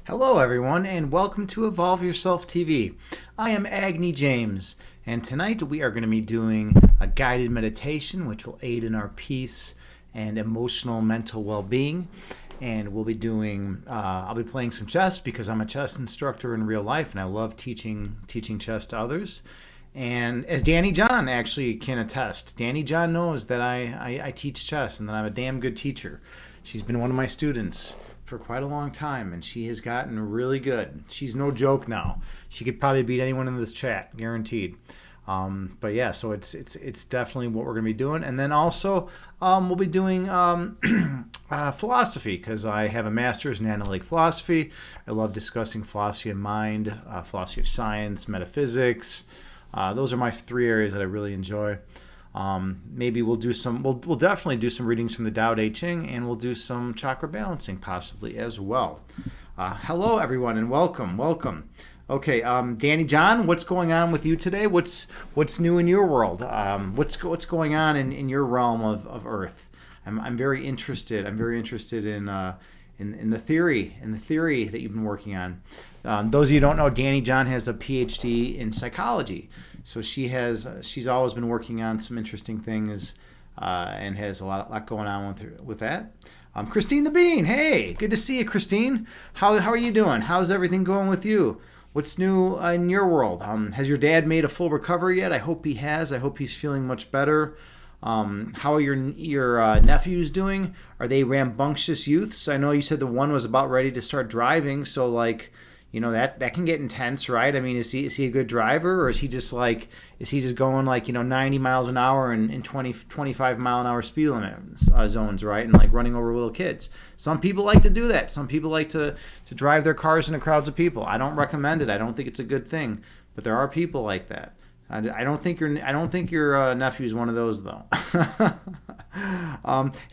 Hello, everyone, and welcome to Evolve Yourself TV. I am Agni James, and tonight we are going to be doing a guided meditation which will aid in our peace and emotional mental well-being. And we'll be doing, I'll be playing some chess because I'm a chess instructor in real life and I love teaching chess to others. And as Danny John actually can attest, Danny John knows that I teach chess and that I'm a damn good teacher. She's been one of my students for quite a long time, and she has gotten really good. She's no joke now. She could probably beat anyone in this chat, guaranteed. But yeah, so it's definitely what we're going to be doing. And then also we'll be doing philosophy, because I have a master's in analytic philosophy. I love discussing philosophy of mind, philosophy of science, metaphysics. Those are my three areas that I really enjoy. Maybe we'll definitely do some readings from the Tao Te Ching, and we'll do some chakra balancing possibly as well. Hello, everyone, and welcome. Okay, Danny John, what's going on with you today? What's new in your world? What's going on in your realm of Earth? I'm very interested. I'm very interested in the theory that you've been working on. Those of you who don't know, Danny John has a PhD in psychology. So she's always been working on some interesting things and has a lot going on with that. Christine the Bean, hey, good to see you, Christine. How are you doing? How's everything going with you? What's new in your world? Has your dad made a full recovery yet? I hope he has. I hope he's feeling much better. How are your nephews doing? Are they rambunctious youths? I know you said the one was about ready to start driving, so that can get intense, right? I mean, is he a good driver, or is he just going 90 miles an hour in 25 mile an hour speed limit zones, right? And running over little kids. Some people like to do that. Some people like to drive their cars into crowds of people. I don't recommend it. I don't think it's a good thing, but there are people like that. I don't think your nephew's one of those, though.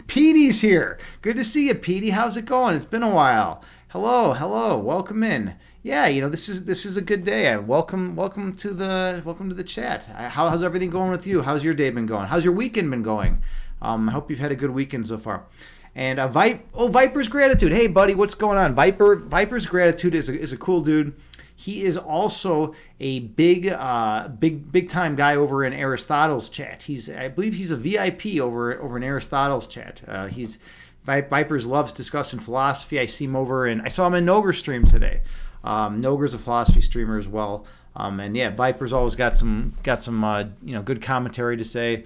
Petey's here. Good to see you, Petey. How's it going? It's been a while. Hello. Welcome in. Yeah, this is a good day. Welcome to the chat. How's everything going with you? How's your day been going? How's your weekend been going? I hope you've had a good weekend so far. And Viper's Gratitude. Hey, buddy, what's going on? Viper's Gratitude is a cool dude. He is also a big time guy over in Aristotle's chat. I believe he's a VIP over in Aristotle's chat. Vipers loves discussing philosophy. I saw him in Noger's stream today. Noger's a philosophy streamer as well. And yeah, Viper's always got some good commentary to say.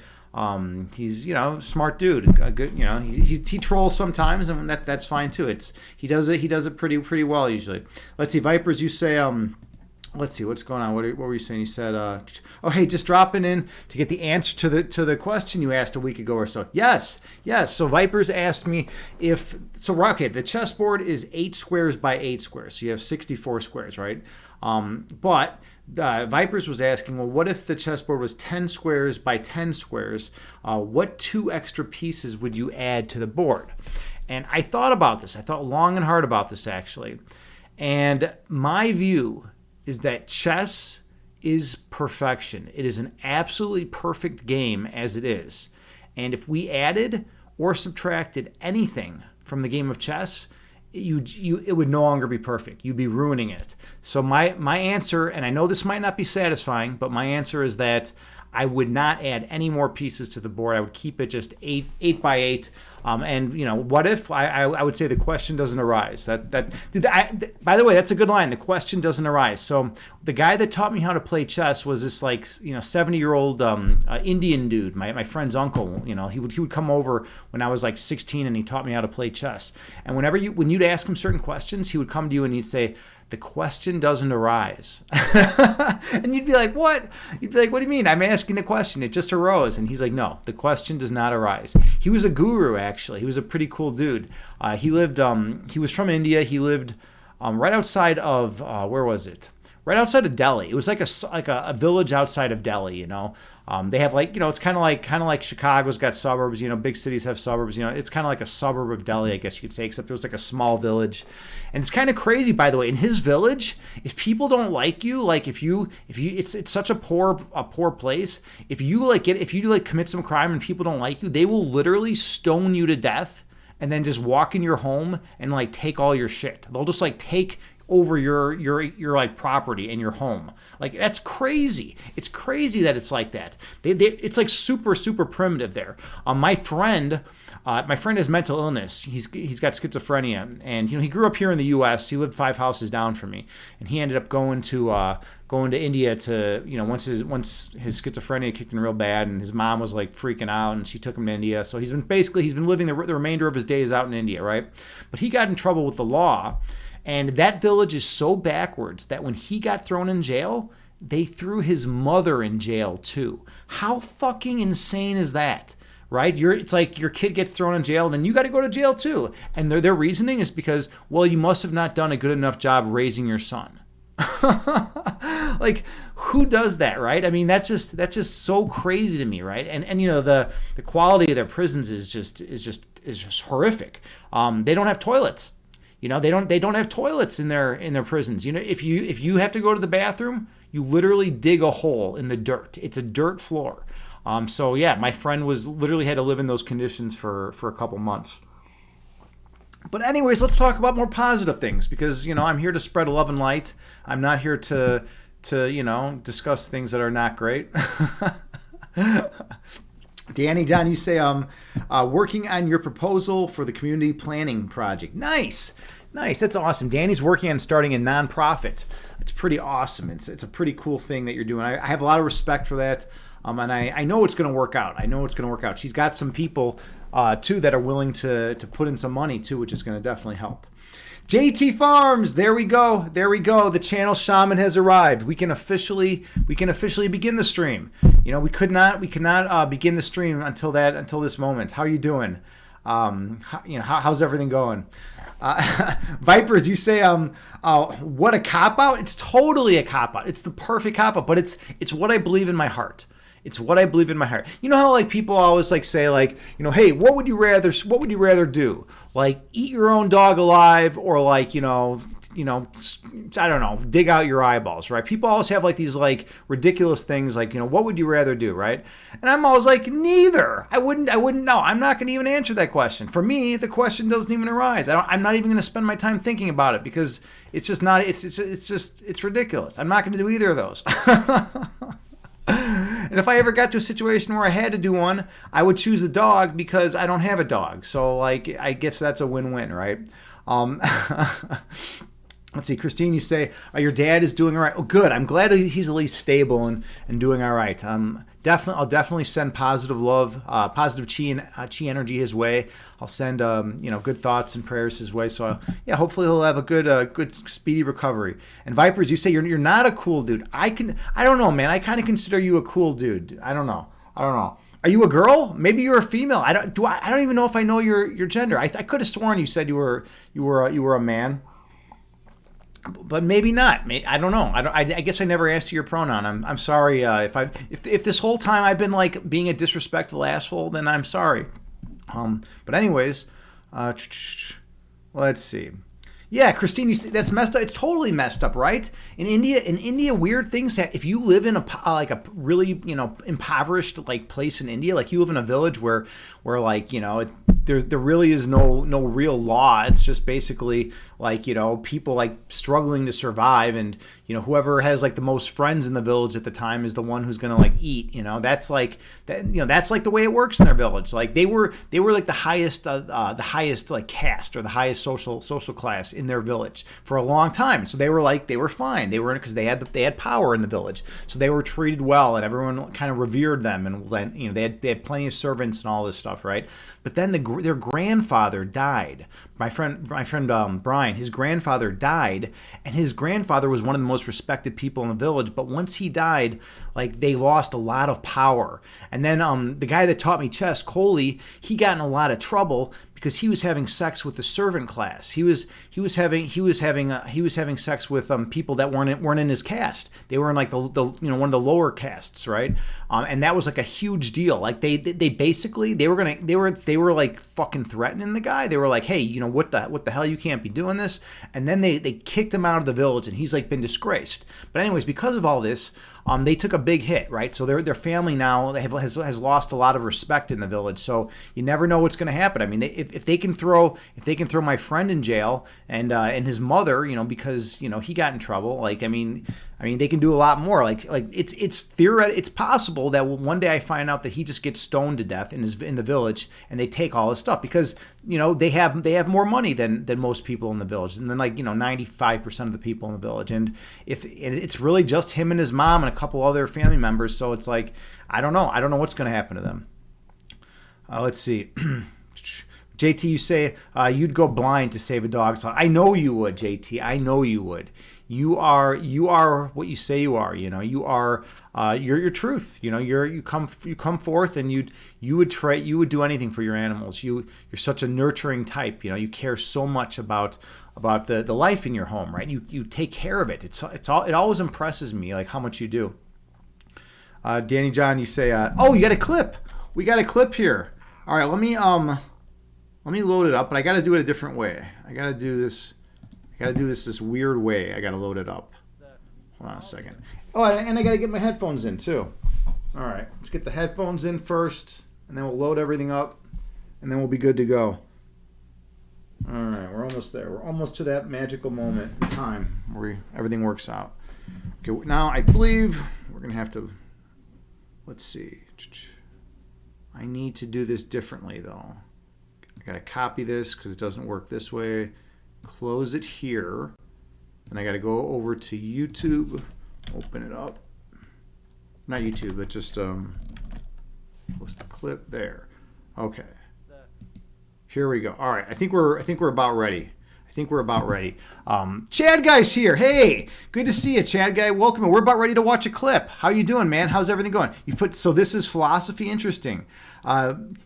He's smart dude. Good, he trolls sometimes, and that's fine too. He does it pretty well usually. Let's see, Vipers, you say let's see what's going on. What were you saying? You said hey, just dropping in to get the answer to the question you asked a week ago or so. Yes. So Vipers asked me the chessboard is 8 squares by 8 squares. So you have 64 squares, right? But Vipers was asking, well, what if the chessboard was 10 squares by 10 squares? What 2 extra pieces would you add to the board? And I thought about this. I thought long and hard about this, actually. And my view is that chess is perfection. It is an absolutely perfect game as it is. And if we added or subtracted anything from the game of chess, it would no longer be perfect. You'd be ruining it. So my answer, and I know this might not be satisfying, but my answer is that I would not add any more pieces to the board. I would keep it just 8 by 8. And what if I would say the question doesn't arise? By the way, that's a good line. The question doesn't arise. So the guy that taught me how to play chess was this 70-year-old Indian dude, my friend's uncle. He would come over when I was 16, and he taught me how to play chess. And when you'd ask him certain questions, he would come to you and he'd say, the question doesn't arise. And you'd be like, what? You'd be like, what do you mean? I'm asking the question. It just arose. And he's like, no, the question does not arise. He was a guru, actually. He was a pretty cool dude. He was from India. He lived right outside of, where was it? Right outside of Delhi. It was like a village outside of Delhi, They have it's kind of like Chicago's got suburbs, big cities have suburbs, it's kind of like a suburb of Delhi, I guess you could say, except it was like a small village. And it's kind of crazy, by the way, in his village, if people don't like you, it's such a poor place. If you commit some crime and people don't like you, they will literally stone you to death and then just walk in your home and take all your shit. They'll just take over your like property and your home. Like, that's crazy. It's crazy that it's like that. It's like super primitive there. My friend has mental illness. He's got schizophrenia, and he grew up here in the U.S. He lived 5 houses down from me, and he ended up going to India to, once his schizophrenia kicked in real bad, and his mom was like freaking out, and she took him to India. So he's been living the remainder of his days out in India, right? But he got in trouble with the law, and that village is so backwards that when he got thrown in jail, they threw his mother in jail too. How fucking insane is that? Right? It's like your kid gets thrown in jail, and then you got to go to jail too. And their reasoning is because, well, you must have not done a good enough job raising your son. Like, who does that, right? I mean, that's just so crazy to me, right? And the quality of their prisons is just horrific. They don't have toilets. They don't have toilets in their prisons. If you have to go to the bathroom, you literally dig a hole in the dirt. It's a dirt floor. So yeah, my friend literally had to live in those conditions for a couple months. But anyways, let's talk about more positive things, because I'm here to spread love and light. I'm not here to discuss things that are not great. Danny John, you say working on your proposal for the community planning project. Nice. That's awesome. Danny's working on starting a nonprofit. It's pretty awesome. It's a pretty cool thing that you're doing. I have a lot of respect for that. And I know it's going to work out. She's got some people, too, that are willing to put in some money, too, which is going to definitely help. JT Farms, there we go. The channel shaman has arrived. We can officially begin the stream. We could not begin the stream until this moment. How are you doing? How's everything going? Vipers, you say, what a cop-out? It's totally a cop-out. It's the perfect cop-out, but it's what I believe in my heart. It's what I believe in my heart. You know how like people always like say like, hey, what would you rather do? Like eat your own dog alive, or like, I don't know, dig out your eyeballs, right? People always have like these like ridiculous things like, what would you rather do, right? And I'm always like, neither. I wouldn't know. I'm not going to even answer that question. For me, the question doesn't even arise. I'm not even going to spend my time thinking about it, because it's just not, it's ridiculous. I'm not going to do either of those. And if I ever got to a situation where I had to do one, I would choose a dog, because I don't have a dog. So like, I guess that's a win-win, right? Let's see, Christine, you say, your dad is doing all right. Oh, good. I'm glad he's at least stable and doing all right. I'll definitely send positive love, positive chi energy his way. I'll send, good thoughts and prayers his way. So, yeah, hopefully he'll have a good, speedy recovery. And Vipers, you say you're not a cool dude. I don't know, man. I kind of consider you a cool dude. I don't know. Are you a girl? Maybe you're a female. I don't even know if I know your gender. I could have sworn you said you were a man. But maybe not. I don't know. I guess I never asked you your pronoun. I'm sorry if this whole time I've been like being a disrespectful asshole. Then I'm sorry. But anyways, let's see. Yeah, Christine, you see, that's messed up. It's totally messed up, right? In India, weird things happen. If you live in a really impoverished like place in India, like you live in a village where like there really is no real law. It's just basically like people like struggling to survive, and whoever has like the most friends in the village at the time is the one who's gonna like eat. That's like that. That's like the way it works in their village. Like they were like the highest like caste, or the highest social class in their village for a long time. So they were fine. Because they had power in the village, so they were treated well, and everyone kind of revered them, and they had plenty of servants and all this stuff, right? But then their grandfather died. My friend Brian, his grandfather died, and his grandfather was one of the most respected people in the village. But once he died, like they lost a lot of power. And then the guy that taught me chess, Coley, he got in a lot of trouble because he was having sex with the servant class. He was having sex with people that weren't in his caste. They were in like the one of the lower castes, right? And that was like a huge deal. Like they basically they were like fucking threatening the guy. They were like, hey, what the hell, you can't be doing this. And then they kicked him out of the village, and he's like been disgraced. But anyways, because of all this, they took a big hit, right? So their family now has lost a lot of respect in the village. So you never know what's going to happen. I mean, if they can throw my friend in jail and his mother, because he got in trouble. Like, I mean, they can do a lot more. Like it's theoretical. It's possible that one day I find out that he just gets stoned to death in the village, and they take all his stuff because they have more money than most people in the village, and then 95% of the people in the village. And if it's really just him and his mom and a couple other family members, so it's like I don't know what's going to happen to them. Let's see. JT, you say you'd go blind to save a dog. So I know you would, JT. I know you would. You are what you say you are. You are you're your truth. You come forth, and you would do anything for your animals. You're such a nurturing type. You care so much about the life in your home, right? You take care of it. It always impresses me like how much you do. Danny John, you say, oh, you got a clip. We got a clip here. All right, let me load it up, but I got to do it a different way. I got to do this this weird way. I got to load it up. Hold on a second. Oh, and I got to get my headphones in too. All right, let's get the headphones in first, and then we'll load everything up, and then we'll be good to go. All right, we're almost there. We're almost to that magical moment in time where everything works out. Okay, now I believe we're going to have to, let's see. I need to do this differently, though. I got to copy this because it doesn't work this way. Close it here. Then I got to go over to YouTube. Open it up. Not YouTube, but just post the clip there. Okay. Here we go. All right. I think we're about ready. Chad Guy's here. Hey, good to see you, Chad Guy. Welcome. We're about ready to watch a clip. How you doing, man? How's everything going? So this is philosophy. Interesting.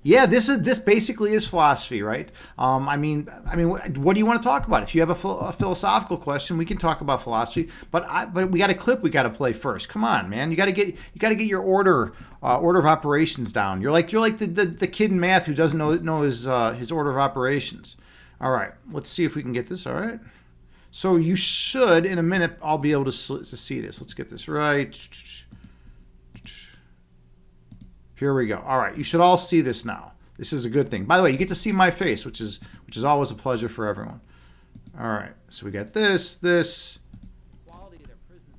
Yeah, this basically is philosophy, right? I mean, what do you want to talk about? If you have a philosophical question, we can talk about philosophy. But we got a clip we got to play first. Come on, man. You got to get your order of operations down. You're like the kid in math who doesn't know his order of operations. All right, let's see if we can get this. All right. So you should, in a minute, I'll be able to see this. Let's get this right. Here we go. All right, you should all see this now. This is a good thing. By the way, you get to see my face, which is always a pleasure for everyone. All right, so we got this. Quality of their prisons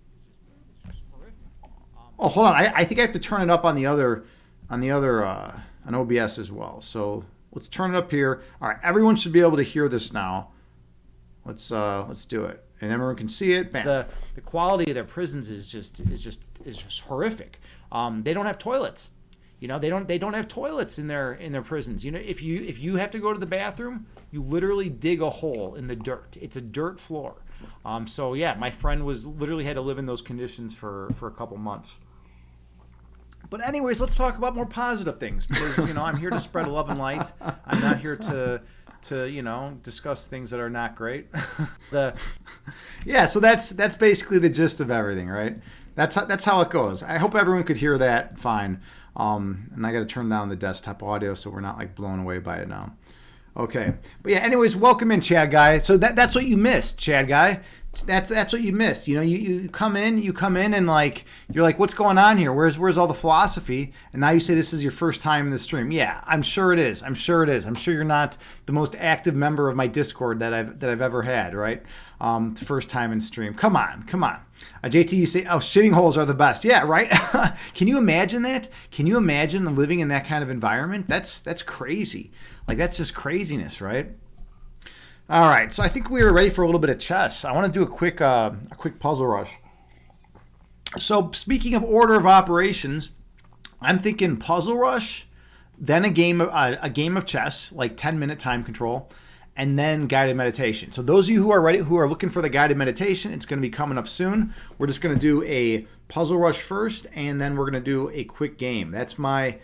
is just horrific. Oh, hold on. I think I have to turn it up on the other on OBS as well. So let's turn it up here. All right, everyone should be able to hear this now. Let's do it, and everyone can see it. Bam. The quality of their prisons is just horrific. They don't have toilets. They don't have toilets in their prisons. If you have to go to the bathroom, you literally dig a hole in the dirt. It's a dirt floor. So yeah, my friend literally had to live in those conditions for a couple months. But anyways, let's talk about more positive things because I'm here to spread love and light. I'm not here to discuss things that are not great. Yeah, so that's basically the gist of everything, right? That's how it goes. I hope everyone could hear that fine. And I got to turn down the desktop audio so we're not blown away by it now. Okay, but yeah. Anyways, welcome in, Chad Guy. So that's what you missed, Chad Guy. That's what you missed. You come in and you're like, what's going on here? Where's all the philosophy? And now you say this is your first time in the stream. Yeah, I'm sure it is. I'm sure you're not the most active member of my Discord that I've ever had, right? First time in stream. Come on. JT, you say, oh, shitting holes are the best. Yeah, right? Can you imagine that? Can you imagine living in that kind of environment? That's crazy. That's just craziness, right? All right, so I think we are ready for a little bit of chess. I want to do a quick puzzle rush. So speaking of order of operations, I'm thinking puzzle rush, then a game of chess, 10-minute time control, and then guided meditation. So those of you who are ready, who are looking for the guided meditation, it's going to be coming up soon. We're just going to do a puzzle rush first, and then we're going to do a quick game. That's my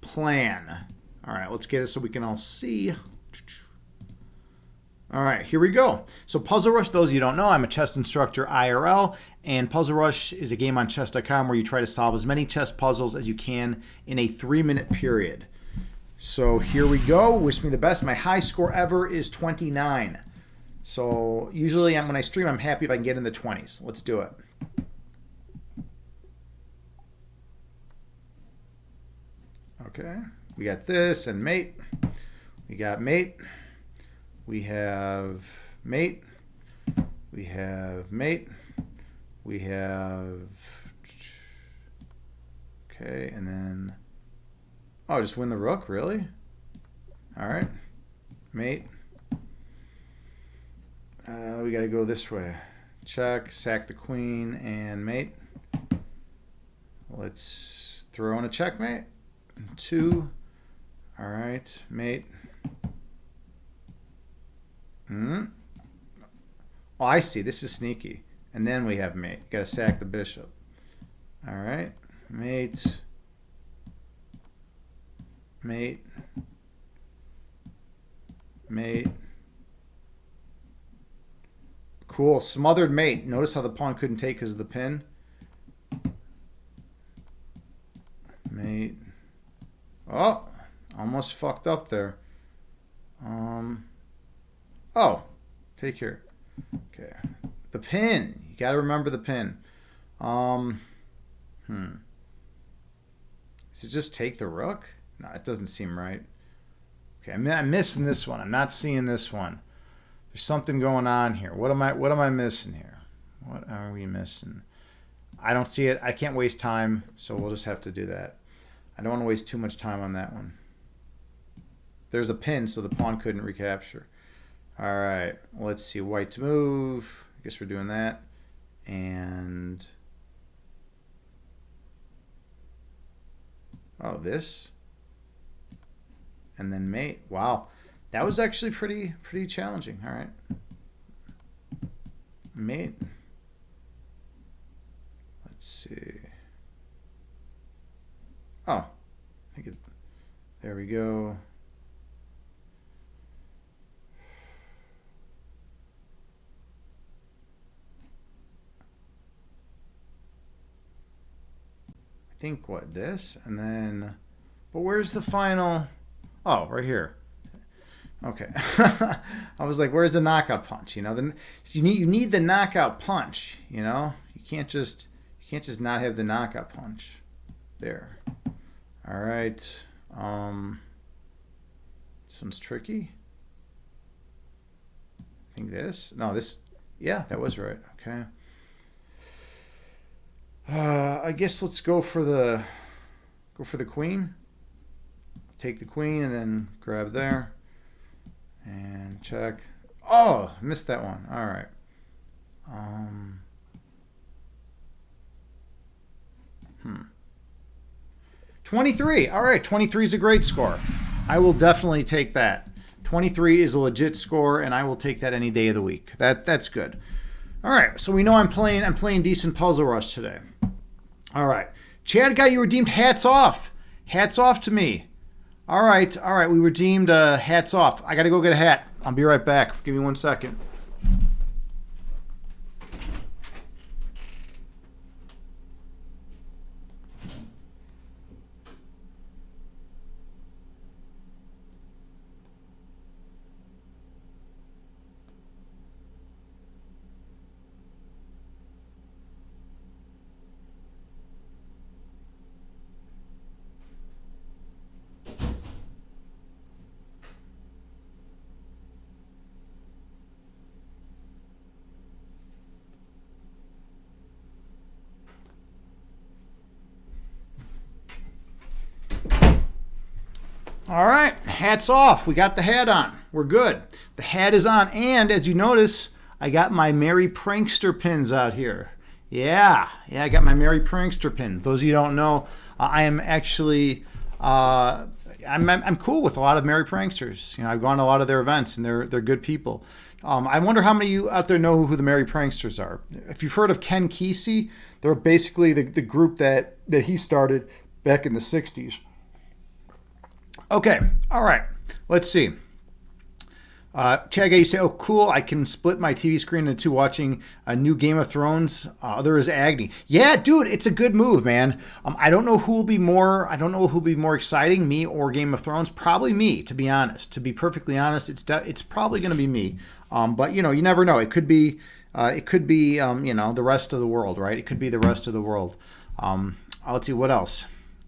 plan. All right, let's get it so we can all see. All right, here we go. So Puzzle Rush, those of you who don't know, I'm a chess instructor IRL, and Puzzle Rush is a game on chess.com where you try to solve as many chess puzzles as you can in a 3-minute period. So here we go. Wish me the best. My high score ever is 29. So usually when I stream, I'm happy if I can get in the 20s. Let's do it. Okay. We got this and mate. We got mate. We have mate. We have mate. We have... Okay, and then... Oh, just win the rook? Really? All right. Mate. We got to go this way. Check, sack the queen, and mate. Let's throw in a checkmate. 2. All right, mate. Oh, I see. This is sneaky. And then we have mate. Got to sack the bishop. All right, mate. Mate. Mate. Cool. Smothered mate. Notice how the pawn couldn't take because of the pin. Mate. Oh, almost fucked up there. Oh, take care. Okay. The pin. You got to remember the pin. Does it just take the rook? No, it doesn't seem right. Okay, I'm missing this one. I'm not seeing this one. There's something going on here. What am I missing here? What are we missing? I don't see it. I can't waste time, so we'll just have to do that. I don't want to waste too much time on that one. There's a pin, so the pawn couldn't recapture. All right, let's see. White to move. I guess we're doing that. And... oh, this. And then mate. Wow. That was actually pretty challenging. All right. Mate. Let's see. Oh. I think it, there we go. I think what, this? And then, but where's the final? Oh, right here. Okay. I was like, where's the knockout punch? You know, then you need the knockout punch, you know? You can't just not have the knockout punch. There. All right. This one's tricky. I think this. No, this. Yeah, that was right. Okay. I guess let's go for the queen. Take the queen and then grab there. And check. Oh, missed that one. All right. 23. All right, 23 is a great score. I will definitely take that. 23 is a legit score, and I will take that any day of the week. That's good. All right, so we know I'm playing decent Puzzle Rush today. All right, Chad got you redeemed. Hats off. Hats off to me. All right. We redeemed hats off. I got to go get a hat. I'll be right back. Give me 1 second. All right, hats off. We got the hat on. We're good. The hat is on, and as you notice, I got my Merry Prankster pins out here. Yeah, I got my Merry Prankster pins. Those of you who don't know, I am actually I'm cool with a lot of Merry Pranksters. You know, I've gone to a lot of their events, and they're good people. I wonder how many of you out there know who the Merry Pranksters are. If you've heard of Ken Kesey, they're basically the group that he started back in the 60s. Okay, all right, let's see. Chagga, you say, oh, cool, I can split my TV screen into two watching a new Game of Thrones. Other is Agni. Yeah, dude, it's a good move, man. I don't know who will be more exciting, me or Game of Thrones. Probably me, to be honest. To be perfectly honest, it's probably going to be me. But, you know, you never know. It could be, you know, the rest of the world, right? It could be the rest of the world. Let's see, what else?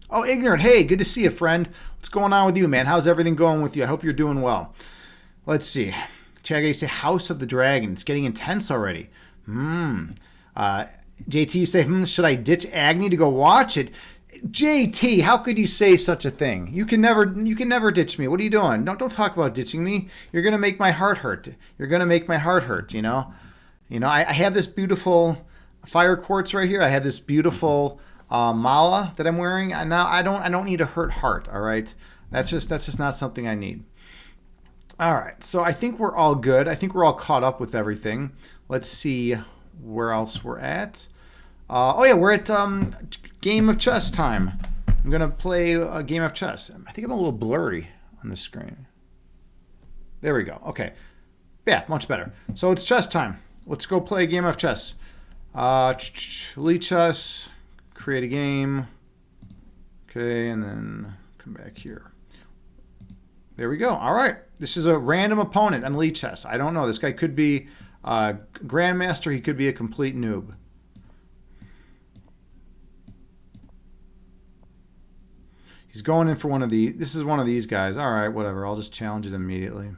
Oh, Ignorant. Hey, good to see you, friend. What's going on with you, man? How's everything going with you? I hope you're doing well. Let's see. Chaggy, you say House of the Dragon. It's getting intense already. JT, you say, should I ditch Agni to go watch it? JT, how could you say such a thing? You can never ditch me. What are you doing? Don't talk about ditching me. You're gonna make my heart hurt. You're gonna make my heart hurt. I have this beautiful fire quartz right here. I have this beautiful mala that I'm wearing. And now I don't need a hurt heart. All right, that's just not something I need. All right, so I think we're all good. I think we're all caught up with everything. Let's see where else we're at. We're at game of chess time. I'm gonna play a game of chess. I think I'm a little blurry on the screen. There we go. Okay, yeah, much better. So it's chess time. Let's go play a game of chess. Lead chess. Create a game. Okay, and then come back here. There we go. All right. This is a random opponent on lead chess. I don't know. This guy could be a grandmaster. He could be a complete noob. He's going in for one of these. This is one of these guys. All right, whatever. I'll just challenge it immediately.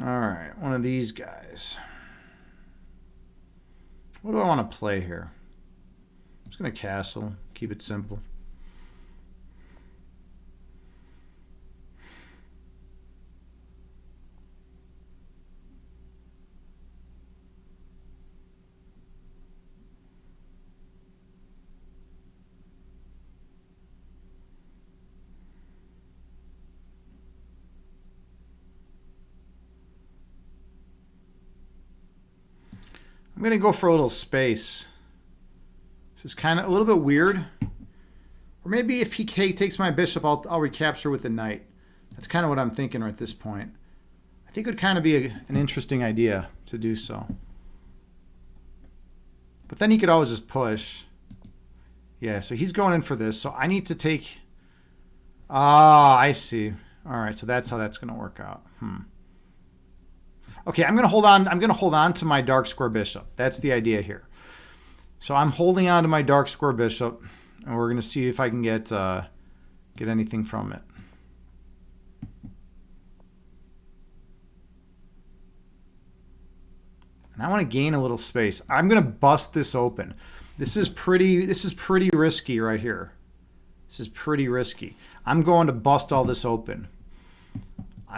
All right, one of these guys. What do I want to play here? I'm just going to castle. Keep it simple. I'm going to go for a little space. This is kind of a little bit weird. Or maybe if he takes my bishop, I'll recapture with the knight. That's kind of what I'm thinking at this point. I think it would kind of be an interesting idea to do so. But then he could always just push. Yeah, so he's going in for this. So I need to take... Ah, I see. All right, so that's how that's going to work out. Okay, I'm going to hold on. I'm going to hold on to my dark square bishop. That's the idea here. So I'm holding on to my dark square bishop, and we're going to see if I can get anything from it. And I want to gain a little space. I'm going to bust this open. This is pretty risky right here. This is pretty risky. I'm going to bust all this open.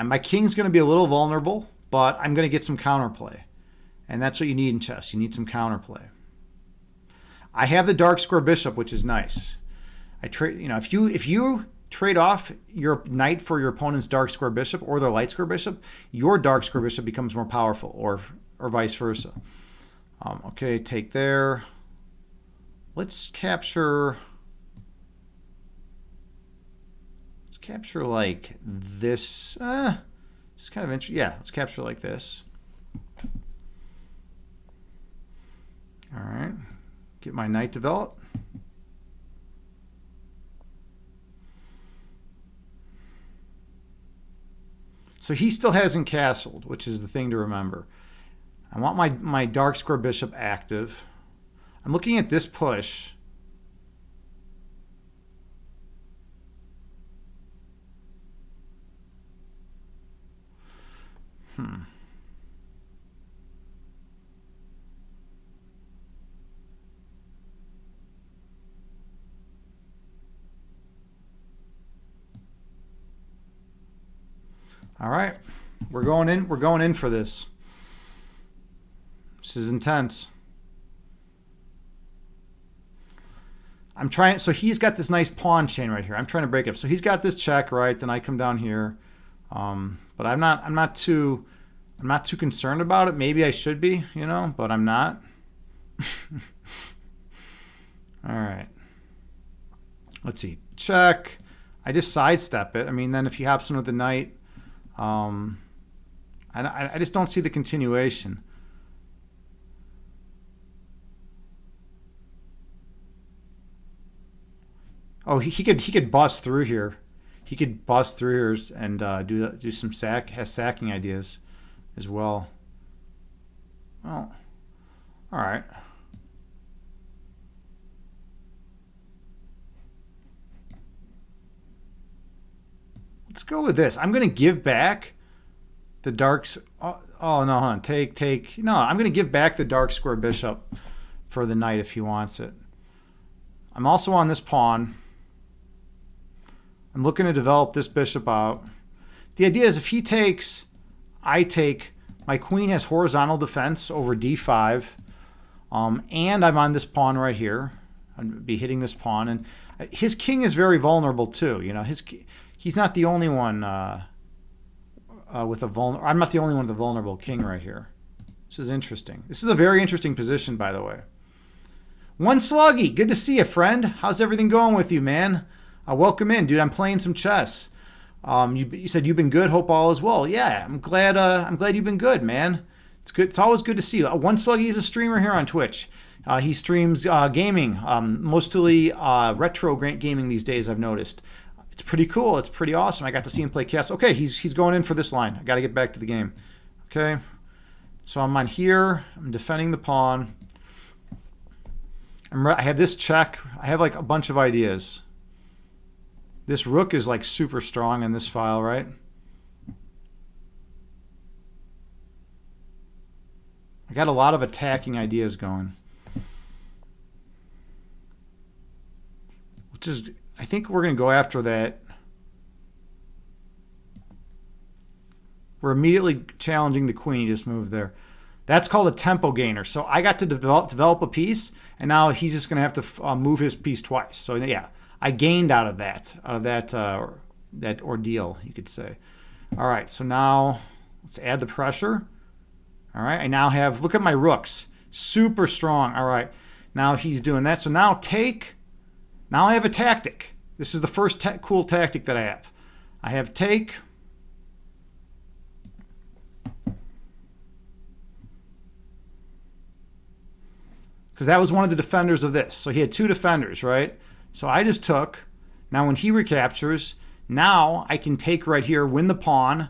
My king's going to be a little vulnerable, but I'm going to get some counterplay. And that's what you need in chess. You need some counterplay. I have the dark square bishop, which is nice. If you trade off your knight for your opponent's dark square bishop or their light square bishop, your dark square bishop becomes more powerful, or vice versa. Okay, take there. Let's capture like this. It's kind of interesting. Yeah, let's capture like this. All right. Get my knight developed. So he still hasn't castled, which is the thing to remember. I want my dark square bishop active. I'm looking at this push. All right, we're going in. We're going in for this. This is intense. I'm trying. So he's got this nice pawn chain right here. I'm trying to break it up. So he's got this check, right? Then I come down here, but I'm not too concerned about it. Maybe I should be, but I'm not. All right. Let's see. Check. I just sidestep it. I mean, then if he hops in with the knight, I just don't see the continuation. Oh, he could bust through here. He could bust through here and do some sacking ideas as well. Well, all right. Let's go with this. I'm going to give back the dark... Oh, no, hold on. Take... No, I'm going to give back the dark square bishop for the knight if he wants it. I'm also on this pawn. I'm looking to develop this bishop out. The idea is if he takes, I take. My queen has horizontal defense over d5. And I'm on this pawn right here. I'd be hitting this pawn. And his king is very vulnerable too. You know, he's not the only one with a vulnerable... I'm not the only one with a vulnerable king right here. This is interesting. This is a very interesting position, by the way. One Sluggy, good to see you, friend. How's everything going with you, man? Welcome in, dude. I'm playing some chess. You said you've been good. Hope all is well. Yeah, I'm glad you've been good, man. It's good. It's always good to see you. One Sluggy is a streamer here on Twitch. He streams gaming, mostly retro gaming these days. I've noticed. It's pretty cool. It's pretty awesome. I got to see him play chess. Okay, he's going in for this line. I got to get back to the game. Okay, so I'm on here. I'm defending the pawn. I have this check. I have like a bunch of ideas. This rook is like super strong in this file, right? I got a lot of attacking ideas going. Which is, I think we're going to go after that. We're immediately challenging the queen. He just moved there. That's called a tempo gainer. So I got to develop a piece, and now he's just going to have to move his piece twice. So yeah, I gained out of that ordeal, you could say. All right, so now let's add the pressure. All right, I now have, look at my rooks, super strong. All right, now he's doing that. So now now I have a tactic. This is the first cool tactic that I have. I have take. Because that was one of the defenders of this. So he had two defenders, right? So I just took. Now when he recaptures, now I can take right here, win the pawn,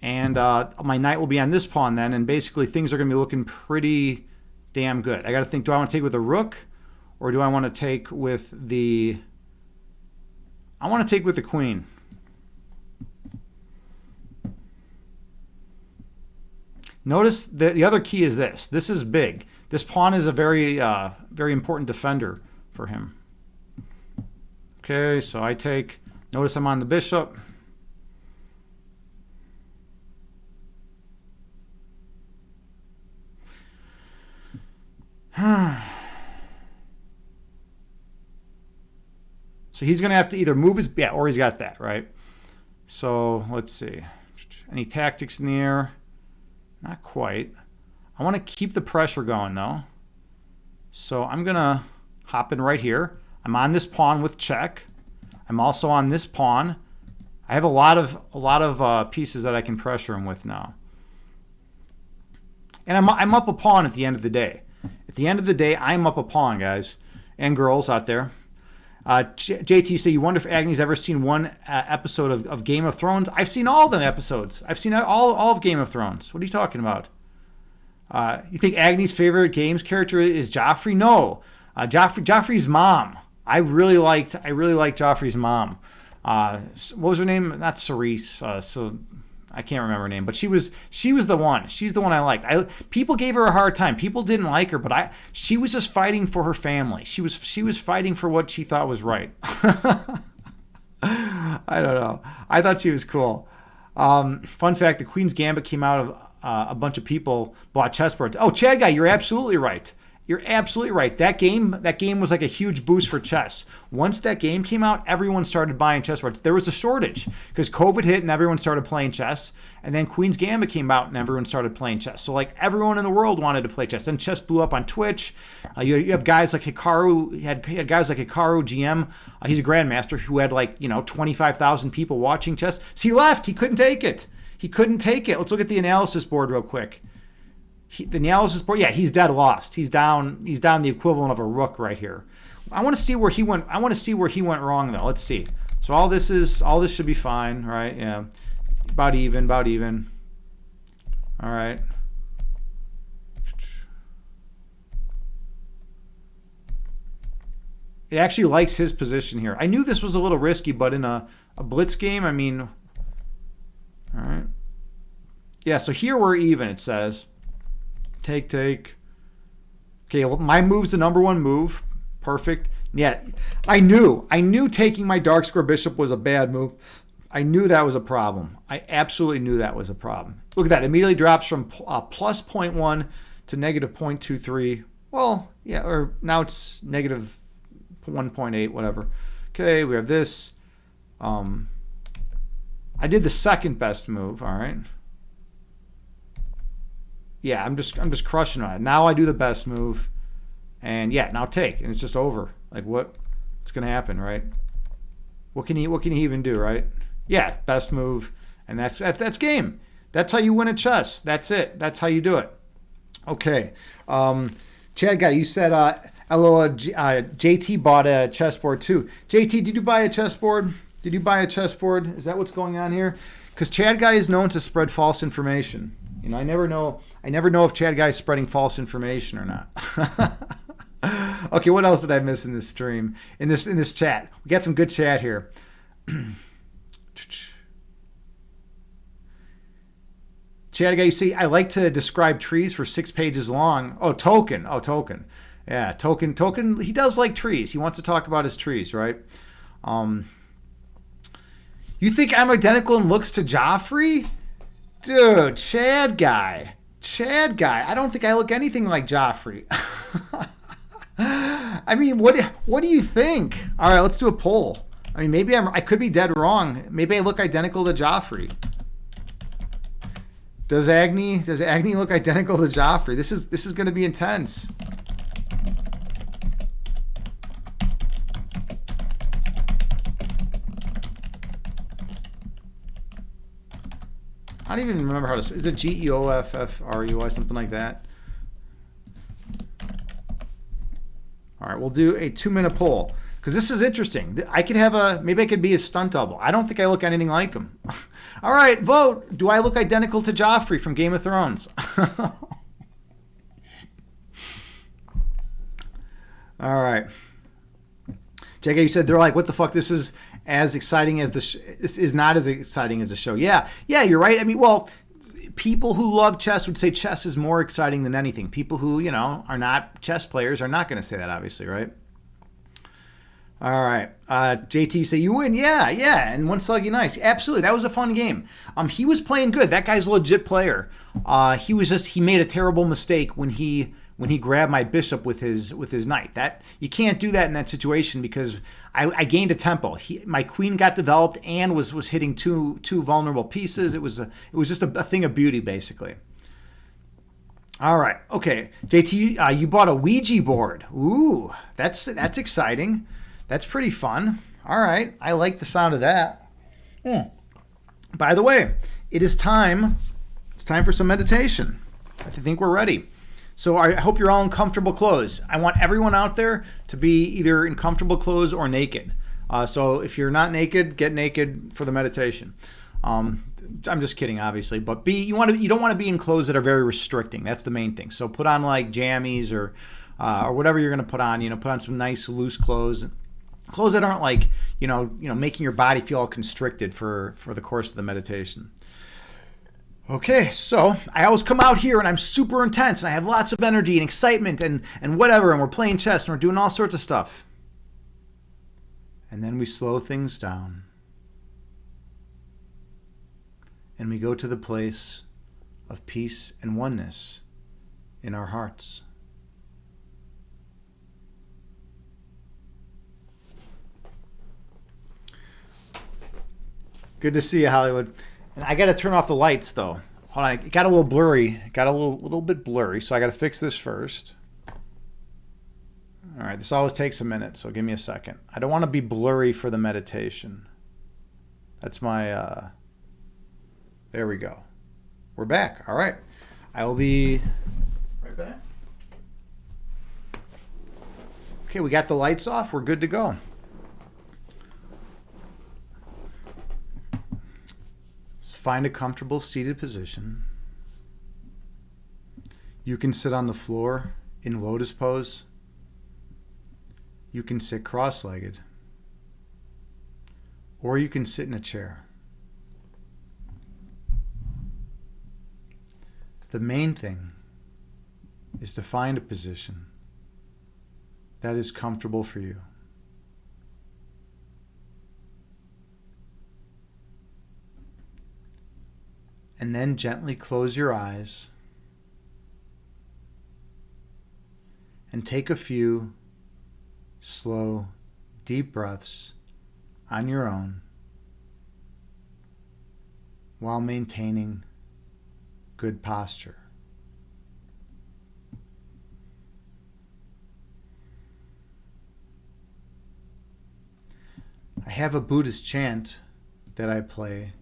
and my knight will be on this pawn then, and basically things are going to be looking pretty damn good. I got to think, do I want to take with a rook, or do I want to take with the... I want to take with the queen. Notice that the other key is this. This is big. This pawn is a very, very important defender for him. Okay, so I take. Notice I'm on the bishop. So he's going to have to either move his... Yeah, or he's got that, right? So let's see. Any tactics in the air? Not quite. I want to keep the pressure going though. So I'm going to hop in right here. I'm on this pawn with check. I'm also on this pawn. I have a lot of pieces that I can pressure him with now. And I'm up a pawn at the end of the day. At the end of the day, I'm up a pawn, guys and girls out there. JT, you say you wonder if Agni's ever seen one episode of Game of Thrones. I've seen all the episodes. I've seen all of Game of Thrones. What are you talking about? You think Agni's favorite games character is Joffrey? No, Joffrey's mom. I really liked Joffrey's mom. What was her name? Not Cerise. So I can't remember her name, but she was the one. She's the one I liked. People gave her a hard time. People didn't like her, but she was just fighting for her family. She was fighting for what she thought was right. I don't know. I thought she was cool. Fun fact: the Queen's Gambit came out of a bunch of people bought chessboards. Oh, Chad guy, you're absolutely right. You're absolutely right. That game was like a huge boost for chess. Once that game came out, everyone started buying chessboards. There was a shortage because COVID hit and everyone started playing chess. And then Queen's Gambit came out and everyone started playing chess. So like everyone in the world wanted to play chess. Then chess blew up on Twitch. You have guys like Hikaru. You had guys like Hikaru GM. He's a grandmaster who had 25,000 people watching chess. So he left. He couldn't take it. Let's look at the analysis board real quick. The analysis board, yeah, he's dead lost. He's down the equivalent of a rook right here. I want to see where he went. I want to see where he went wrong though. Let's see. So all this should be fine, right? Yeah, about even. All right. It actually likes his position here. I knew this was a little risky, but in a blitz game, I mean, Yeah, so here we're even, it says. Take, take. Okay, well, my move's the number one move. Perfect. Yeah, I knew taking my dark square bishop was a bad move. I knew that was a problem. I absolutely knew that was a problem. Look at that. It immediately drops from plus 0.1 to negative 0.23. Well, yeah, or now it's negative 1.8, whatever. Okay, we have this. I did the second best move, all right. Yeah, I'm just crushing on it. Now I do the best move. And yeah, now take. And it's just over. Like what's gonna happen, right? What can he even do, right? Yeah, best move. And that's game. That's how you win at chess. That's it. That's how you do it. Okay. Chad guy, you said JT bought a chessboard too. JT, did you buy a chessboard? Did you buy a chessboard? Is that what's going on here? Because Chad guy is known to spread false information. You know, I never know if Chad guy is spreading false information or not. Okay, what else did I miss in this stream? In this chat, we got some good chat here. Chad guy, you see, I like to describe trees for 6 pages long. Oh, Token. Yeah, Token. He does like trees. He wants to talk about his trees, right? You think I'm identical in looks to Joffrey? Dude, Chad guy. I don't think I look anything like Joffrey. I mean, what do you think? All right, let's do a poll. I mean, maybe I could be dead wrong. Maybe I look identical to Joffrey. Does Agni look identical to Joffrey? This is going to be intense. I don't even remember how to. Is it GEOFFRUI, something like that? All right, we'll do a 2-minute poll because this is interesting. I could have maybe I could be a stunt double. I don't think I look anything like him. All right, vote. Do I look identical to Joffrey from Game of Thrones? All right. JK, you said they're like, what the fuck? This is as exciting as this is not as exciting as the show. Yeah, you're right. I mean, well, people who love chess would say chess is more exciting than anything. People who, are not chess players are not going to say that, obviously, right? All right. JT, you say you win. Yeah. And one sluggy nice. Absolutely. That was a fun game. He was playing good. That guy's a legit player. He made a terrible mistake when he grabbed my bishop with his knight. That you can't do that in that situation because I gained a tempo. My queen got developed and was hitting two vulnerable pieces. It was just a thing of beauty, basically. All right, okay, JT, you bought a Ouija board. Ooh, that's exciting. That's pretty fun. All right, I like the sound of that. By the way, it is time. It's time for some meditation. I think we're ready. So I hope you're all in comfortable clothes. I want everyone out there to be either in comfortable clothes or naked. So if you're not naked, get naked for the meditation. I'm just kidding, obviously, but you don't want to be in clothes that are very restricting. That's the main thing. So put on like jammies or whatever you're going to put on. Put on some nice loose clothes that aren't like making your body feel all constricted for the course of the meditation. Okay, so I always come out here and I'm super intense and I have lots of energy and excitement and whatever, and we're playing chess and we're doing all sorts of stuff. And then we slow things down. And we go to the place of peace and oneness in our hearts. Good to see you, Hollywood. And I got to turn off the lights, though. Hold on. It got a little blurry. It got a little bit blurry, so I got to fix this first. All right. This always takes a minute, so give me a second. I don't want to be blurry for the meditation. That's my... There we go. We're back. All right. I will be right back. Okay, we got the lights off. We're good to go. Find a comfortable seated position. You can sit on the floor in lotus pose. You can sit cross-legged. Or you can sit in a chair. The main thing is to find a position that is comfortable for you. And then gently close your eyes and take a few slow, deep breaths on your own while maintaining good posture. I have a Buddhist chant that I play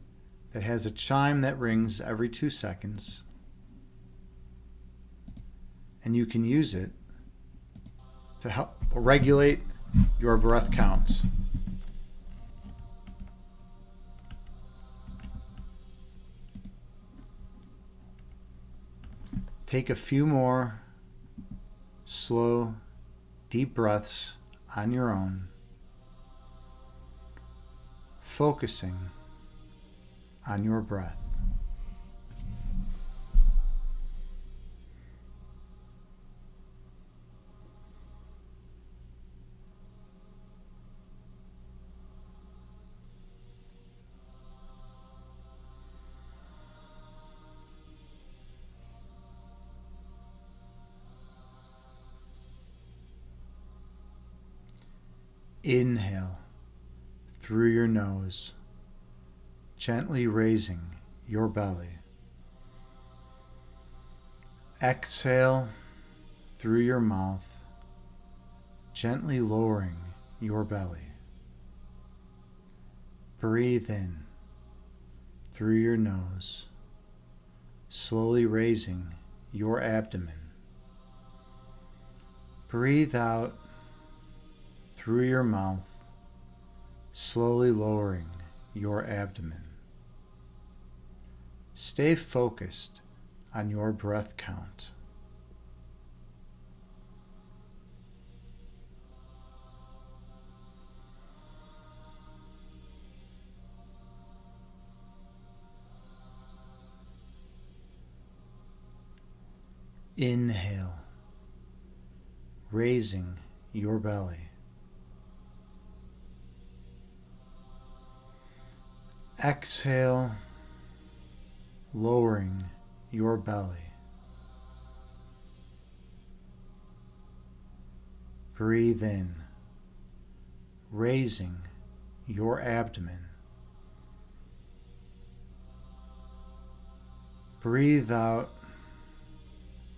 that has a chime that rings every 2 seconds, and you can use it to help regulate your breath count. Take a few more slow, deep breaths on your own, focusing on your breath. Inhale through your nose, gently raising your belly. Exhale through your mouth, gently lowering your belly. Breathe in through your nose, slowly raising your abdomen. Breathe out through your mouth, slowly lowering your abdomen. Stay focused on your breath count. Inhale, raising your belly. Exhale, lowering your belly. Breathe in, raising your abdomen. Breathe out,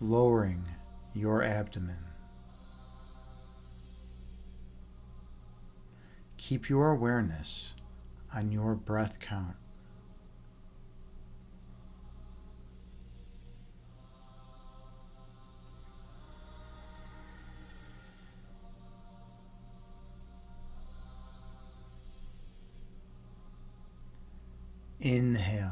lowering your abdomen. Keep your awareness on your breath count. Inhale.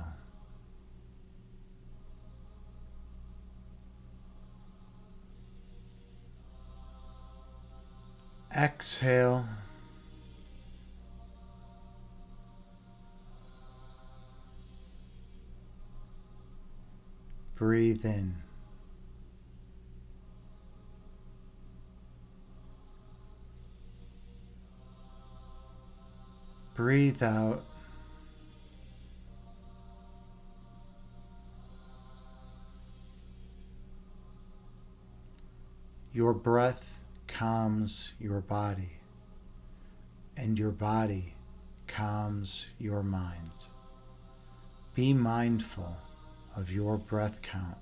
Exhale. Breathe in. Breathe out. Your breath calms your body, and your body calms your mind. Be mindful of your breath count.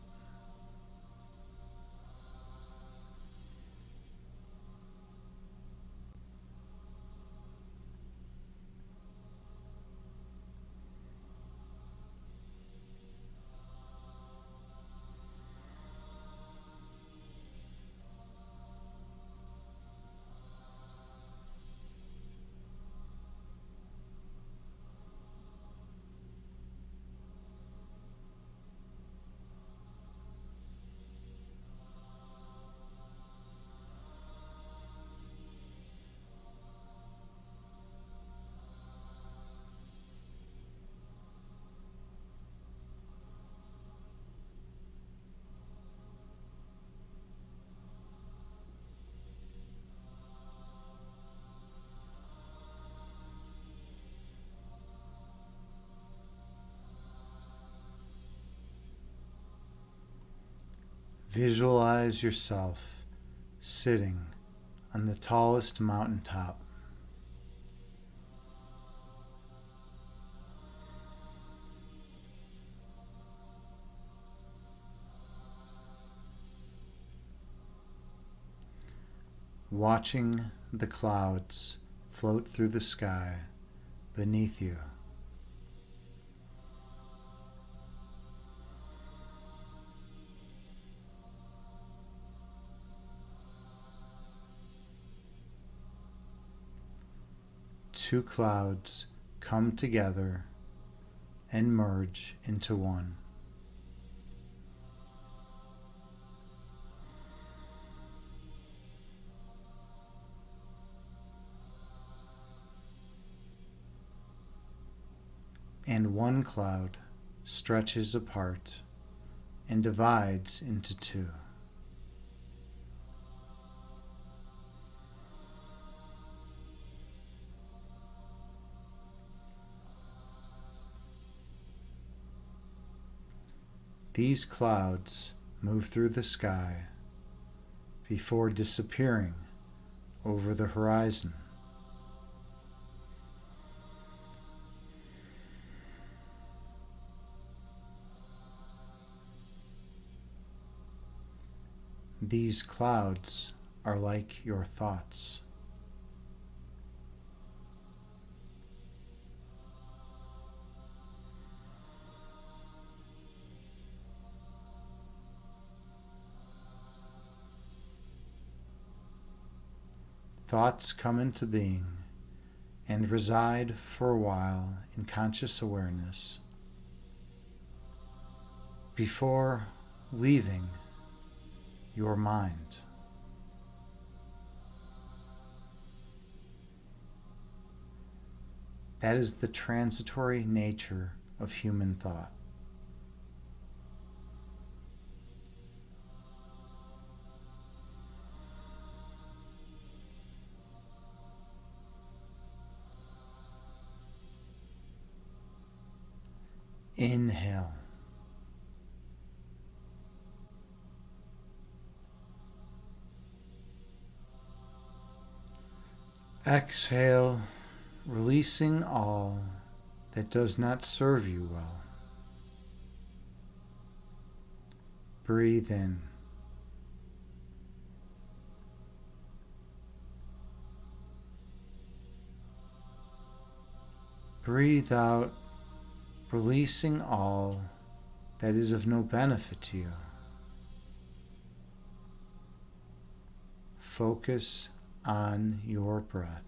Visualize yourself sitting on the tallest mountaintop. Watching the clouds float through the sky beneath you. Two clouds come together and merge into one. And one cloud stretches apart and divides into two. These clouds move through the sky before disappearing over the horizon. These clouds are like your thoughts. Thoughts come into being and reside for a while in conscious awareness before leaving your mind. That is the transitory nature of human thought. Inhale. Exhale, releasing all that does not serve you well. Breathe in. Breathe out, releasing all that is of no benefit to you. Focus on your breath.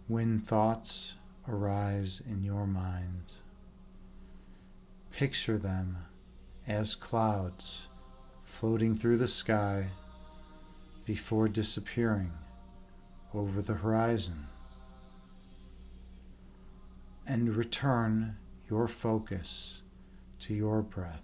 When thoughts arise in your mind, picture them as clouds floating through the sky before disappearing over the horizon, and return your focus to your breath.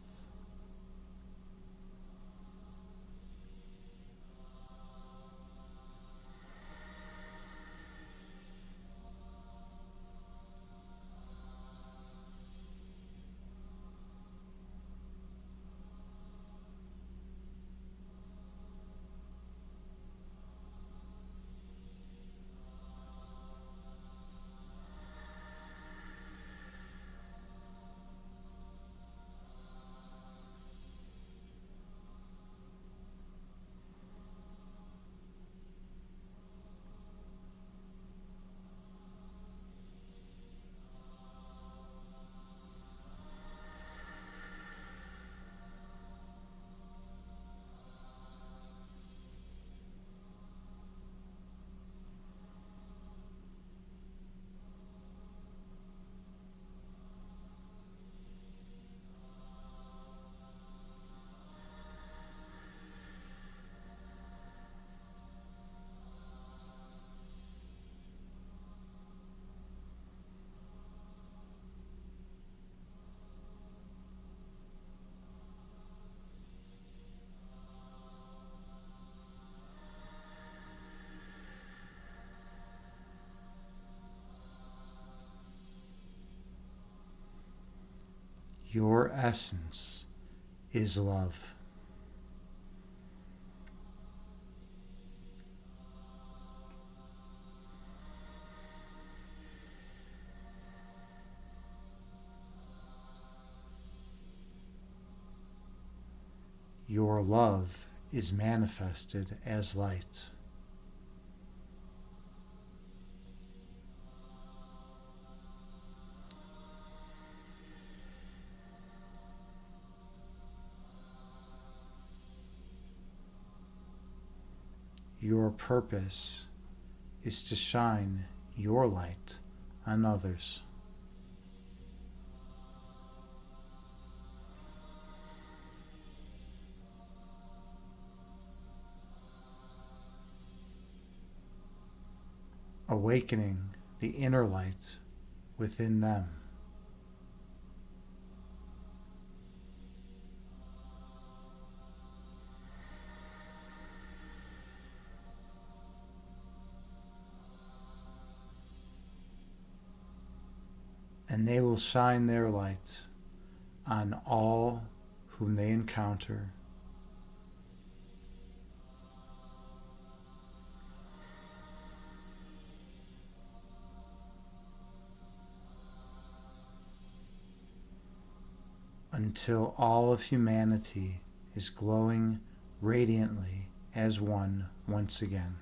Your essence is love. Your love is manifested as light. Your purpose is to shine your light on others. Awakening the inner light within them. And they will shine their light on all whom they encounter. Until all of humanity is glowing radiantly as one once again.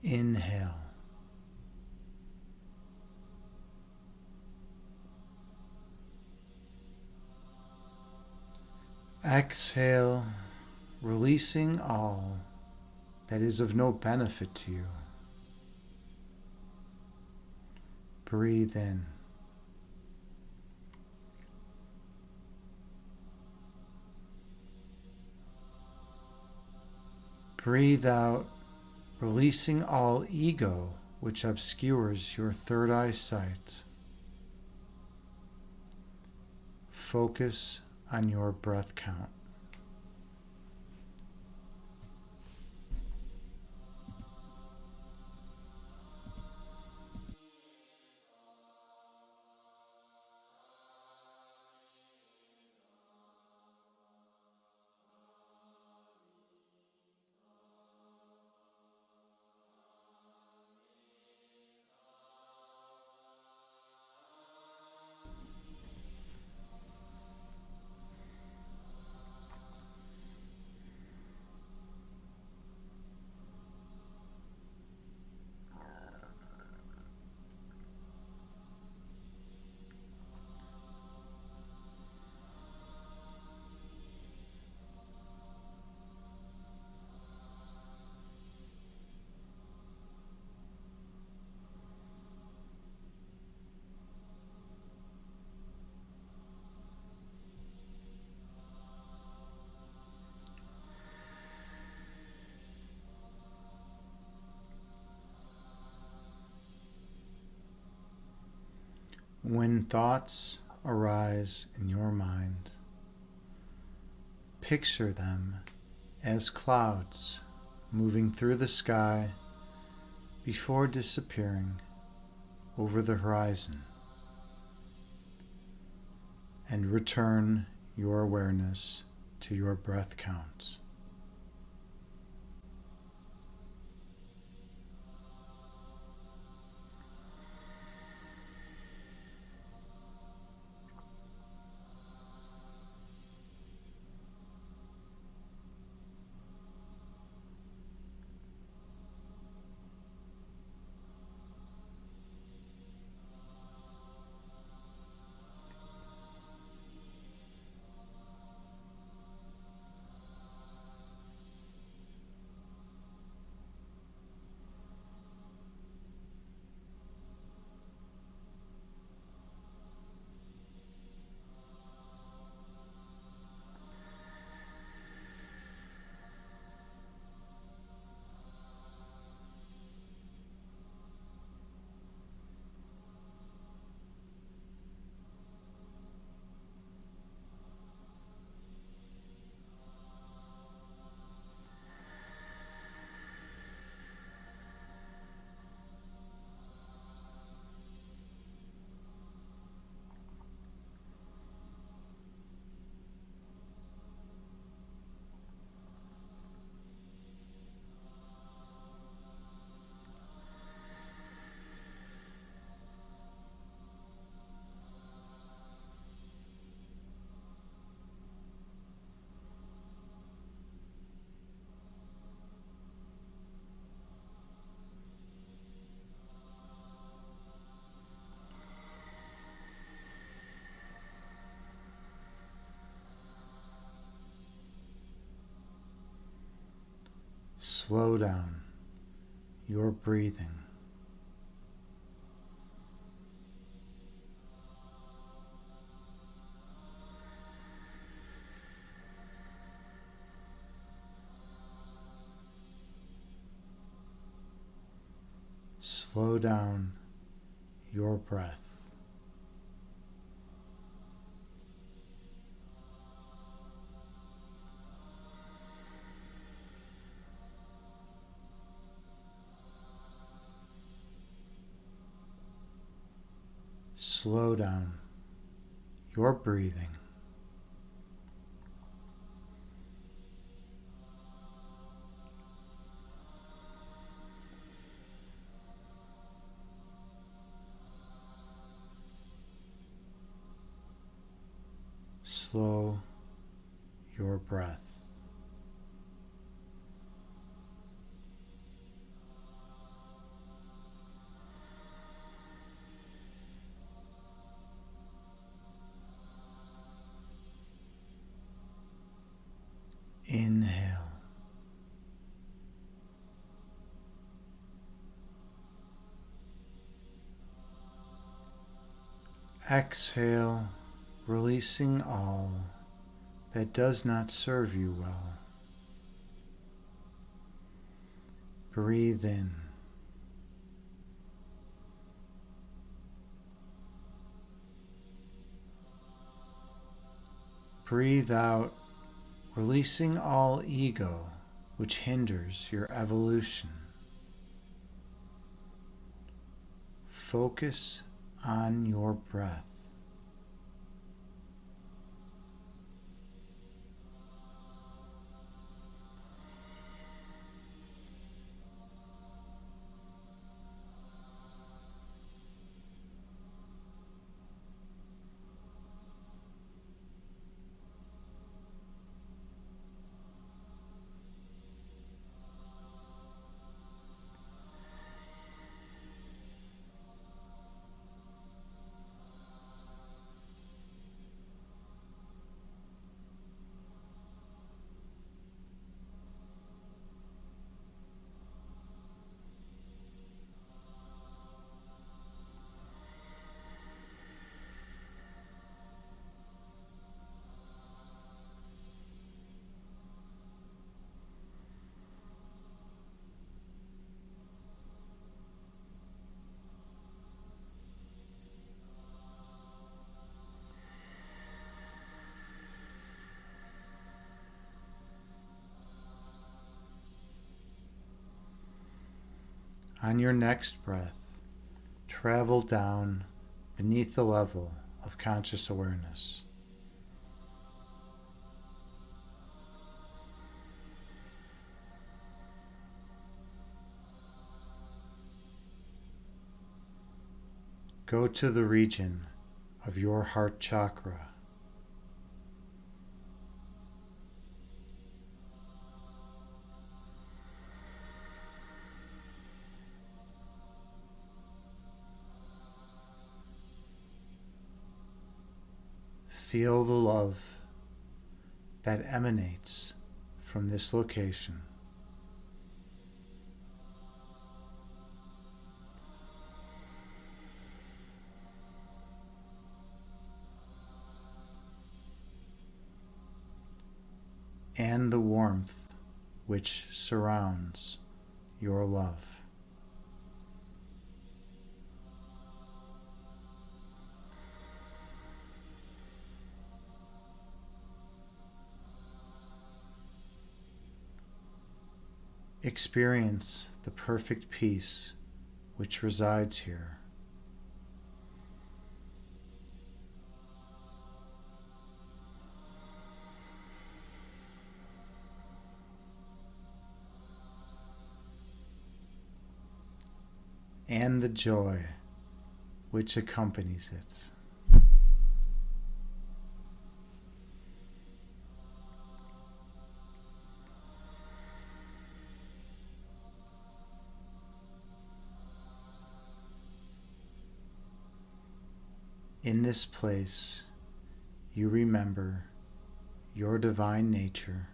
Inhale. Exhale, releasing all that is of no benefit to you. Breathe in. Breathe out, releasing all ego which obscures your third eye sight. Focus on your breath count. When thoughts arise in your mind, picture them as clouds moving through the sky before disappearing over the horizon, and return your awareness to your breath count. Slow down your breathing. Slow down your breath. Slow down your breathing. Slow your breath. Inhale. Exhale, releasing all that does not serve you well. Breathe in. Breathe out, releasing all ego which hinders your evolution. Focus on your breath. On your next breath, travel down beneath the level of conscious awareness. Go to the region of your heart chakra. Feel the love that emanates from this location. And the warmth which surrounds your love. Experience the perfect peace which resides here. And the joy which accompanies it. In this place, you remember your divine nature,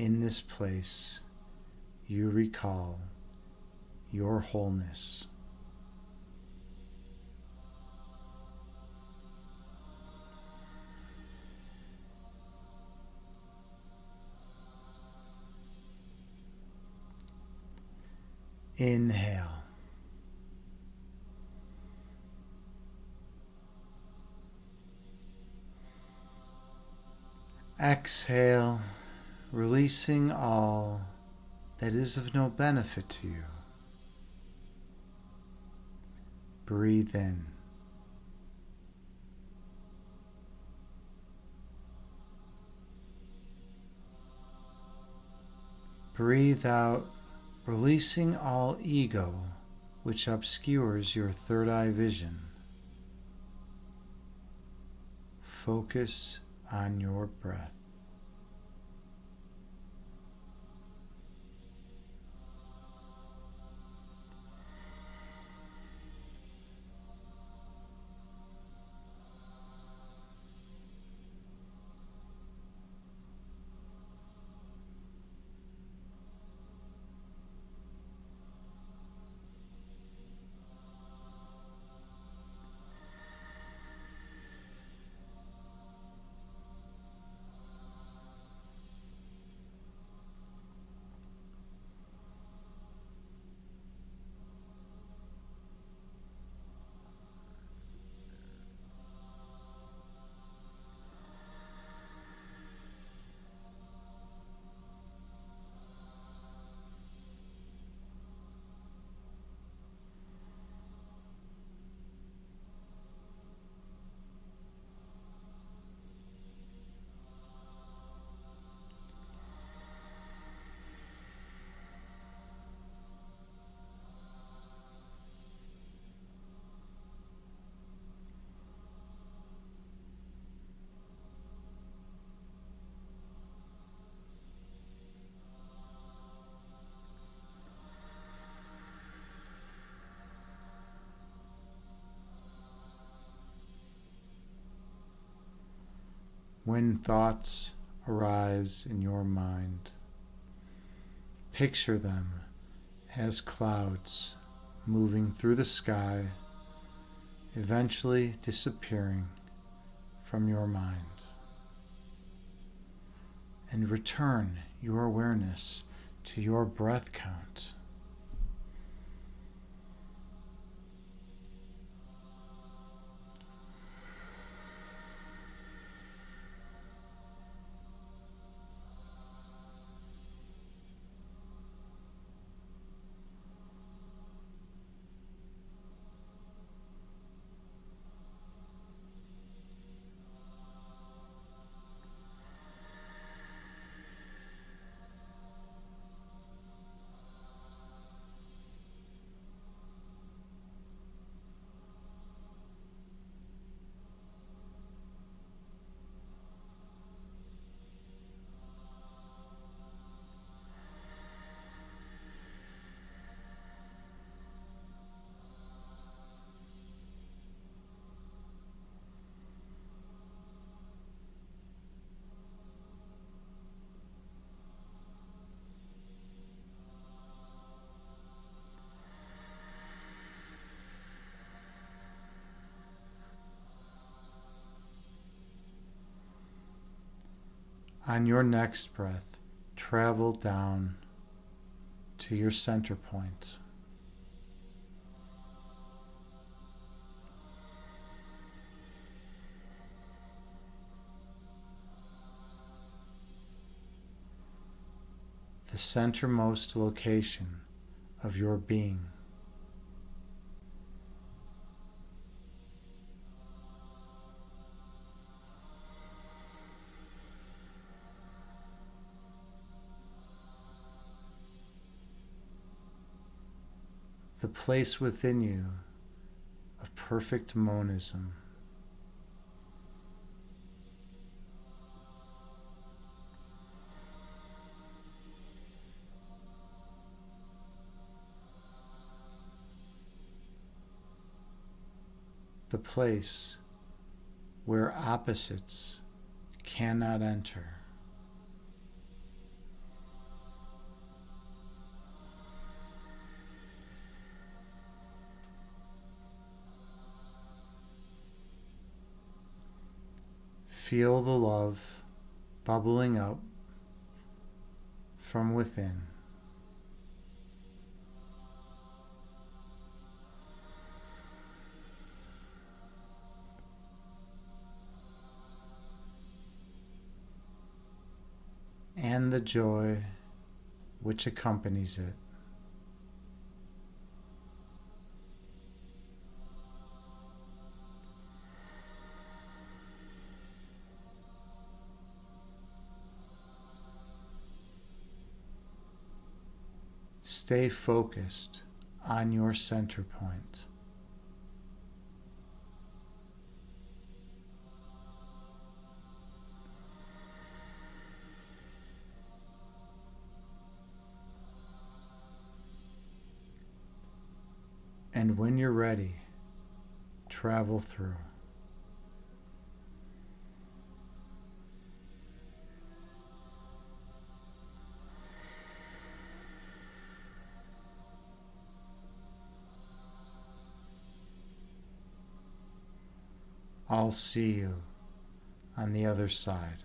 In this place, you recall your wholeness. Inhale. Exhale, releasing all that is of no benefit to you. Breathe in. Breathe out, releasing all ego which obscures your third eye vision. Focus on your breath. When thoughts arise in your mind, picture them as clouds moving through the sky, eventually disappearing from your mind. And return your awareness to your breath count. On your next breath, travel down to your center point. The centermost location of your being. The place within you of perfect monism. The place where opposites cannot enter. Feel the love bubbling up from within. And the joy which accompanies it. Stay focused on your center point. And when you're ready, travel through. I'll see you on the other side.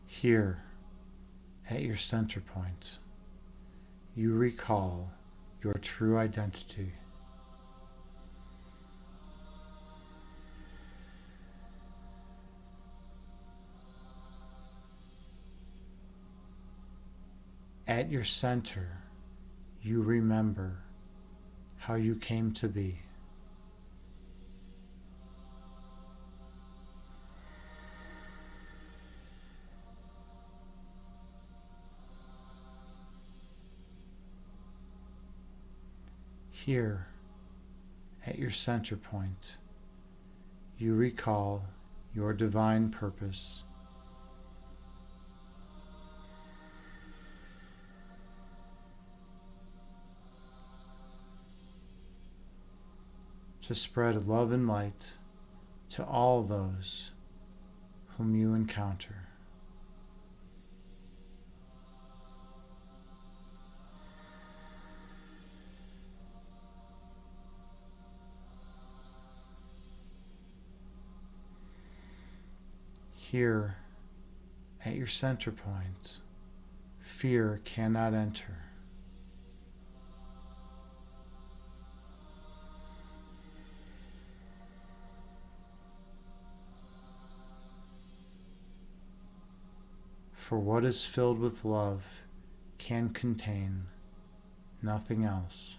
Here, at your center point, you recall your true identity. At your center, you remember how you came to be. Here, at your center point, you recall your divine purpose. To spread love and light to all those whom you encounter. Here, at your center point, fear cannot enter. For what is filled with love can contain nothing else.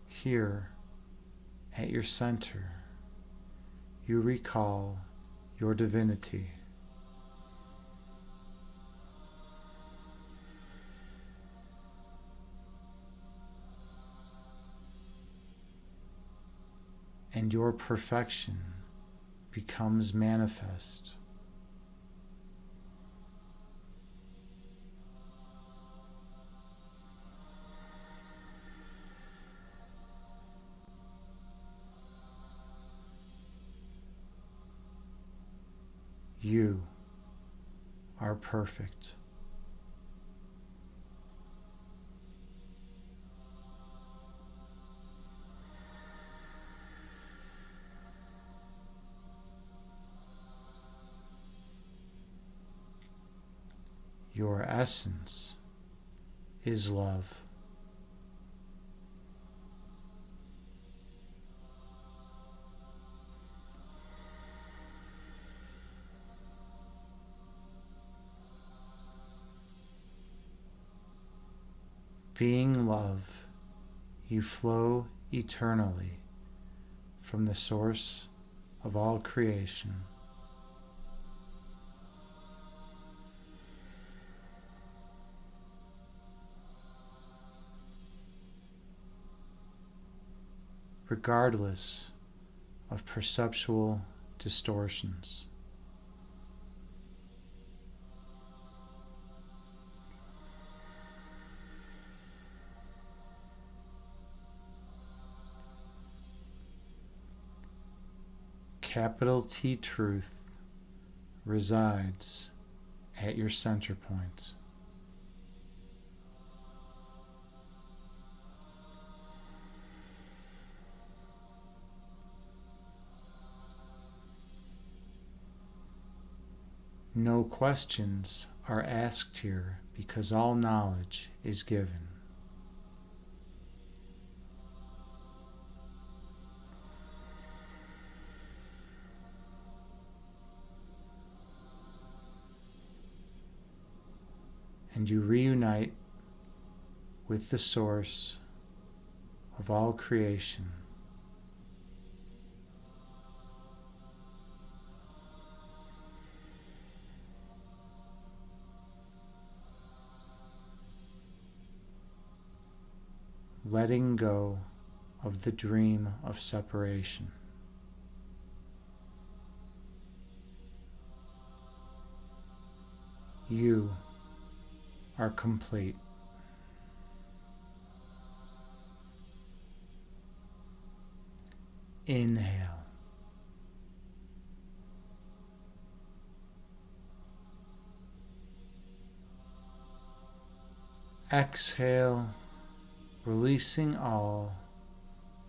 Here, at your center, you recall your divinity. And your perfection becomes manifest. You are perfect. essence is love. Being love, you flow eternally from the source of all creation. Regardless of perceptual distortions. Capital T truth resides at your center point. No questions are asked here because all knowledge is given. And you reunite with the source of all creation. Letting go of the dream of separation. You are complete. Inhale. Exhale, releasing all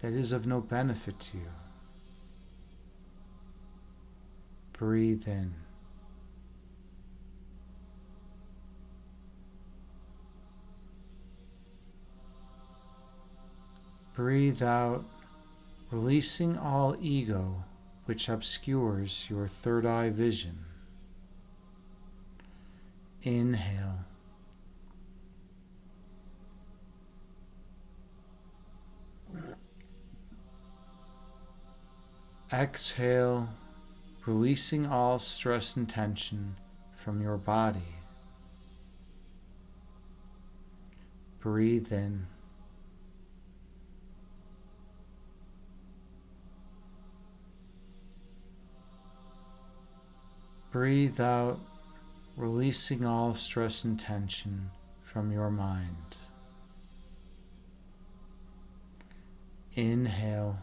that is of no benefit to you. Breathe in. Breathe out, releasing all ego which obscures your third eye vision. Inhale. Exhale, releasing all stress and tension from your body. Breathe in. Breathe out, releasing all stress and tension from your mind. Inhale.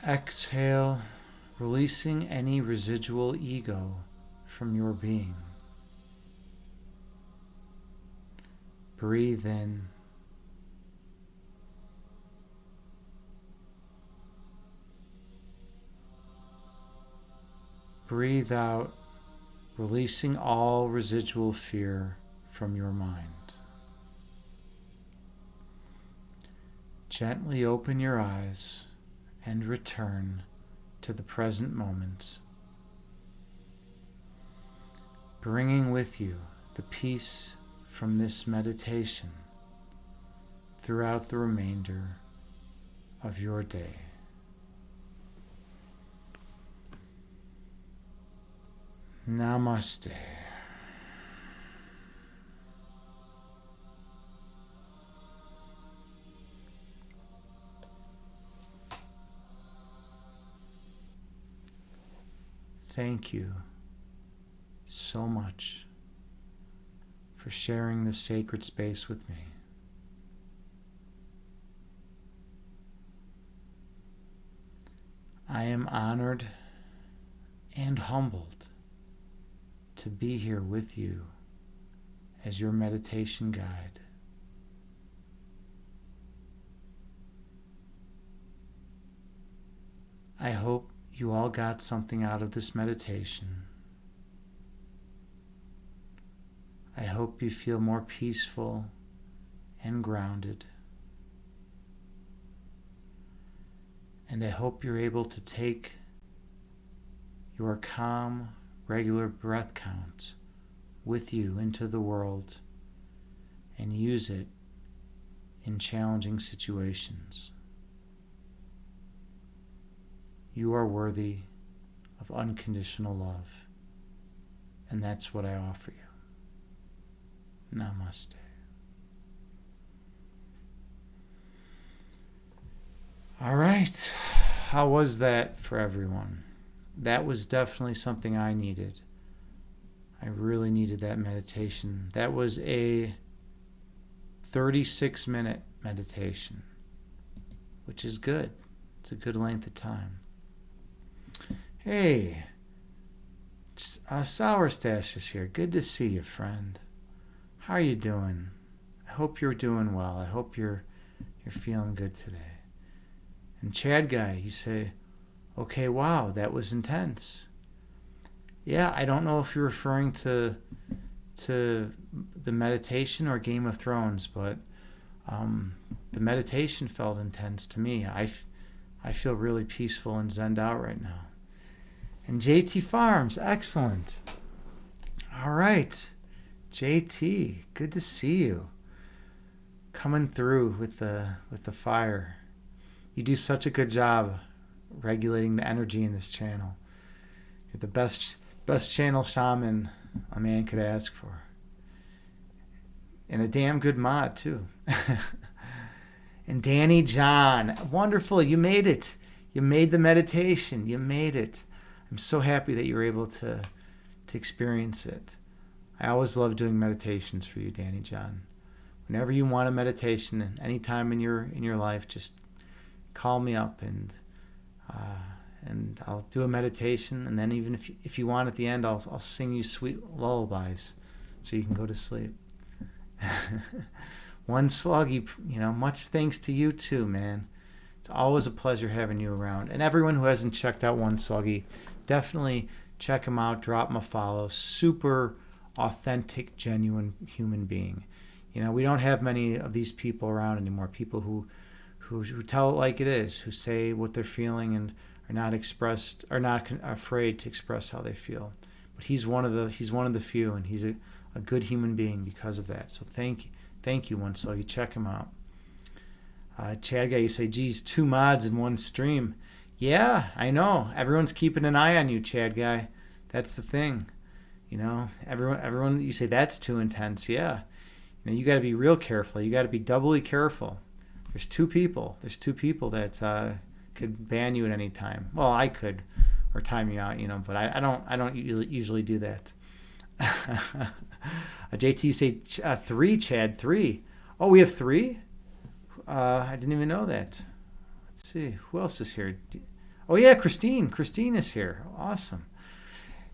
Exhale, releasing any residual ego from your being. Breathe in. Breathe out, releasing all residual fear from your mind. Gently open your eyes and return to the present moment, bringing with you the peace from this meditation throughout the remainder of your day. Namaste. Thank you so much for sharing this sacred space with me. I am honored and humbled to be here with you as your meditation guide. I hope you all got something out of this meditation. I hope you feel more peaceful and grounded. And I hope you're able to take your calm, regular breath count with you into the world and use it in challenging situations. You are worthy of unconditional love, and that's what I offer you. Namaste. All right. How was that for everyone? That was definitely something I needed. I really needed that meditation. That was a 36-minute meditation, which is good. It's a good length of time. Hey, Sour Stash is here. Good to see you, friend. How are you doing? I hope you're doing well. I hope you're feeling good today. And Chad Guy, you say, okay, wow, that was intense. Yeah, I don't know if you're referring to the meditation or Game of Thrones, but the meditation felt intense to me. I feel really peaceful and zenned out right now. And JT Farms, excellent. All right, JT, good to see you. Coming through with the fire. You do such a good job regulating the energy in this channel. You're the best channel shaman a man could ask for. And a damn good mod, too. And Danny John, wonderful, you made it. You made the meditation. You made it. I'm so happy that you were able to experience it. I always love doing meditations for you, Danny John. Whenever you want a meditation, anytime in your life, just call me up and I'll do a meditation, and then even if you want at the end, I'll sing you sweet lullabies so you can go to sleep. One Sluggy, much thanks to you too, man. It's always a pleasure having you around. And everyone who hasn't checked out One Sluggy, definitely check him out, drop him a follow. Super authentic, genuine human being. We don't have many of these people around anymore, people who tell it like it is, who say what they're feeling and are not afraid to express how they feel. But he's one of the few, and he's a good human being because of that. So thank you, One Soul. You check him out. Chad Guy, you say, geez, 2 mods in one stream. Yeah, I know. Everyone's keeping an eye on you, Chad Guy. That's the thing. Everyone, you say that's too intense. Yeah. You got to be real careful. You got to be doubly careful. There's two people that could ban you at any time. Well, I could, or time you out, but I don't usually do that. JT, you say 3, Chad, 3. Oh, we have 3? I didn't even know that. Let's see, who else is here? Oh yeah, Christine is here. Awesome.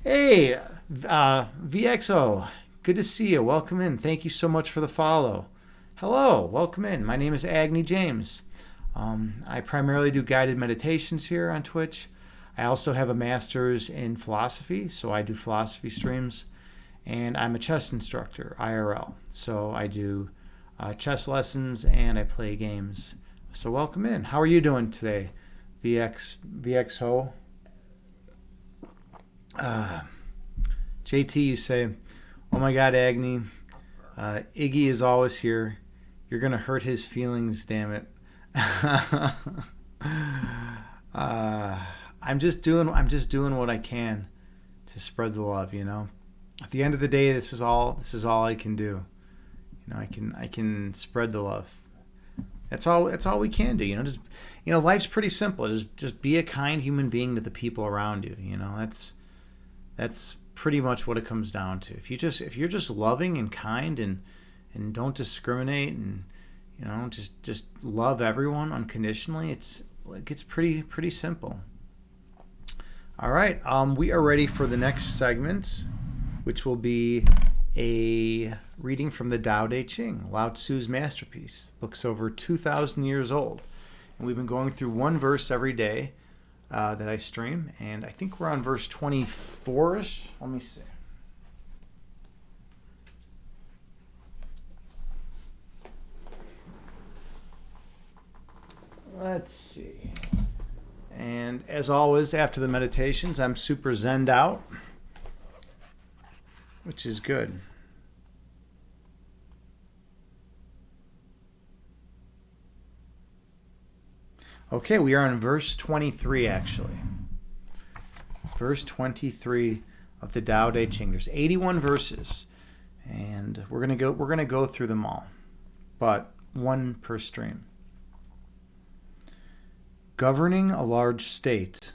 Hey, VXO, good to see you. Welcome in. Thank you so much for the follow. Hello, welcome in. My name is Agni James. I primarily do guided meditations here on Twitch. I also have a master's in philosophy, so I do philosophy streams. And I'm a chess instructor, IRL. So I do chess lessons and I play games. So welcome in. How are you doing today, VXO? JT, you say, oh my God, Agni, Iggy is always here. You're gonna hurt his feelings, damn it. I'm just doing what I can to spread the love. At the end of the day, this is all I can do. I can spread the love. That's all we can do. Life's pretty simple. Just be a kind human being to the people around you. That's pretty much what it comes down to. If you're just loving and kind and don't discriminate and just love everyone unconditionally, it's pretty simple. All right, we are ready for the next segment, which will be a reading from the Tao Te Ching, Lao Tzu's masterpiece. The book's over 2,000 years old, and we've been going through one verse every day that I stream, and I think we're on verse 24ish. Let me see. Let's see. And as always, after the meditations, I'm super zenned out, which is good. Okay, we are on verse 23, actually. Verse 23 of the Tao Te Ching. There's 81 verses, and we're gonna go through them all, but one per stream. Governing a large state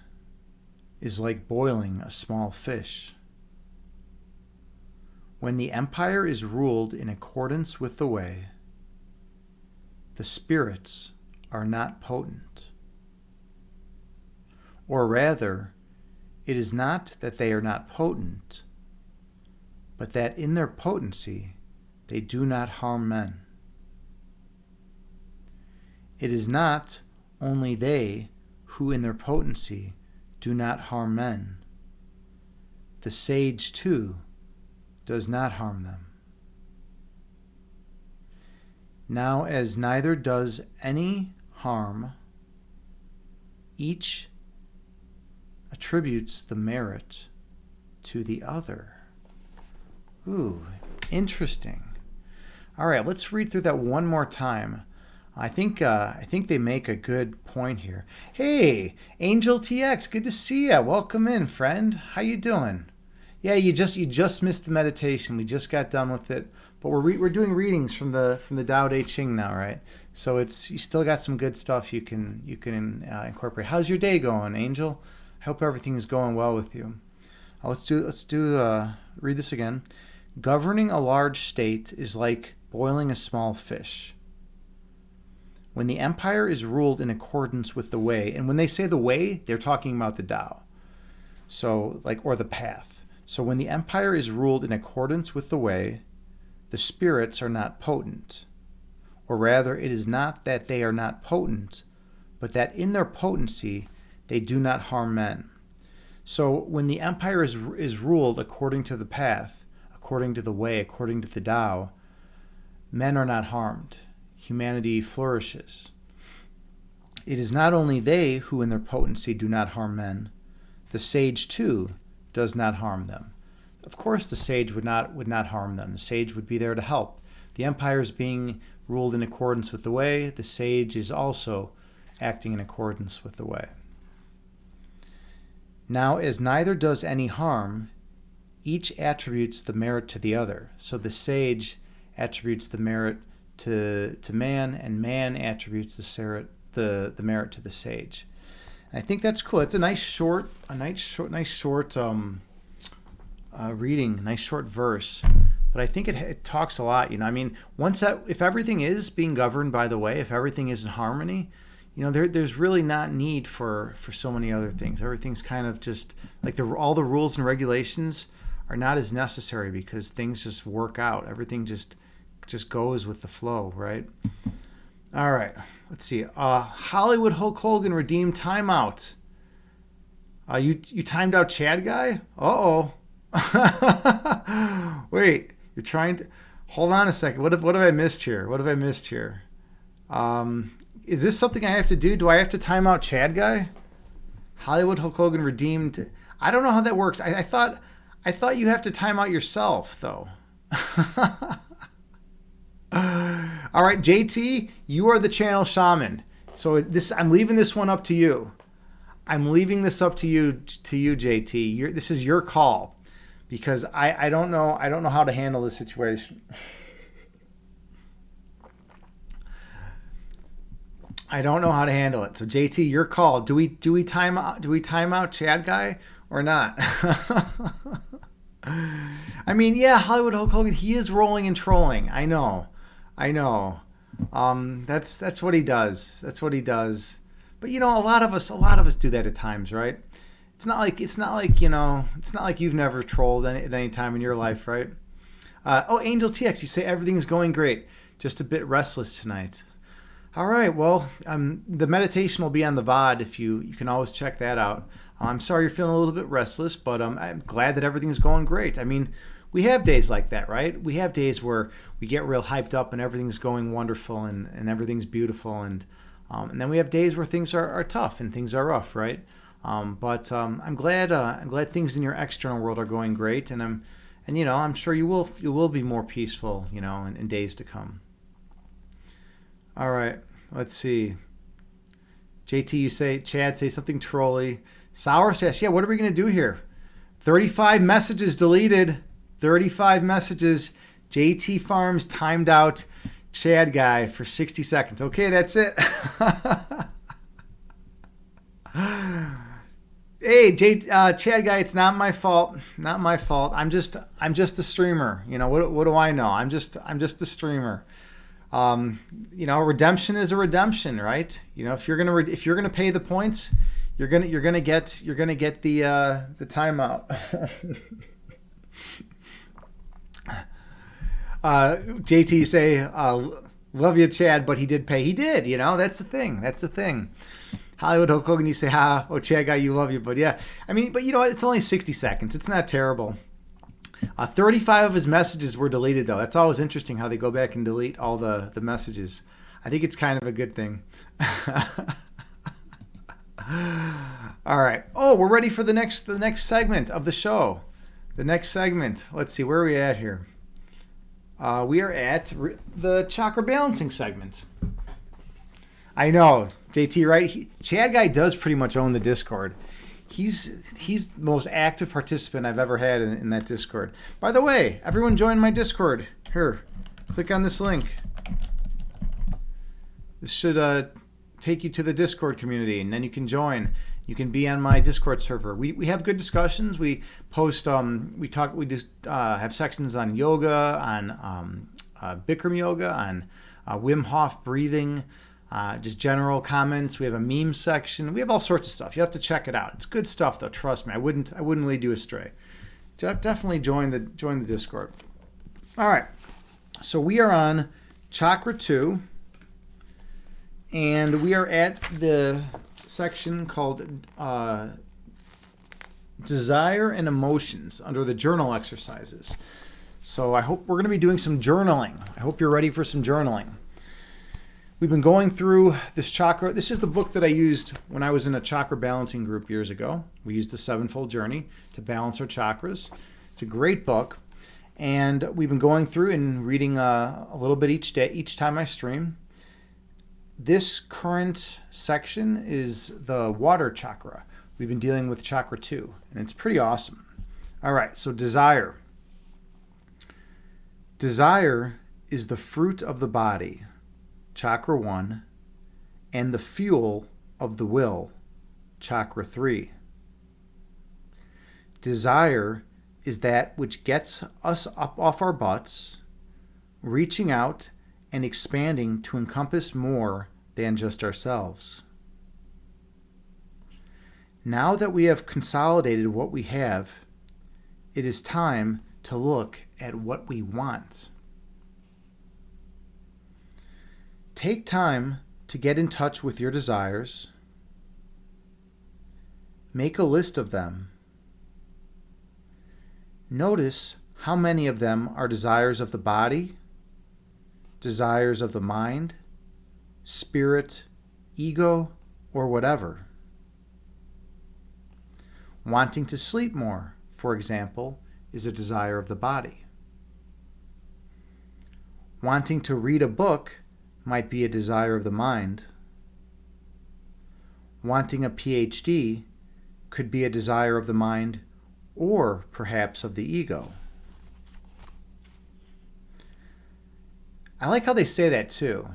is like boiling a small fish. When the empire is ruled in accordance with the way, the spirits are not potent. Or rather, it is not that they are not potent, but that in their potency they do not harm men. It is not only they who in their potency do not harm men. The sage, too, does not harm them. Now, as neither does any harm, each attributes the merit to the other. Ooh, interesting. All right, let's read through that one more time. I think they make a good point here. Hey, Angel TX, good to see ya. Welcome in, friend. How you doing? Yeah, you just missed the meditation. We just got done with it, but we're doing readings from the Tao Te Ching now, right? So you still got some good stuff you can incorporate. How's your day going, Angel? I hope everything is going well with you. Let's read this again. Governing a large state is like boiling a small fish. When the empire is ruled in accordance with the way, and when they say the way, they're talking about the Tao. So, or the path. So when the empire is ruled in accordance with the way, the spirits are not potent. Or rather, it is not that they are not potent, but that in their potency, they do not harm men. So when the empire is ruled according to the path, according to the way, according to the Tao, men are not harmed. Humanity flourishes. It is not only they who in their potency do not harm men. The sage, too, does not harm them. Of course the sage would not harm them. The sage would be there to help. The empire is being ruled in accordance with the way. The sage is also acting in accordance with the way. Now, as neither does any harm, each attributes the merit to the other. So the sage attributes the merit to man, and man attributes the merit to the sage. And I think that's cool. It's a nice short reading, nice short verse. But I think it talks a lot. I mean, if everything is being governed by the way, if everything is in harmony, there's really not need for so many other things. Everything's kind of just like all the rules and regulations are not as necessary because things just work out. Everything just goes with the flow, right? All right, let's see. Hollywood Hulk Hogan redeemed timeout. You timed out Chad guy? Uh-oh. Wait, you're trying to... Hold on a second. What have I missed here? Is this something I have to do? Do I have to time out Chad guy? Hollywood Hulk Hogan redeemed... I don't know how that works. I thought you have to time out yourself, though. All right, JT, you are the channel shaman. So I'm leaving this one up to you. I'm leaving this up to you, JT. This is your call, because I don't know how to handle this situation. I don't know how to handle it. So JT, your call. Do we time out Chad guy or not? I mean, yeah, Hollywood Hulk Hogan, he is rolling and trolling. I know. That's what he does. But a lot of us do that at times, right? It's not like you've never trolled at any time in your life, right? Angel TX, you say everything's going great, just a bit restless tonight. All right. Well, the meditation will be on the VOD if you can always check that out. I'm sorry you're feeling a little bit restless, but I'm glad that everything's going great. I mean, we have days like that, right? We have days where we get real hyped up and everything's going wonderful and everything's beautiful. And then we have days where things are tough and things are rough, right? But I'm glad things in your external world are going great. I'm sure you will be more peaceful, in days to come. All right, let's see. Chad say something trolly. Sour says, yeah, what are we going to do here? 35 messages deleted. 35 messages. JT Farms timed out Chad guy for 60 seconds. Okay, that's it. Hey, Chad guy, it's not my fault. Not my fault. I'm just a streamer. What do I know? I'm just a streamer. Redemption is a redemption, right? If you're gonna pay the points, you're gonna get the timeout. JT say, love you, Chad, but he did pay. He did. That's the thing. Hollywood Hulk Hogan, you say, Chad guy, you love you, but yeah, but it's only 60 seconds. It's not terrible. 35 of his messages were deleted, though. That's always interesting how they go back and delete all the messages. I think it's kind of a good thing. All right. Oh, we're ready for the next segment of the show. The next segment. Let's see, where are we at here? We are at the chakra balancing segment. I know, JT, right? Chad guy does pretty much own the Discord. He's the most active participant I've ever had in that Discord. By the way, everyone join my Discord. Here, click on this link. This should take you to the Discord community, and then you can join. You can be on my Discord server. We have good discussions. We post. We just have sections on yoga, on Bikram yoga, on Wim Hof breathing. Just general comments. We have a meme section. We have all sorts of stuff. You have to check it out. It's good stuff, though. Trust me. I wouldn't lead you astray. Definitely join the Discord. All right. So we are on Chakra 2, and we are at the section called Desire and Emotions under the journal exercises. So I hope we're going to be doing some journaling. I hope you're ready for some journaling. We've been going through this chakra. This is the book that I used when I was in a chakra balancing group years ago. We used the Sevenfold Journey to balance our chakras. It's a great book. And we've been going through and reading a little bit each time I stream. This current section is the water chakra. We've been dealing with chakra 2, and it's pretty awesome. All right, so desire. Desire is the fruit of the body, chakra 1, and the fuel of the will, chakra 3. Desire is that which gets us up off our butts, reaching out and expanding to encompass more than just ourselves. Now that we have consolidated what we have, it is time to look at what we want. Take time to get in touch with your desires. Make a list of them. Notice how many of them are desires of the body, desires of the mind, spirit, ego, or whatever. Wanting to sleep more, for example, is a desire of the body. Wanting to read a book might be a desire of the mind. Wanting a PhD could be a desire of the mind or perhaps of the ego. I like how they say that too,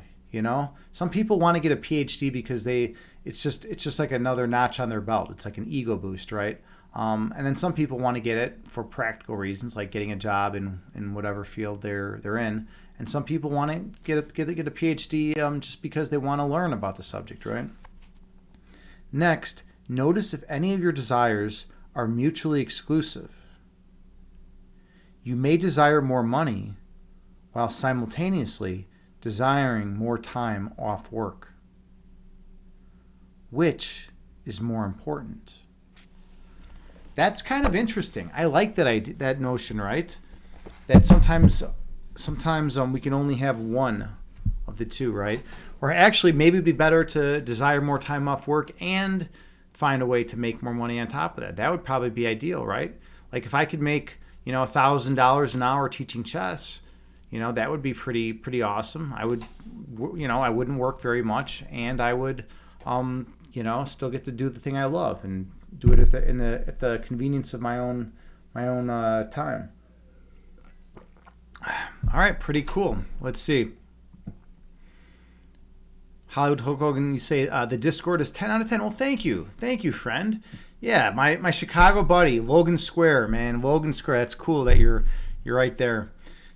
Some people want to get a PhD because it's just like another notch on their belt. It's like an ego boost, right? And then some people want to get it for practical reasons, like getting a job in whatever field they're in. And some people want to get a PhD just because they want to learn about the subject, right? Next, notice if any of your desires are mutually exclusive. You may desire more money while simultaneously desiring more time off work? Which is more important? That's kind of interesting. I like that notion, right? That sometimes we can only have one of the two, right? Or actually, maybe it'd be better to desire more time off work and find a way to make more money on top of that. That would probably be ideal, right? Like if I could make, $1,000 an hour teaching chess, that would be pretty awesome. I would, I wouldn't work very much, and I would, still get to do the thing I love and do it at the convenience of my own time. All right, pretty cool. Let's see. Hollywood Hulk Hogan, you say the Discord is 10 out of 10. Well, thank you, friend. Yeah, my Chicago buddy, Logan Square, man, Logan Square. That's cool that you're right there.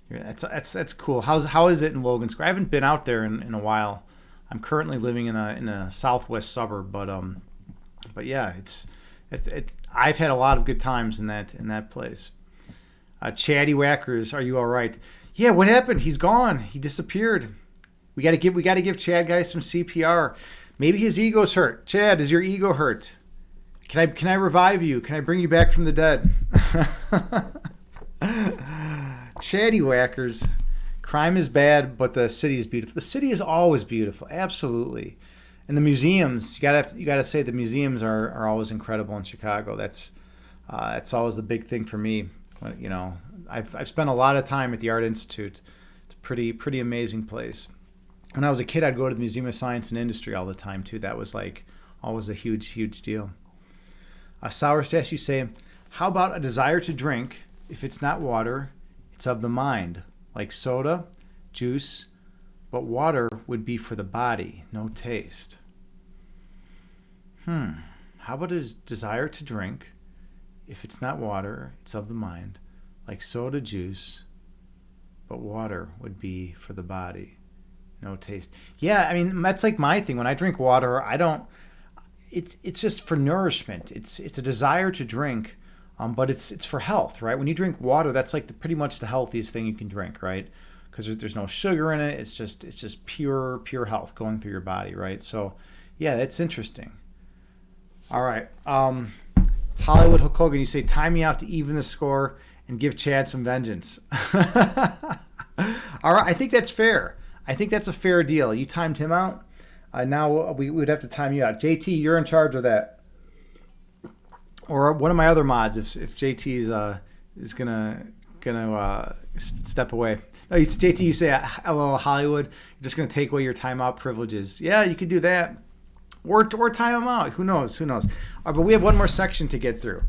That's cool. How is it in Logan Square? I haven't been out there in a while. I'm currently living in a southwest suburb, but yeah, it's I've had a lot of good times in that place. Chatty Whackers, are you all right? Yeah, what happened? He's gone. He disappeared. We got to give Chad guy some CPR. Maybe his ego's hurt. Chad, is your ego hurt? Can I revive you? Can I bring you back from the dead? Chatty Whackers. Crime is bad, but the city is beautiful. The city is always beautiful, absolutely. And the museums, you gotta say the museums are always incredible in Chicago. That's always the big thing for me. I've spent a lot of time at the Art Institute. It's a pretty amazing place. When I was a kid, I'd go to the Museum of Science and Industry all the time too. That was like always a huge deal. Sour Stash, you say, how about a desire to drink? If it's not water, it's of the mind, like soda, juice, but water would be for the body, no taste. How about a desire to drink? If it's not water, it's of the mind, like soda, juice, but water would be for the body, no taste. Yeah, I mean, that's like my thing. When I drink water, it's just for nourishment. It's a desire to drink, but it's for health, right? When you drink water, that's like pretty much the healthiest thing you can drink, right? Because there's no sugar in it. It's just pure health going through your body, right? So, yeah, that's interesting. All right, Hollywood Hulk Hogan, you say time me out to even the score and give Chad some vengeance. All right, I think that's fair. I think that's a fair deal. You timed him out. Now we would have to time you out. JT, you're in charge of that. Or one of my other mods, if JT is gonna step away. No, JT, you say hello Hollywood. You're just gonna take away your timeout privileges. Yeah, you could do that. Or time him out. Who knows? But we have one more section to get through.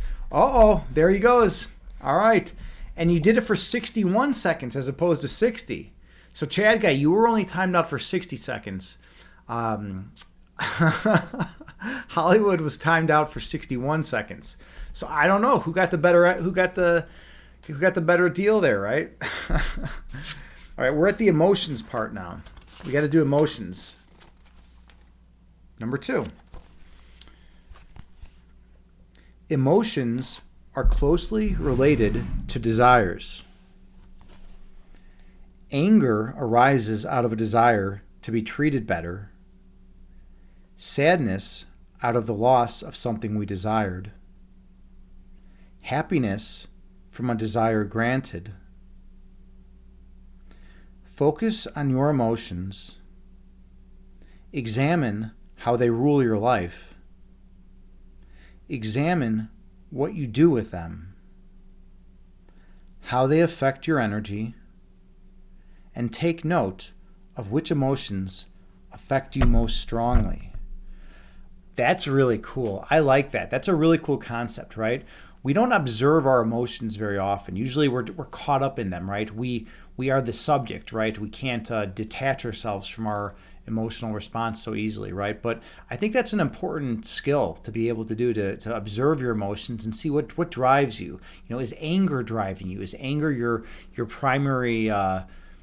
There he goes. All right. And you did it for 61 seconds as opposed to 60. So Chad guy, you were only timed out for 60 seconds. Hollywood was timed out for 61 seconds. So I don't know who got the better deal there, right? All right, we're at the emotions part now. We got to do emotions. Number 2. Emotions are closely related to desires. Anger arises out of a desire to be treated better. Sadness out of the loss of something we desired. Happiness from a desire granted. Focus on your emotions. Examine how they rule your life. Examine what you do with them, how they affect your energy, and take note of which emotions affect you most strongly. That's really cool. I like that. That's a really cool concept, right? We don't observe our emotions very often. Usually we're caught up in them, right? We are the subject, right? We can't detach ourselves from our emotional response so easily, right? But I think that's an important skill to be able to do, to observe your emotions and see what drives you. Is anger driving you? Is anger your primary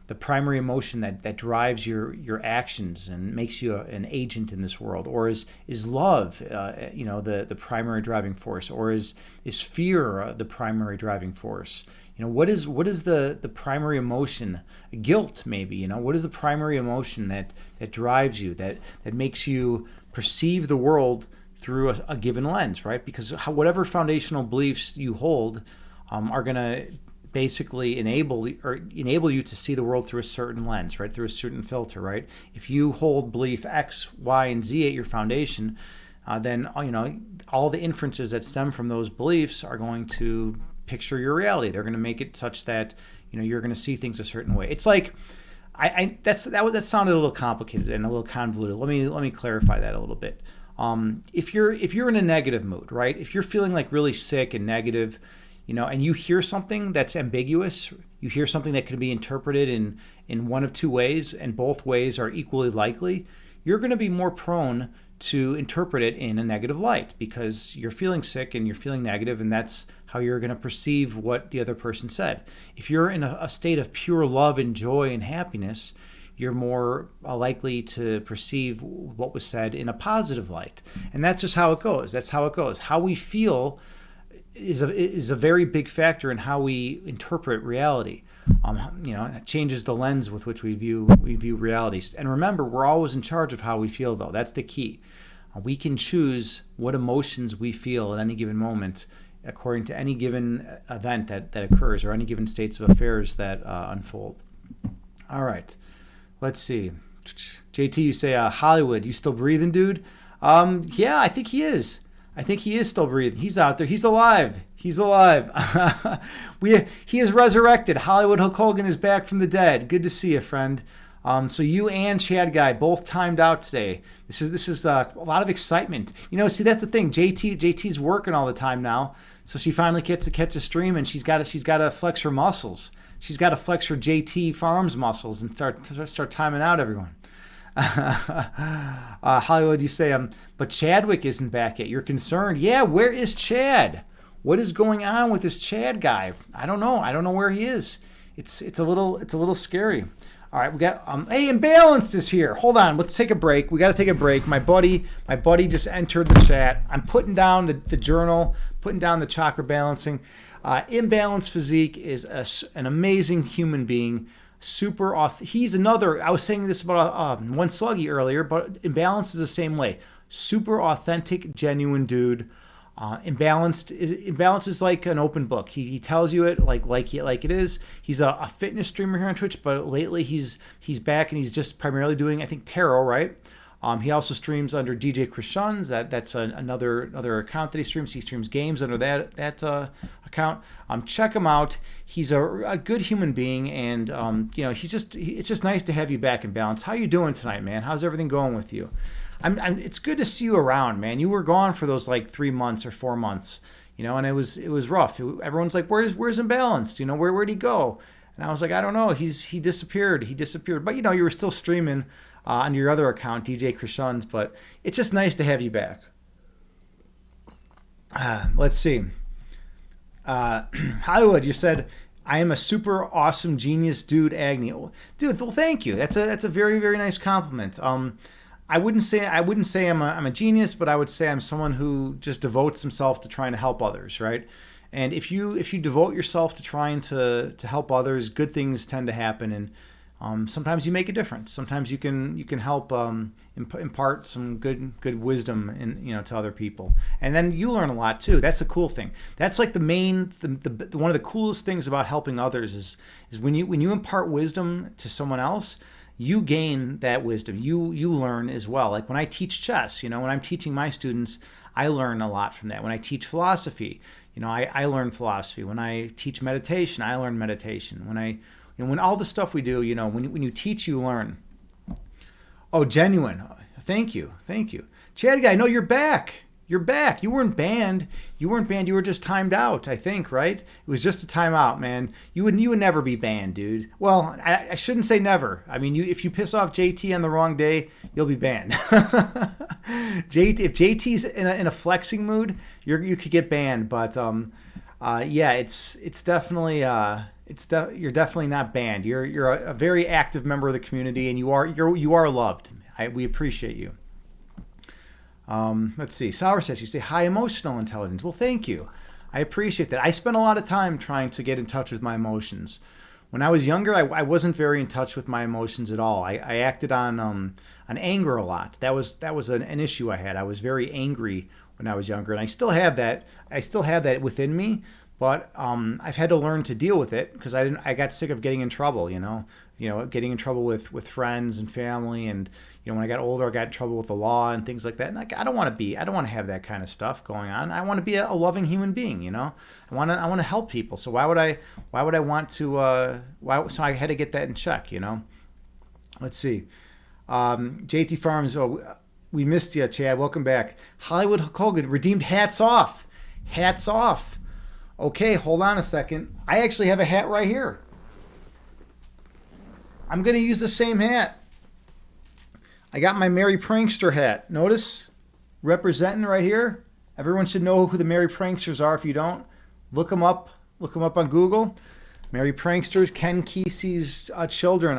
the primary emotion that drives your actions and makes you an agent in this world? Or is love the primary driving force? Or is fear the primary driving force? What is the primary emotion? Guilt, maybe. What is the primary emotion that drives you, that makes you perceive the world through a given lens, right? Because whatever foundational beliefs you hold are going to basically enable you to see the world through a certain lens, right? Through a certain filter, right? If you hold belief X, Y, and Z at your foundation, then all the inferences that stem from those beliefs are going to picture your reality. They're going to make it such that you're going to see things a certain way. It's like that sounded a little complicated and a little convoluted. Let me clarify that a little bit. If you're in a negative mood, right? If you're feeling like really sick and negative, and you hear something that's ambiguous, you hear something that can be interpreted in one of two ways, and both ways are equally likely, you're going to be more prone to interpret it in a negative light because you're feeling sick and you're feeling negative, and that's how you're going to perceive what the other person said. If you're in a state of pure love and joy and happiness, you're more likely to perceive what was said in a positive light. And that's just how it goes. That's how it goes. How we feel is a very big factor in how we interpret reality. It changes the lens with which we view reality. And remember, we're always in charge of how we feel, though. That's the key. We can choose what emotions we feel at any given moment according to any given event that occurs or any given states of affairs that unfold. All right. Let's see. JT, you say Hollywood. You still breathing, dude? Yeah, I think he is. I think he is still breathing. He's out there. He's alive. He's alive. He is resurrected. Hollywood Hulk Hogan is back from the dead. Good to see you, friend. So you and Chad Guy both timed out today. This is a lot of excitement. See, that's the thing. JT's working all the time now, so she finally gets to catch a stream, and she's got to flex her muscles. She's got to flex her JT Farms muscles and start timing out everyone. Hollywood, you say, but Chadwick isn't back yet. You're concerned. Yeah, where is Chad? What is going on with this Chad guy? I don't know. I don't know where he is. It's a little scary. All right, we got hey, Imbalanced is here. Hold on, let's take a break. We got to take a break. My buddy just entered the chat. I'm putting down the journal, putting down the chakra balancing. Imbalanced Physique is an amazing human being. He's another. I was saying this about One Sluggy earlier, but Imbalanced is the same way. Super authentic, genuine dude. Imbalanced is like an open book. He tells you it like it is. He's a fitness streamer here on Twitch, but lately he's back and he's just primarily doing, I think, tarot, right? He also streams under DJ Krishan's. That's another account that he streams. He streams games under that account. Check him out. He's a good human being, and it's just nice to have you back in balance. How you doing tonight, man? How's everything going with you? It's good to see you around, man. You were gone for those 3 months or 4 months, and it was rough. Everyone's like, where's Imbalanced? Where'd he go? And I was like, I don't know. He disappeared. But you were still streaming on your other account, DJ Krishan's. But it's just nice to have you back. Let's see. Hollywood, you said, I am a super awesome genius dude, Agni. Dude, well, thank you. That's a very, very nice compliment. I wouldn't say I'm a genius, but I would say I'm someone who just devotes himself to trying to help others, right? And if you devote yourself to trying to help others, good things tend to happen, and sometimes you make a difference. Sometimes you can help impart some good wisdom to other people, and then you learn a lot too. That's the cool thing. That's like the one of the coolest things about helping others is when you impart wisdom to someone else, you gain that wisdom. You learn as well. Like when I teach chess, when I'm teaching my students, I learn a lot from that. When I teach philosophy, I learn philosophy. When I teach meditation, I learn meditation. When all the stuff we do, when you teach, you learn. Oh, genuine. Thank you. Chad guy, no, you're back. You're back. You weren't banned. You were just timed out, I think, right? It was just a timeout, man. You would never be banned, dude. Well, I shouldn't say never. I mean, if you piss off JT on the wrong day, you'll be banned. If JT's in a flexing mood, you could get banned. But yeah, it's definitely you're definitely not banned. You're a very active member of the community, and you are loved. We appreciate you. Let's see. Sour says, you say high emotional intelligence. Well, thank you. I appreciate that. I spent a lot of time trying to get in touch with my emotions. When I was younger, I wasn't very in touch with my emotions at all. I acted on anger a lot. That was an issue I had. I was very angry when I was younger, and I still have that. I still have that within me, but I've had to learn to deal with it because I got sick of getting in trouble. Getting in trouble with friends and family, and when I got older, I got in trouble with the law and things like that. And I don't want to have that kind of stuff going on. I want to be a loving human being. I want to help people. So why would I want to? So I had to get that in check. Let's see. JT Farms. Oh, we missed you, Chad. Welcome back. Hollywood Hogan redeemed hats off. Hats off. Okay, hold on a second. I actually have a hat right here. I'm going to use the same hat. I got my Merry Prankster hat. Notice? Representing right here. Everyone should know who the Merry Pranksters are. If you don't, look them up. Look them up on Google. Merry Pranksters, Ken Kesey's children.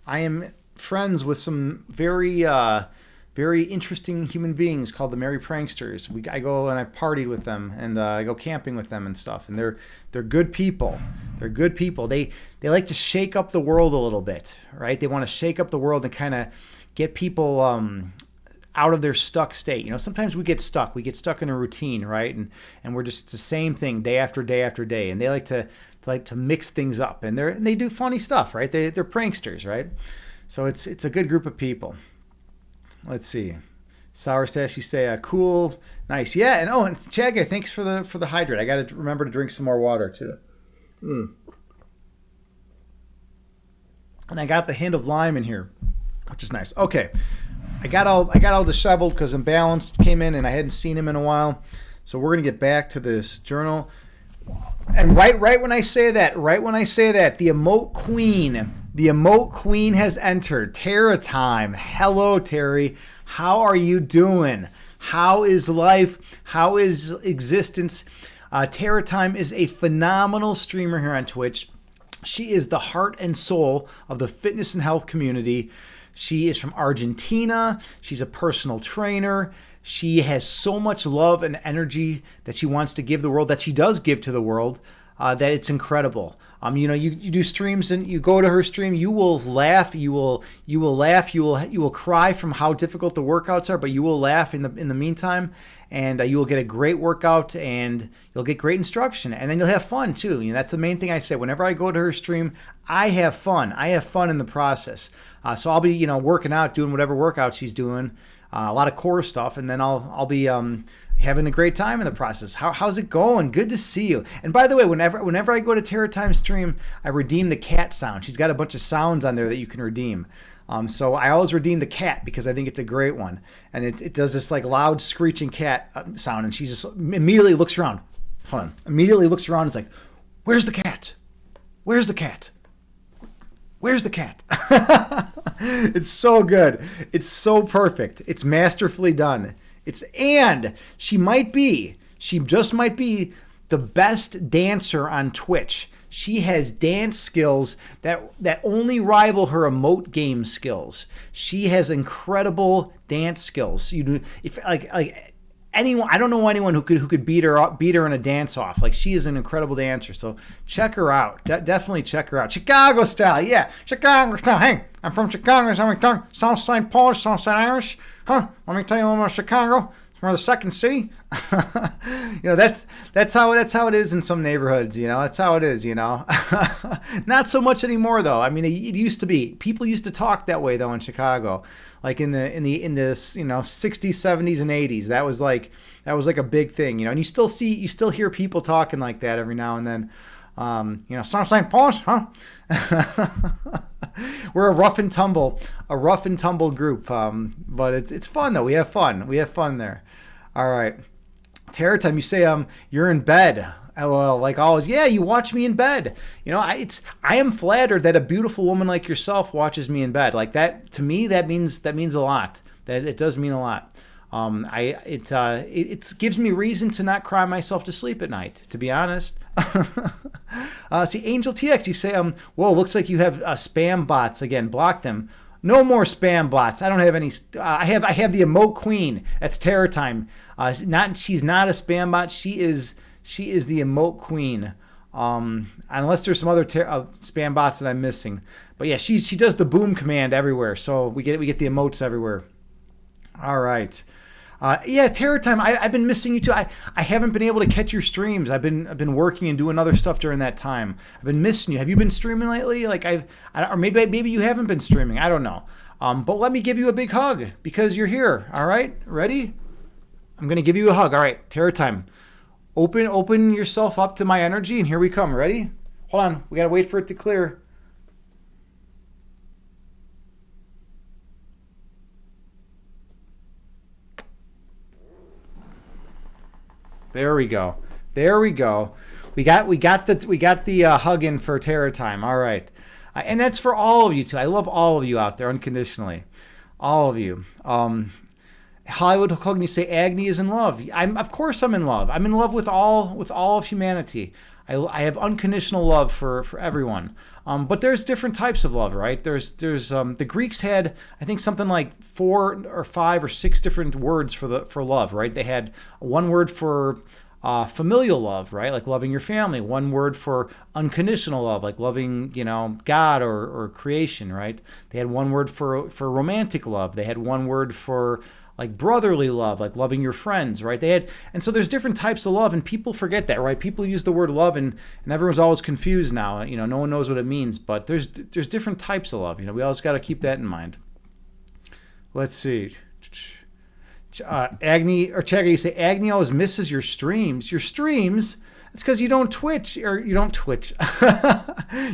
I am friends with some very interesting human beings called the Merry Pranksters. I go and I partied with them, and I go camping with them and stuff. And they're good people. They're good people. They like to shake up the world a little bit, right? They want to shake up the world and kind of get people out of their stuck state. Sometimes we get stuck. We get stuck in a routine, right? And we're just, it's the same thing day after day after day. And they like to mix things up. And they do funny stuff, right? They're pranksters, right? So it's a good group of people. Let's see. Sour Stash, you say cool, nice, yeah. And Chad guy, thanks for the hydrate. I got to remember to drink some more water too. And I got the hint of lime in here, which is nice. Okay, I got all disheveled because Imbalanced came in and I hadn't seen him in a while. So we're gonna get back to this journal. And right when I say that, the emote queen has entered. Tara time. Hello, Terry. How are you doing? How is life? How is existence? Tara time is a phenomenal streamer here on Twitch. She is the heart and soul of the fitness and health community. She is from Argentina. She's a personal trainer. She has so much love and energy that she wants to give the world, that she does give to the world, that it's incredible. You do streams and you go to her stream, you will laugh, you will cry from how difficult the workouts are, but you will laugh in the meantime, and you will get a great workout and you'll get great instruction, and then you'll have fun too. That's the main thing I say. Whenever I go to her stream, I have fun. I have fun in the process. So I'll be working out, doing whatever workout she's doing. A lot of core stuff, and then I'll be having a great time in the process. How's it going? Good to see you. And by the way, whenever I go to Terra Time stream, I redeem the cat sound. She's got a bunch of sounds on there that you can redeem. So I always redeem the cat because I think it's a great one, and it does this like loud screeching cat sound, and she just immediately looks around. Hold on. Immediately looks around. And is like, "Where's the cat? Where's the cat? Where's the cat?" It's so good. It's so perfect. It's masterfully done. And she just might be the best dancer on Twitch. She has dance skills that only rival her emote game skills. She has incredible dance skills. If anyone, I don't know anyone who could beat her in a dance off. Like, she is an incredible dancer. So check her out. Definitely check her out. Chicago style, yeah, Chicago style. Hey, I'm from Chicago. South Side Polish, South Side Irish. Huh? Let me tell you a little about Chicago. It's one of the second city. That's how it is in some neighborhoods. That's how it is. Not so much anymore though. I mean, it used to be. People used to talk that way though in Chicago, like in the 60s, 70s, and 80s. That was like a big thing. And you still hear people talking like that every now and then. Southside Polish, huh? We're a rough and tumble group. But it's fun though. We have fun there. All right. Terror time. You say you're in bed. LOL. Like always. Yeah, you watch me in bed. I am flattered that a beautiful woman like yourself watches me in bed. Like that, to me, that means a lot. That it does mean a lot. It gives me reason to not cry myself to sleep at night, to be honest. See, Angel TX, you say, whoa, looks like you have spam bots again. Block them. No more spam bots. I don't have any. I have the emote queen. That's Terror Time. She's not a spam bot. She is She is the emote queen. Unless there's some other spam bots that I'm missing. But yeah, she does the boom command everywhere. So we get the emotes everywhere. All right. Yeah, Terror Time. I've been missing you too. I haven't been able to catch your streams. I've been working and doing other stuff during that time. I've been missing you. Have you been streaming lately? Like or maybe you haven't been streaming. I don't know. But let me give you a big hug because you're here. All right, ready? I'm gonna give you a hug. All right, Terror Time. Open yourself up to my energy, and here we come. Ready? Hold on. We gotta wait for it to clear. There we go. There we go. We got the hug in for Terror Time. All right, and that's for all of you too. I love all of you out there unconditionally, all of you. Hollywood Hogan, you say Agni is in love. Of course I'm in love. I'm in love with all of humanity. I have unconditional love for everyone. But there's different types of love, right? There's the Greeks had, I think, something like 4 or 5 or 6 different words for love, right? They had one word for familial love, right? Like loving your family. One word for unconditional love, like loving, God or creation, right? They had one word for romantic love. They had one word for like brotherly love, like loving your friends, right? And so there's different types of love, and people forget that, right? People use the word love, and everyone's always confused now. No one knows what it means, but there's different types of love. We always got to keep that in mind. Let's see. Agni or Chakra, you say Agni always misses your streams. Your streams? It's because you don't Twitch, or you don't Twitch.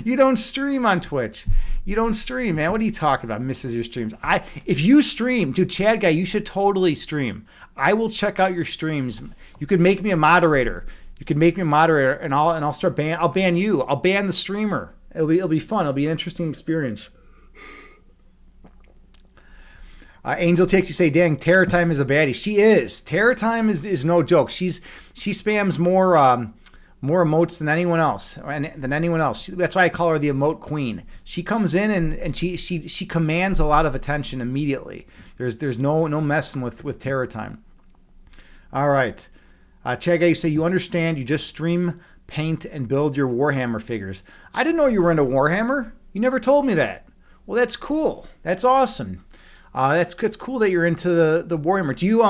You don't stream on Twitch. You don't stream, man. What are you talking about? Misses your streams. If you stream, dude, Chad guy, you should totally stream. I will check out your streams. You could make me a moderator. And I'll start I'll ban you. I'll ban the streamer. It'll be fun. It'll be an interesting experience. Angel takes you say, dang, Terror Time is a baddie. She is. Terror Time is no joke. She spams more emotes than anyone else. That's why I call her the emote queen. She comes in and she commands a lot of attention immediately. There's no messing with Terror Time. All right. Chaga, you say you understand. You just stream, paint, and build your Warhammer figures. I didn't know you were into Warhammer. You never told me that. Well, that's cool. That's awesome. It's cool that you're into the Warhammer. Do you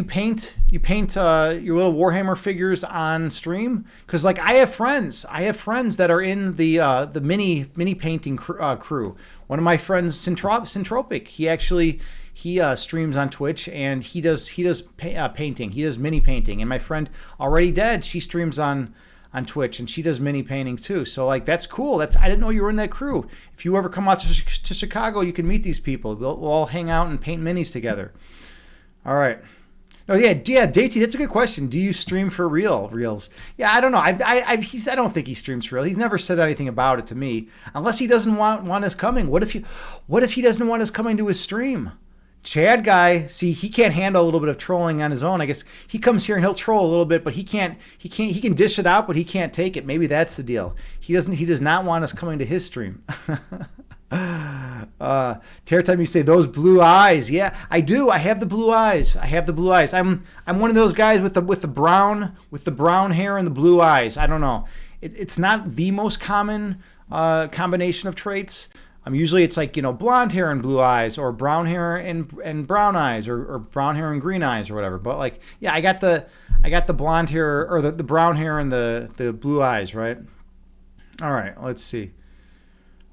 paint your little Warhammer figures on stream? Because like I have friends that are in the mini painting crew. One of my friends, Syntropic, he streams on Twitch, and he does painting. He does mini painting. And my friend Already Dead, she streams on Twitch, and she does mini painting too. So like that's cool. I didn't know you were in that crew. If you ever come out to Chicago, you can meet these people. We'll all hang out and paint minis together. All right. Oh yeah, Datey, that's a good question. Do you stream for reels? Yeah, I don't know. I don't think he streams for real. He's never said anything about it to me, unless he doesn't want us coming. What if he doesn't want us coming to his stream? Chad guy, see, he can't handle a little bit of trolling on his own. I guess he comes here and he'll troll a little bit, but he can dish it out, but he can't take it. Maybe that's the deal. He does not want us coming to his stream. Terror Time, you say those blue eyes. Yeah, I do. I have the blue eyes. I'm one of those guys with the brown hair and the blue eyes. I don't know. It's not the most common combination of traits. Usually it's like, blonde hair and blue eyes, or brown hair and brown eyes, or brown hair and green eyes, or whatever. But like, yeah, I got the blonde hair, or the brown hair and the blue eyes, right? All right, let's see.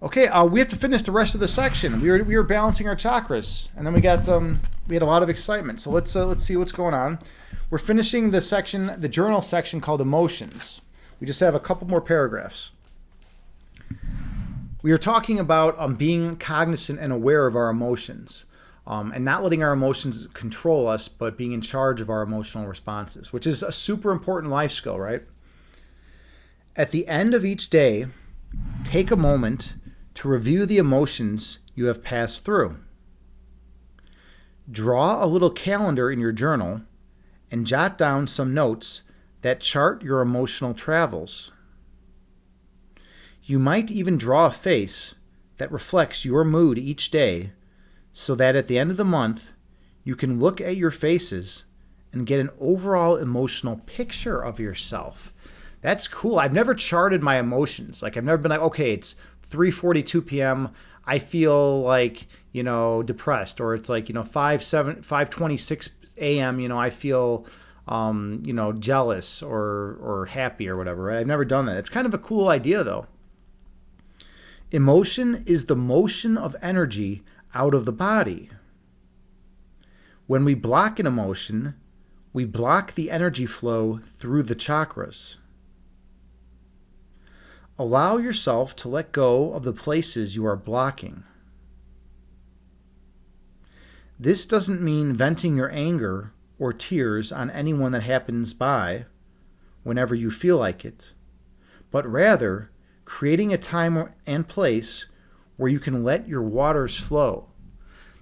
Okay, we have to finish the rest of the section. We were balancing our chakras, and then we had a lot of excitement. So let's see what's going on. We're finishing the journal section called emotions. We just have a couple more paragraphs. We are talking about being cognizant and aware of our emotions, and not letting our emotions control us, but being in charge of our emotional responses, which is a super important life skill, right? At the end of each day, take a moment to review the emotions you have passed through. Draw a little calendar in your journal and jot down some notes that chart your emotional travels. You might even draw a face that reflects your mood each day, so that at the end of the month, you can look at your faces and get an overall emotional picture of yourself. That's cool. I've never charted my emotions. Like I've never been like, okay, it's 3:42 p.m. I feel like, depressed, or it's like, 5:26 a.m. I feel, jealous or happy or whatever. Right? I've never done that. It's kind of a cool idea though. Emotion is the motion of energy out of the body. When we block an emotion, we block the energy flow through the chakras. Allow yourself to let go of the places you are blocking. This doesn't mean venting your anger or tears on anyone that happens by whenever you feel like it, but rather creating a time and place where you can let your waters flow.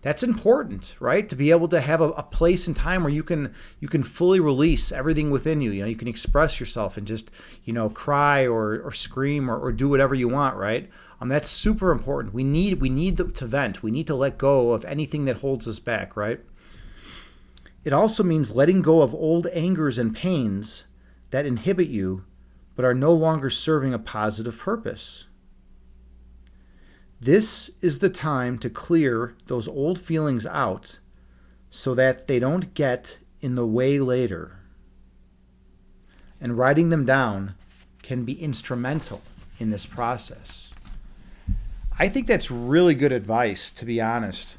That's important, right? To be able to have a place and time where you can fully release everything within you. You can express yourself and just, cry or scream or do whatever you want, right? That's super important. We need to vent. We need to let go of anything that holds us back, right? It also means letting go of old angers and pains that inhibit you but are no longer serving a positive purpose. This is the time to clear those old feelings out so that they don't get in the way later. And writing them down can be instrumental in this process. I think that's really good advice, to be honest.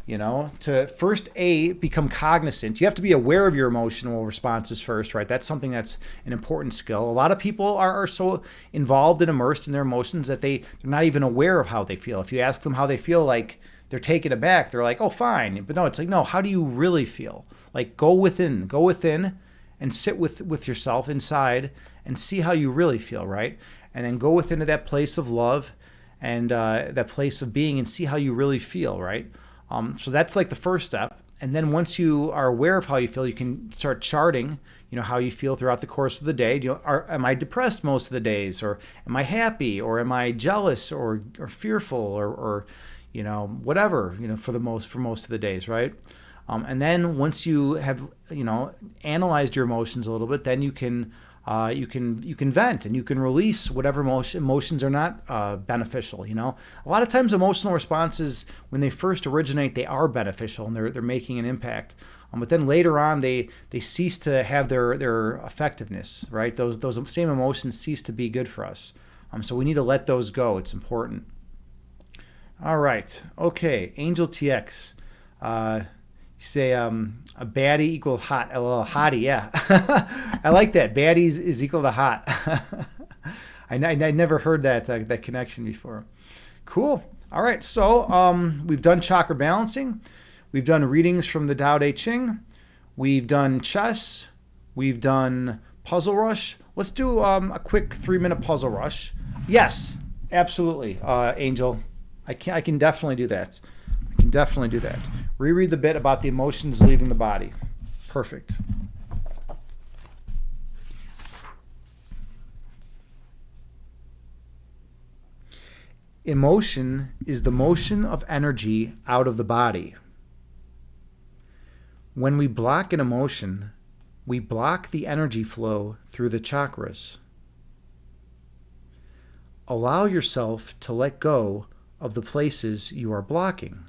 To first become cognizant. You have to be aware of your emotional responses first, right? That's something that's an important skill. A lot of people are so involved and immersed in their emotions that they're not even aware of how they feel. If you ask them how they feel, like they're taken aback, they're like, oh, fine. But no, it's like, no, how do you really feel? Like go within and sit with yourself inside and see how you really feel, right? And then go within to that place of love and that place of being and see how you really feel, right? So that's like the first step. And then once you are aware of how you feel, you can start charting, how you feel throughout the course of the day. Am I depressed most of the days, or am I happy, or am I jealous or fearful or whatever, for most of the days, right? And then once you have, analyzed your emotions a little bit, then you can vent and you can release whatever emotions are not beneficial. A lot of times emotional responses, when they first originate, they are beneficial and they're making an impact. But then later on, they cease to have their effectiveness. Right? Those same emotions cease to be good for us. So we need to let those go. It's important. All right. Okay. Angel TX. You say a baddie equal hot, a little hottie, yeah. I like that. Baddies is equal to hot. I never heard that connection before. Cool. All right, so we've done chakra balancing. We've done readings from the Tao Te Ching. We've done chess. We've done puzzle rush. Let's do a quick 3-minute puzzle rush. Yes, absolutely, Angel. I can definitely do that. Reread the bit about the emotions leaving the body. Perfect. Emotion is the motion of energy out of the body. When we block an emotion, we block the energy flow through the chakras. Allow yourself to let go of the places you are blocking.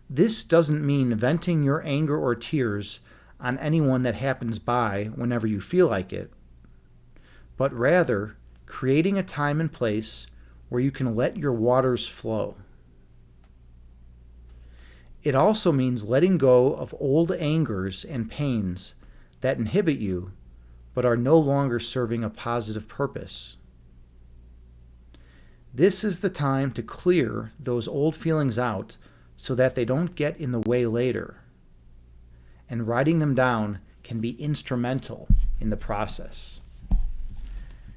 This doesn't mean venting your anger or tears on anyone that happens by whenever you feel like it, but rather creating a time and place where you can let your waters flow. It also means letting go of old angers and pains that inhibit you but are no longer serving a positive purpose. This is the time to clear those old feelings out so that they don't get in the way later. And writing them down can be instrumental in the process.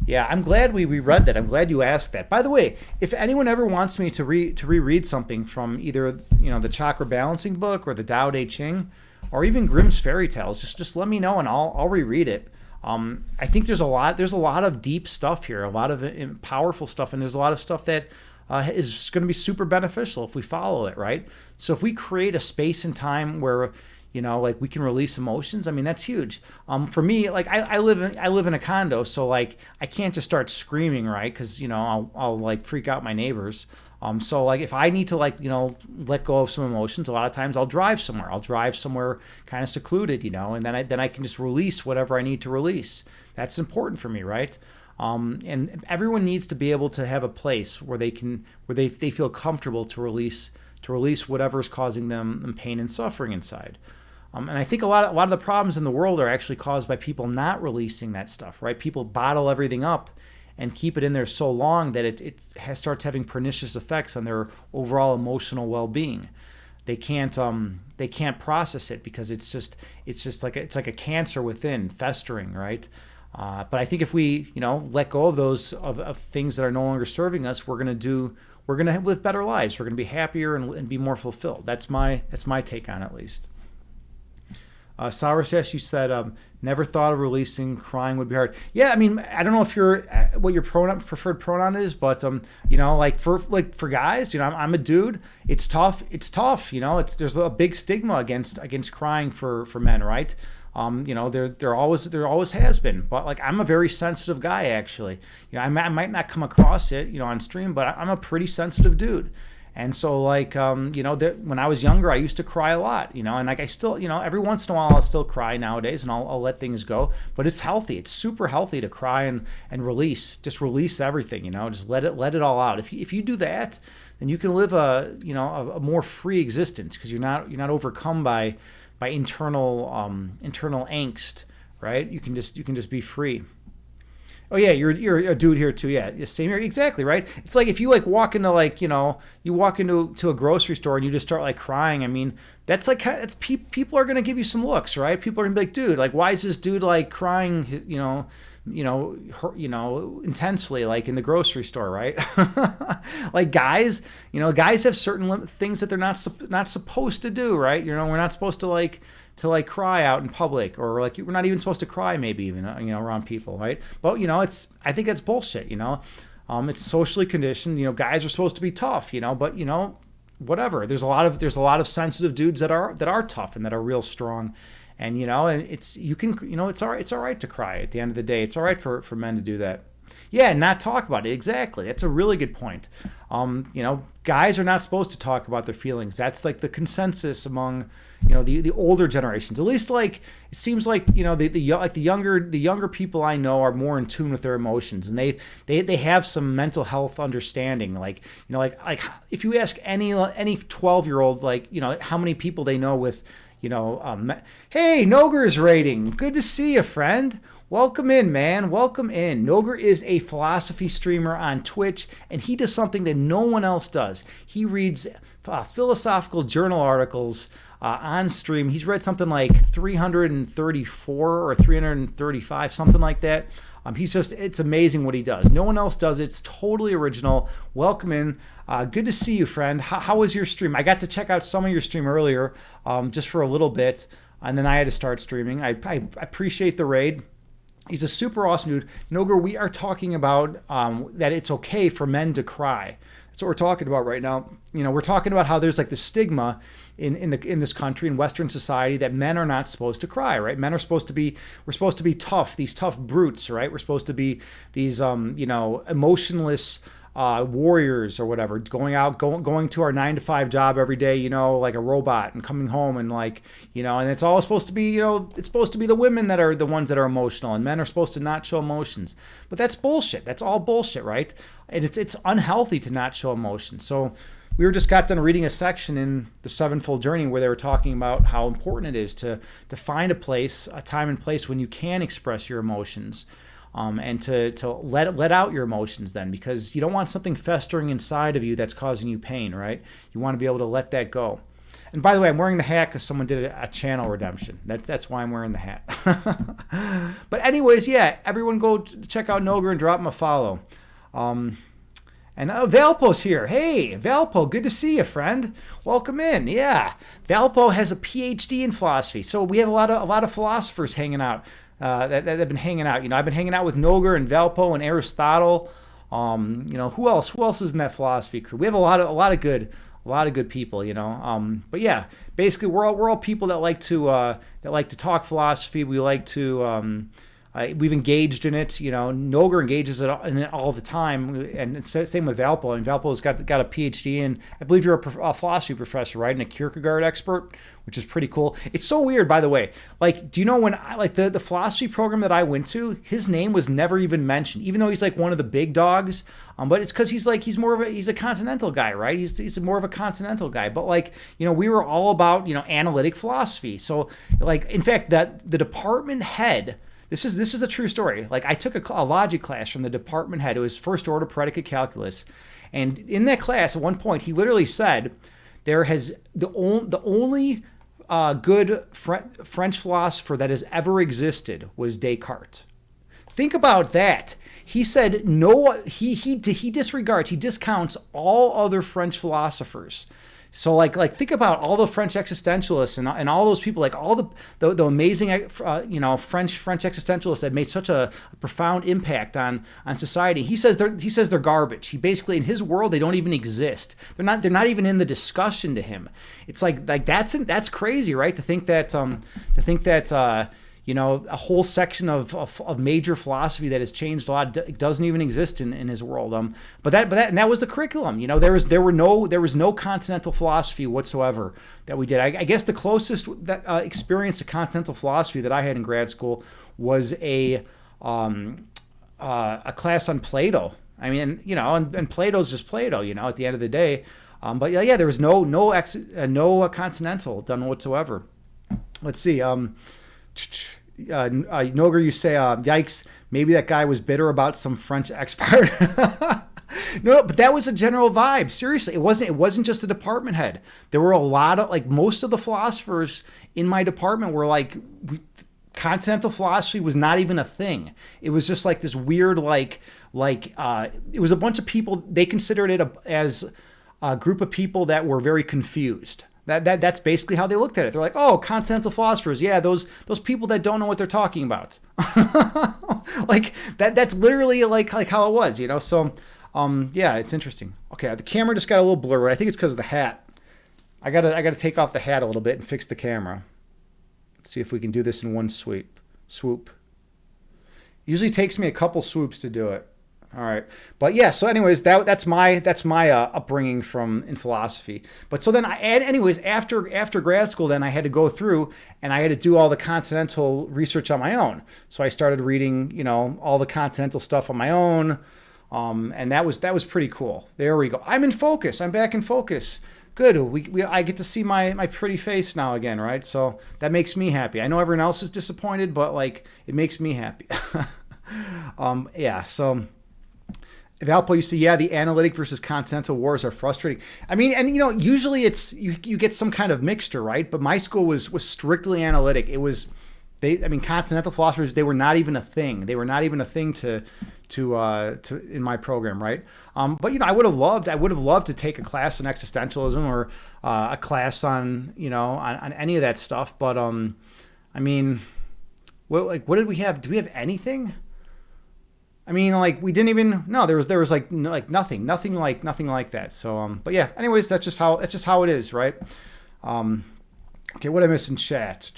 Yeah, I'm glad we reread that. I'm glad you asked that. By the way, if anyone ever wants me to reread something from either the Chakra Balancing book or the Tao Te Ching, or even Grimm's Fairy Tales, just let me know and I'll reread it. I think there's a lot of deep stuff here, a lot of powerful stuff, and there's a lot of stuff that is going to be super beneficial if we follow it, right? So if we create a space and time where like we can release emotions. I mean, that's huge. For me, like I live in a condo, so like I can't just start screaming, right? Because I'll like freak out my neighbors. So like if I need to like let go of some emotions, a lot of times I'll drive somewhere. I'll drive somewhere kind of secluded, and then I can just release whatever I need to release. That's important for me, right? And everyone needs to be able to have a place where they feel comfortable to release whatever's causing them pain and suffering inside. And I think a lot of the problems in the world are actually caused by people not releasing that stuff, right? People bottle everything up and keep it in there so long that it starts having pernicious effects on their overall emotional well-being. They can't process it because it's just like a cancer within, festering, right? But I think if we let go of those of things that are no longer serving us, we're gonna live better lives. We're gonna be happier and be more fulfilled. That's my take on it, at least. Soursash, you said, never thought of releasing crying would be hard. Yeah, I mean, I don't know if what your preferred pronoun is, but like for guys, I'm a dude. It's tough. There's a big stigma against crying for men, right? There always has been. But like I'm a very sensitive guy, actually. I might not come across it, on stream, but I'm a pretty sensitive dude. And so like, when I was younger, I used to cry a lot, and like I still, every once in a while I'll still cry nowadays, and I'll let things go. But it's healthy. It's super healthy to cry and release, just release everything, just let it all out. If you do that, then you can live a more free existence because you're not overcome by internal angst, right? You can just be free. Oh yeah, you're a dude here too. Yeah, same here. Exactly, right? It's like if you like walk into you walk into a grocery store and you just start like crying. I mean, that's people are gonna give you some looks, right? People are gonna be like, dude, like why is this dude like crying? Intensely, like in the grocery store, right? Like guys have certain things that they're not supposed to do, right? We're not supposed to like cry out in public, or like we're not even supposed to cry, maybe even around people, right? But I think that's bullshit. It's socially conditioned. Guys are supposed to be tough, but whatever. There's a lot of sensitive dudes that are tough and that are real strong. And and it's all right to cry at the end of the day. It's all right for men to do that. Yeah, not talk about it. Exactly. That's a really good point. Guys are not supposed to talk about their feelings. That's like the consensus among the older generations. At least like it seems like the younger people I know are more in tune with their emotions, and they have some mental health understanding. Like if you ask any 12-year-old how many people they know with hey, Noger's rating. Good to see you, friend. Welcome in, man. Welcome in. Noger is a philosophy streamer on Twitch, and he does something that no one else does. He reads philosophical journal articles on stream. He's read something like 334 or 335, something like that. It's amazing what he does. No one else does it. It's totally original. Welcome in. Good to see you, friend. How was your stream? I got to check out some of your stream earlier, just for a little bit, and then I had to start streaming. I appreciate the raid. He's a super awesome dude. Noger, we are talking about that it's okay for men to cry. That's what we're talking about right now. We're talking about how there's like the stigma in this country, in Western society, that men are not supposed to cry, right? Men are supposed to be, we're supposed to be tough, these tough brutes, right? We're supposed to be these, emotionless warriors or whatever, going to our 9-to-5 job every day, like a robot, and coming home and and it's all supposed to be, it's supposed to be the women that are the ones that are emotional, and men are supposed to not show emotions. But that's bullshit. That's all bullshit, right? And it's unhealthy to not show emotions. So we just got done reading a section in the Sevenfold Journey where they were talking about how important it is to find a time and place when you can express your emotions. And to let out your emotions then, because you don't want something festering inside of you that's causing you pain, right? You want to be able to let that go. And by the way, I'm wearing the hat because someone did a channel redemption. That's why I'm wearing the hat. But anyways, yeah, everyone go check out Noger and drop him a follow. And Valpo's here. Hey, Valpo, good to see you, friend. Welcome in. Yeah, Valpo has a PhD in philosophy, so we have a lot of philosophers hanging out. That have been hanging out. I've been hanging out with Noger and Valpo and Aristotle. Who else? Who else is in that philosophy crew? We have a lot of a lot of good people, you know. But yeah, basically we're all people that like to talk philosophy. We like to we've engaged in it, you know. Noger engages in it all the time, and it's the same with Valpo. And Valpo's got a PhD in, I believe you're a philosophy professor, right, and a Kierkegaard expert, which is pretty cool. It's so weird, by the way. Like, do you know when the philosophy program that I went to, his name was never even mentioned, even though he's like one of the big dogs. But it's because he's a continental guy, right? He's more of a continental guy. But like, you know, we were all about, you know, analytic philosophy. So like, in fact, that the department head. This is a true story. Like, I took a logic class from the department head. It was first order predicate calculus, and in that class, at one point, he literally said, "There has the only good French philosopher that has ever existed was Descartes." Think about that. He said no. He discounts all other French philosophers. So like think about all the French existentialists and all those people, like all the amazing French existentialists that made such a profound impact on society. He says they're garbage. He basically, in his world, they don't even exist. They're not even in the discussion to him. It's like that's crazy, right? To think that you know, a whole section of major philosophy that has changed a lot doesn't even exist in his world. But that was the curriculum. You know, there was no continental philosophy whatsoever that we did. I guess the closest that experience to continental philosophy that I had in grad school was a class on Plato. I mean, you know, and Plato's just Plato. You know, at the end of the day. But yeah, there was no continental done whatsoever. Let's see. Noger, you say, yikes, maybe that guy was bitter about some French expert. No, but that was a general vibe. Seriously, it wasn't just the department head. There were a lot of, like, most of the philosophers in my department were like, continental philosophy was not even a thing. It was just like this weird, it was a bunch of people. They considered it as a group of people that were very confused. That's basically how they looked at it. They're like, oh, continental philosophers, yeah, those people that don't know what they're talking about. Like that's literally like how it was, you know. So yeah, it's interesting. Okay, the camera just got a little blurry. I think it's because of the hat. I gotta take off the hat a little bit and fix the camera. Let's see if we can do this in one swoop. Usually takes me a couple swoops to do it. All right, but yeah. So, anyways, that's my upbringing in philosophy. But so then after grad school, then I had to go through and I had to do all the continental research on my own. So I started reading, you know, all the continental stuff on my own, and that was pretty cool. There we go. I'm in focus. I'm back in focus. Good. I get to see my pretty face now again, right? So that makes me happy. I know everyone else is disappointed, but like it makes me happy. Yeah. So. Valpo, you say, yeah, the analytic versus continental wars are frustrating. I mean, and you know, usually it's you get some kind of mixture, right? But my school was strictly analytic. It was continental philosophers, they were not even a thing. They were not even a thing to in my program, right? But you know, I would have loved to take a class on existentialism or a class on, you know, on any of that stuff. But I mean, what did we have? Do we have anything? I mean, like we didn't even there was like nothing like that. So but yeah. Anyways, that's just how it is, right? Okay, what I miss in chat?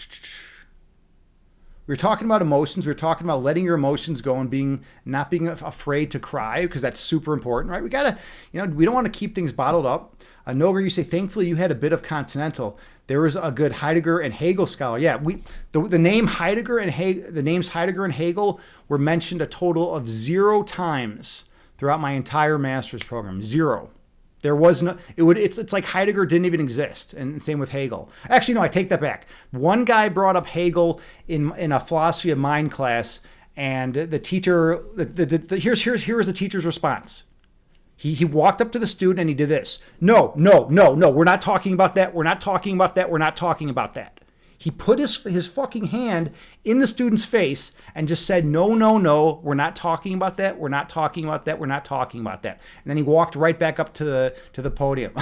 We were talking about emotions. We were talking about letting your emotions go and not being afraid to cry, because that's super important, right? We gotta, you know, we don't want to keep things bottled up. Noger, you say, thankfully you had a bit of continental. There was a good Heidegger and Hegel scholar. Yeah, the names Heidegger and Hegel were mentioned a total of 0 times throughout my entire master's program. 0. There was no. It's like Heidegger didn't even exist, and same with Hegel. Actually, no, I take that back. One guy brought up Hegel in a philosophy of mind class, and the teacher. Here was the teacher's response. He walked up to the student and he did this. No. We're not talking about that. We're not talking about that. We're not talking about that. He put his fucking hand in the student's face and just said, no. We're not talking about that. We're not talking about that. We're not talking about that. And then he walked right back up to the podium.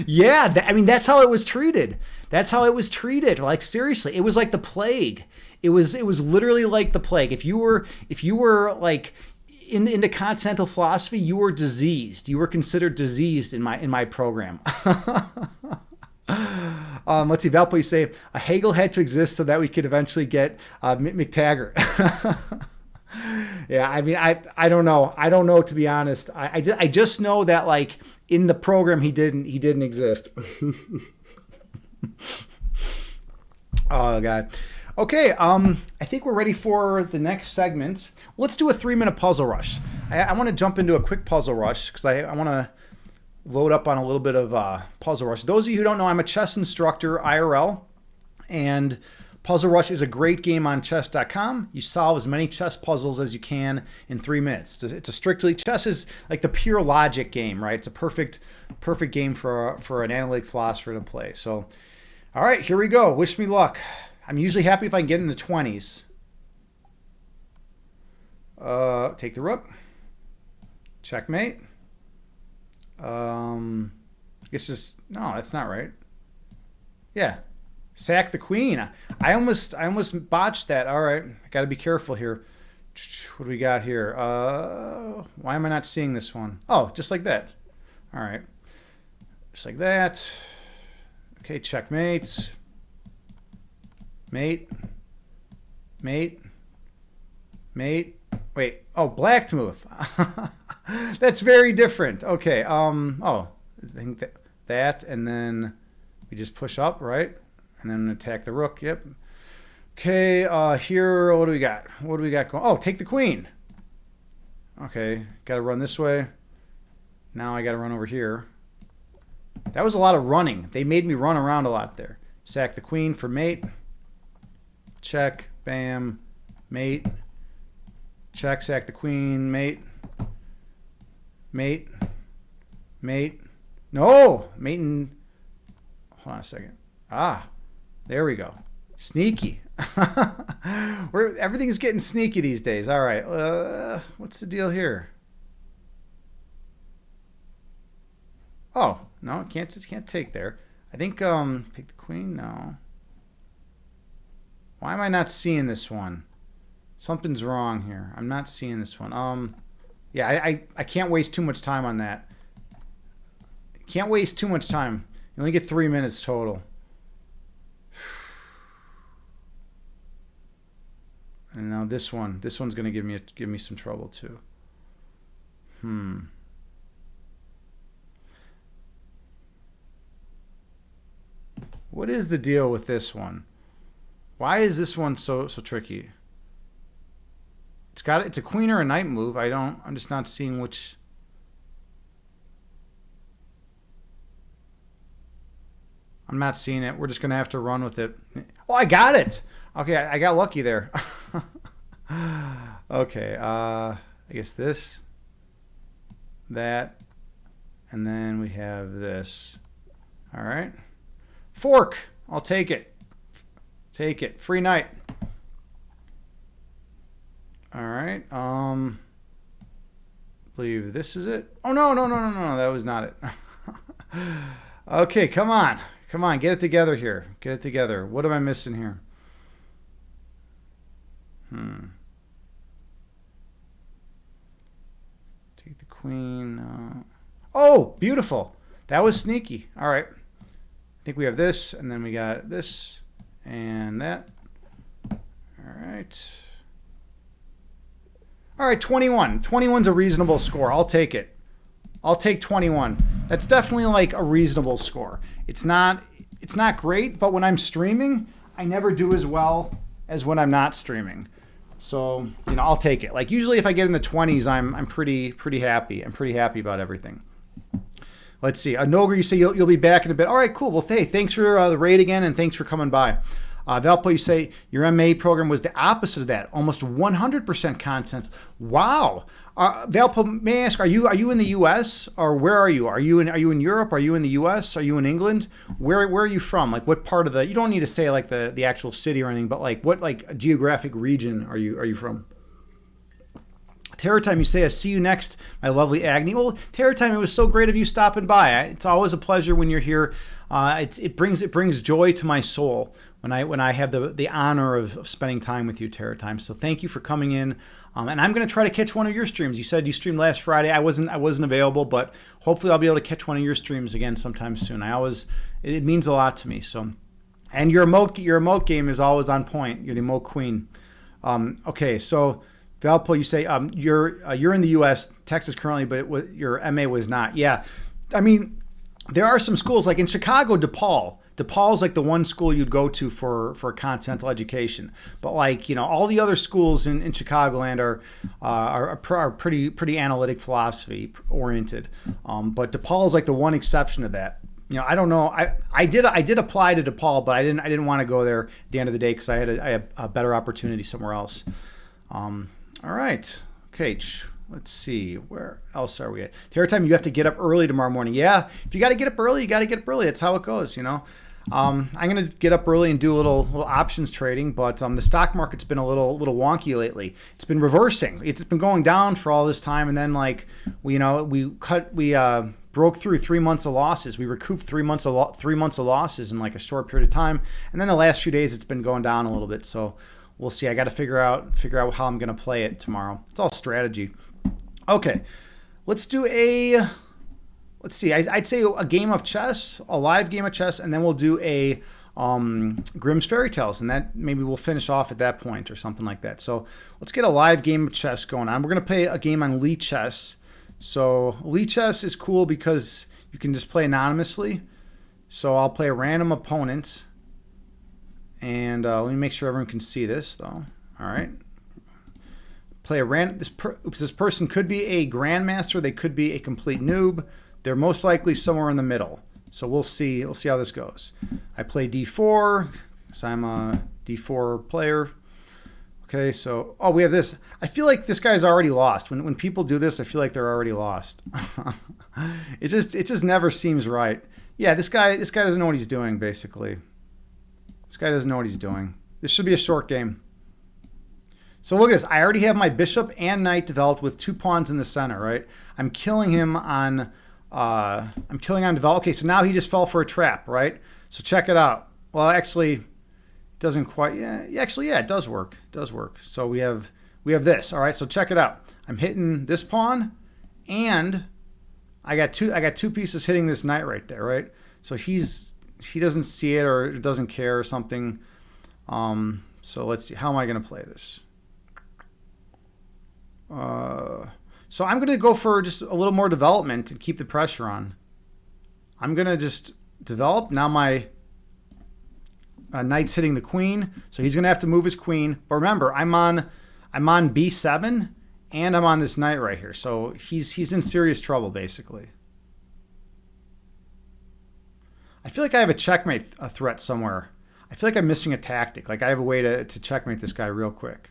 Yeah, that's how it was treated. That's how it was treated. Like, seriously, it was like the plague. It was literally like the plague. If you were like, into continental philosophy, you were diseased. You were considered diseased in my program. Let's see, Valpo, you say a Hegel had to exist so that we could eventually get McTaggart. Yeah, I mean, I don't know. I don't know, to be honest. I just know that, like, in the program he didn't exist. Oh God. Okay, I think we're ready for the next segment. Let's do a 3-minute puzzle rush. I want to jump into a quick puzzle rush because I want to load up on a little bit of puzzle rush. Those of you who don't know, I'm a chess instructor IRL, and Puzzle Rush is a great game on chess.com. You solve as many chess puzzles as you can in 3 minutes. It's a strictly, chess is like the pure logic game, right? It's a perfect game for an analytic philosopher to play. So, all right, here we go. Wish me luck. I'm usually happy if I can get in the 20s. Take the rook. Checkmate. I guess just, no, that's not right. Yeah. Sack the queen. I almost botched that. All right. I got to be careful here. What do we got here? Why am I not seeing this one? Oh, just like that. All right. Just like that. Okay, checkmate. Mate. Mate. Mate. Wait. Oh, black to move. That's very different. Okay. Oh, I think that, and then we just push up, right? And then attack the rook. Yep. Okay. Here, what do we got? What do we got going? Oh, take the queen. Okay. Got to run this way. Now I got to run over here. That was a lot of running. They made me run around a lot there. Sack the queen for mate. Check. Bam. Mate. Check. Sack the queen. Mate. Mate. Mate. No! Mate and... Hold on a second. Ah. There we go. Sneaky. Everything's getting sneaky these days. All right. What's the deal here? Oh, no, can't take there. I think pick the queen. No. Why am I not seeing this one? Something's wrong here. I'm not seeing this one. Yeah, I can't waste too much time on that. Can't waste too much time. You only get 3 minutes total. And now this one's going to give me some trouble too. What is the deal with this one? Why is this one so tricky? It's a queen or a knight move. I'm just not seeing which. I'm not seeing it. We're just going to have to run with it. Oh, I got it. Okay, I got lucky there. Okay, I guess this, that, and then we have this. All right. Fork. I'll take it. Take it. Free knight. All right. Believe this is it. Oh, no. That was not it. Okay, come on. Come on. Get it together here. Get it together. What am I missing here? Take the queen. Oh, beautiful. That was sneaky. All right. I think we have this, and then we got this and that. All right. All right, 21. 21's a reasonable score. I'll take it. I'll take 21. That's definitely like a reasonable score. It's not great, but when I'm streaming, I never do as well as when I'm not streaming. So, I'll take it. Like usually if I get in the 20s, I'm pretty happy. I'm pretty happy about everything. Let's see. Noger, you say you'll be back in a bit. All right, cool. Well, hey, thanks for the raid again, and thanks for coming by. Valpo, you say your MA program was the opposite of that, almost 100% content. Wow. Valpo, may I ask, are you in the U.S. or where are you? Are you in Europe? Are you in the U.S.? Are you in England? Where are you from? Like what part of you don't need to say like the actual city or anything, but like what like geographic region are you from? Terror Time, you say, I see you next, my lovely Agni. Well, Terror Time, it was so great of you stopping by. It's always a pleasure when you're here. It brings joy to my soul when I have the honor of spending time with you, Terror Time. So thank you for coming in. And I'm going to try to catch one of your streams. You said you streamed last Friday. I wasn't available, but hopefully I'll be able to catch one of your streams again sometime soon. It means a lot to me. So, and your emote game is always on point. You're the emote queen. Okay, so Valpo, you say you're in the U.S., Texas currently, but your MA was not. Yeah, I mean, there are some schools like in Chicago, DePaul. DePaul is like the one school you'd go to for continental education, but like all the other schools in Chicagoland are pretty analytic philosophy oriented. But DePaul is like the one exception to that. I don't know. I did apply to DePaul, but I didn't want to go there at the end of the day because I had a better opportunity somewhere else. All right. Okay. Let's see. Where else are we at? Every time you have to get up early tomorrow morning. Yeah. If you got to get up early, you got to get up early. That's how it goes, I'm going to get up early and do a little options trading, but the stock market's been a little wonky lately. It's been reversing. It's been going down for all this time, and then we broke through 3 months of losses. We recouped 3 months of losses in like a short period of time, and then the last few days it's been going down a little bit. So we'll see. I got to figure out how I'm going to play it tomorrow. It's all strategy. Okay, let's do let's see. I'd say a game of chess, a live game of chess, and then we'll do a Grimm's Fairy Tales, and that maybe we'll finish off at that point or something like that. So let's get a live game of chess going on. We're going to play a game on Lee Chess. So Lee Chess is cool because you can just play anonymously. So I'll play a random opponent, and let me make sure everyone can see this though. All right. Play a random. This person could be a grandmaster. They could be a complete noob. They're most likely somewhere in the middle. So we'll see. We'll see how this goes. I play D4 because I'm a D4 player. Okay, so we have this. I feel like this guy's already lost. When people do this, I feel like they're already lost. It just never seems right. Yeah, this guy doesn't know what he's doing. Basically, this guy doesn't know what he's doing. This should be a short game. So look at this. I already have my bishop and knight developed with 2 pawns in the center. Right. I'm killing him on. develop. Okay, so now he just fell for a trap. Right. So check it out. Well, actually, it doesn't quite. Yeah. Actually, yeah, it does work. It does work. So we have this. All right. So check it out. I'm hitting this pawn, and I got two pieces hitting this knight right there. Right. So he doesn't see it or doesn't care or something. So let's see. How am I going to play this? So I'm going to go for just a little more development and keep the pressure on. I'm going to just develop. Now my knight's hitting the queen, so he's going to have to move his queen. But remember, I'm on B7, and I'm on this knight right here. So he's in serious trouble, basically. I feel like I have a checkmate threat somewhere. I feel like I'm missing a tactic. Like I have a way to checkmate this guy real quick.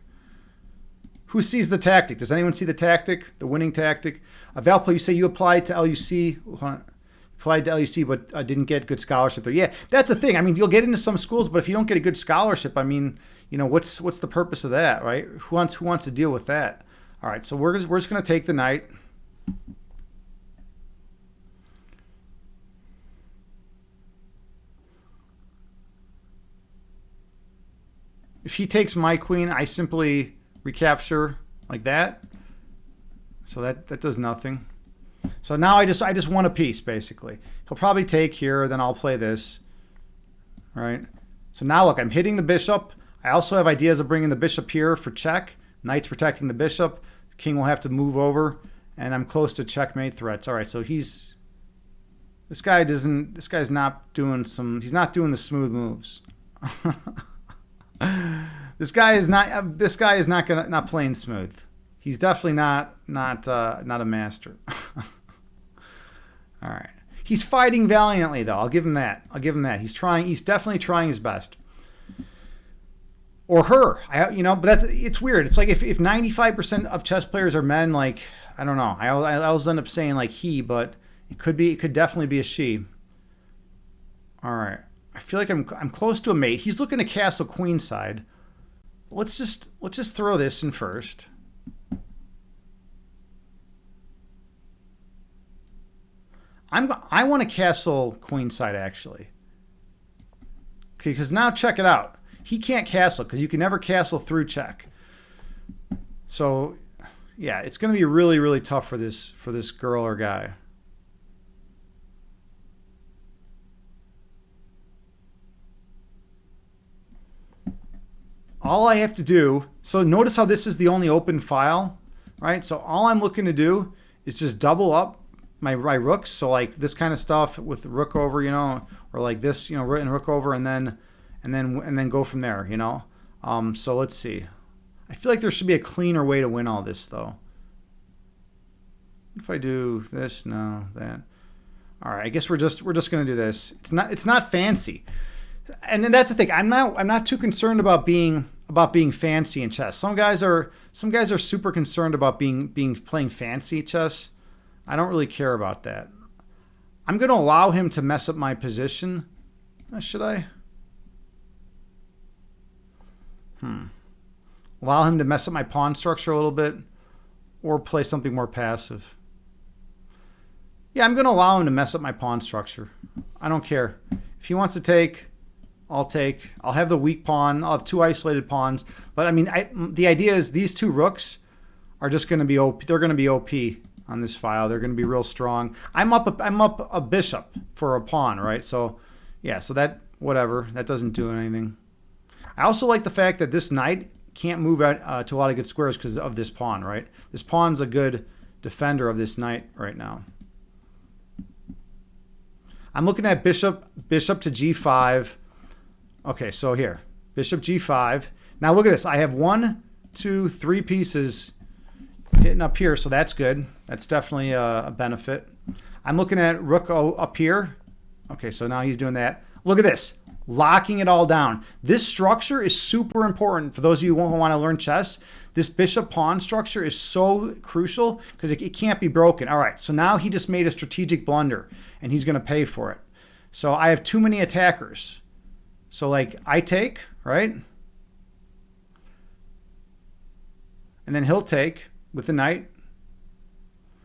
Who sees the tactic? Does anyone see the tactic? The winning tactic? Valpo, you say you applied to LUC, but didn't get good scholarship there. Yeah, that's the thing. I mean, you'll get into some schools, but if you don't get a good scholarship, I mean, what's the purpose of that, right? Who wants to deal with that? All right, so we're just going to take the knight. If he takes my queen, I simply recapture like that. So that does nothing. So now I just won a piece, basically. He'll probably take here, then I'll play this. All right. So now look, I'm hitting the bishop. I also have ideas of bringing the bishop here for check. Knight's protecting the bishop. King will have to move over, and I'm close to checkmate threats. All right, so this guy's not doing the smooth moves. This guy is not playing smooth. He's definitely not a master. All right. He's fighting valiantly though. I'll give him that. He's definitely trying his best. Or her. But it's weird. It's like if 95% of chess players are men, like I don't know. I always end up saying like he, but it could definitely be a she. All right. I feel like I'm close to a mate. He's looking to castle queenside. Let's just throw this in first. I want to castle queenside actually. Okay, because now check it out. He can't castle because you can never castle through check. So, yeah, it's going to be really, really tough for this girl or guy. All I have to do, so notice how this is the only open file, right? So all I'm looking to do is just double up my rooks. So like this kind of stuff with the rook over, you know, or like this, you know, and rook over, and then go from there, you know. So let's see. I feel like there should be a cleaner way to win all this though. If I do this, no, that. All right, I guess we're just gonna do this. It's not fancy. And then that's the thing. I'm not too concerned about being fancy in chess. Some guys are super concerned about playing fancy chess. I don't really care about that. I'm going to allow him to mess up my position. Should I? Allow him to mess up my pawn structure a little bit, or play something more passive. Yeah, I'm going to allow him to mess up my pawn structure. I don't care. If he wants to take, I'll take. I'll have the weak pawn. I'll have two isolated pawns. But I mean, the idea is these two rooks are just going to be OP. They're going to be OP on this file. They're going to be real strong. I'm up a bishop for a pawn, right? So, yeah. So that whatever. That doesn't do anything. I also like the fact that this knight can't move out to a lot of good squares because of this pawn, right? This pawn's a good defender of this knight right now. I'm looking at bishop to g5. Okay, so here, bishop g5. Now look at this. I have 1, 2, 3 pieces hitting up here, so that's good. That's definitely a benefit. I'm looking at rook up here. Okay, so now he's doing that. Look at this, locking it all down. This structure is super important for those of you who want to learn chess. This bishop pawn structure is so crucial because it can't be broken. All right, so now he just made a strategic blunder, and he's going to pay for it. So I have too many attackers. So like I take, right? And then he'll take with the knight.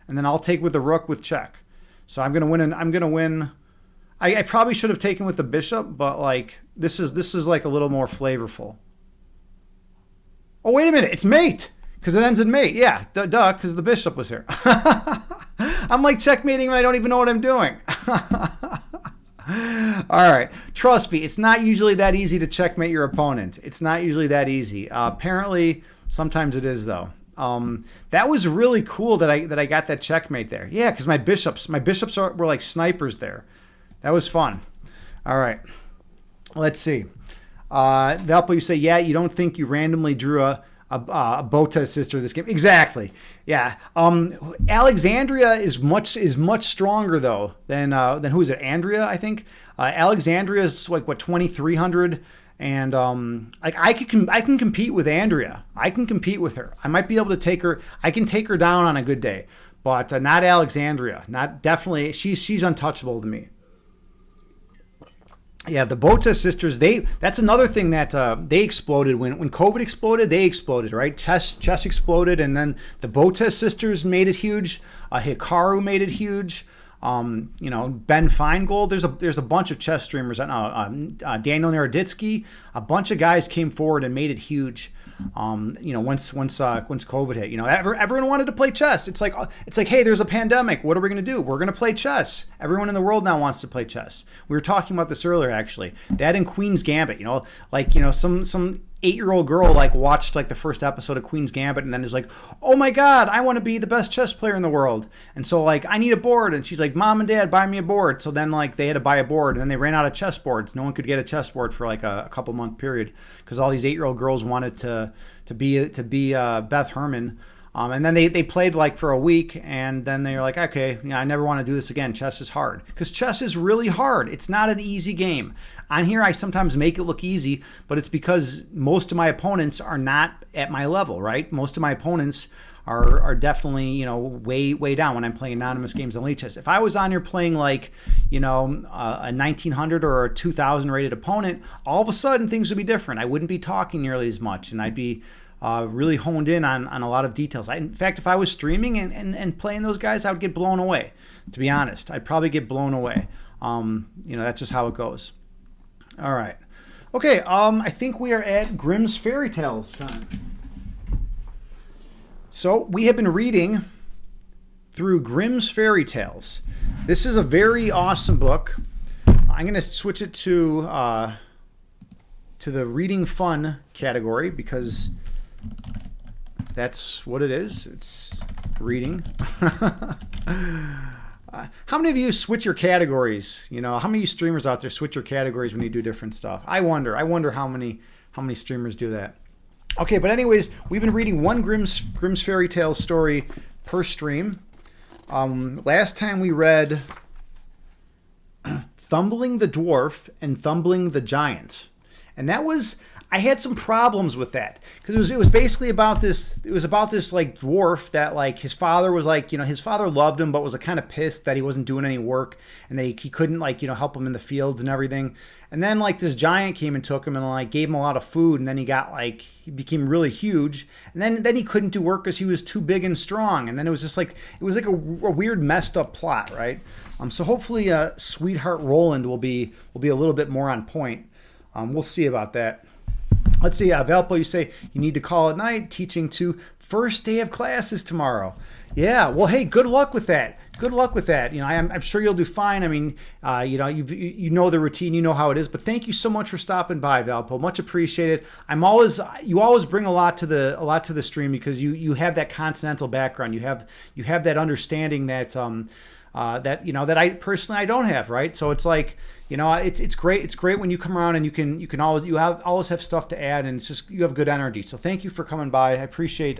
And then I'll take with the rook with check. So I'm gonna win. I probably should have taken with the bishop, but like this is like a little more flavorful. Oh, wait a minute, it's mate. Because it ends in mate. Yeah, duh, because the bishop was here. I'm like checkmating when I don't even know what I'm doing. All right. Trust me, it's not usually that easy to checkmate your opponent. It's not usually that easy. Apparently, sometimes it is though. That was really cool that I got that checkmate there. Yeah, because my bishops were like snipers there. That was fun. All right. Let's see. Valpo, you say, yeah, you don't think you randomly drew a Botez sister this game? Exactly. Yeah. Alexandria is much stronger though than who is it? Andrea, I think. Alexandria is like what 2,300, and like I can compete with Andrea. I can compete with her. I might be able to take her. I can take her down on a good day, but not Alexandria. Not definitely. She's untouchable to me. Yeah, the Botez sisters, that's another thing that they exploded. When COVID exploded, they exploded, right? Chess exploded, and then the Botez sisters made it huge. Hikaru made it huge. Ben Feingold. There's a bunch of chess streamers. Daniel Naroditsky. A bunch of guys came forward and made it huge. Once COVID hit, everyone wanted to play chess. It's like, hey, there's a pandemic. What are we going to do? We're going to play chess. Everyone in the world now wants to play chess. We were talking about this earlier, actually. That and Queen's Gambit, some 8-year-old girl watched the first episode of Queen's Gambit and then is like, oh my God, I want to be the best chess player in the world. And so I need a board. And she's like, Mom and Dad, buy me a board. So then they had to buy a board, and then they ran out of chess boards. No one could get a chess board for a couple month period because all these 8-year-old girls wanted to be Beth Herman. And then they played for a week, and then they were like, okay, I never want to do this again. Chess is hard. Because chess is really hard. It's not an easy game. On here, I sometimes make it look easy, but it's because most of my opponents are not at my level, right? Most of my opponents are definitely, way down when I'm playing anonymous games on Elite Chess. If I was on here playing a 1900 or a 2000 rated opponent, all of a sudden things would be different. I wouldn't be talking nearly as much, and I'd be really honed in on a lot of details. In fact, if I was streaming and playing those guys, I would get blown away. To be honest, I'd probably get blown away. That's just how it goes. All right. Okay, I think we are at Grimm's Fairy Tales time. So we have been reading through Grimm's Fairy Tales. This is a very awesome book. I'm going to switch it to the reading fun category because that's what it is. It's reading. How many of you switch your categories? You know, how many of you streamers out there switch your categories when you do different stuff? I wonder how many streamers do that. Okay, but anyways, we've been reading one Grimm's Fairy Tales story per stream. Last time we read Thumbling the Dwarf and Thumbling the Giant. And that was, I had some problems with that because it was basically about this. It was about this like dwarf that like his father was like, you know, his father loved him, but was like kind of pissed that he wasn't doing any work and that he couldn't like, you know, help him in the fields and everything. And then like this giant came and took him and like gave him a lot of food. And then he became really huge. And then he couldn't do work because he was too big and strong. And then it was just like, it was like a weird messed up plot, right? So hopefully Sweetheart Roland will be a little bit more on point. We'll see about that. Let's see, Valpo, you say you need to call at night, teaching to first day of classes tomorrow. Yeah, well, hey, good luck with that. Good luck with that. You know, I'm sure you'll do fine. I mean, you know, you know the routine, you know how it is. But thank you so much for stopping by, Valpo. Much appreciated. You always bring a lot to the stream because you have that continental background. You have that understanding that that you know that I personally don't have, right? So it's like, you know, it's great. It's great when you come around and you can always have stuff to add, and it's just you have good energy. So thank you for coming by. I appreciate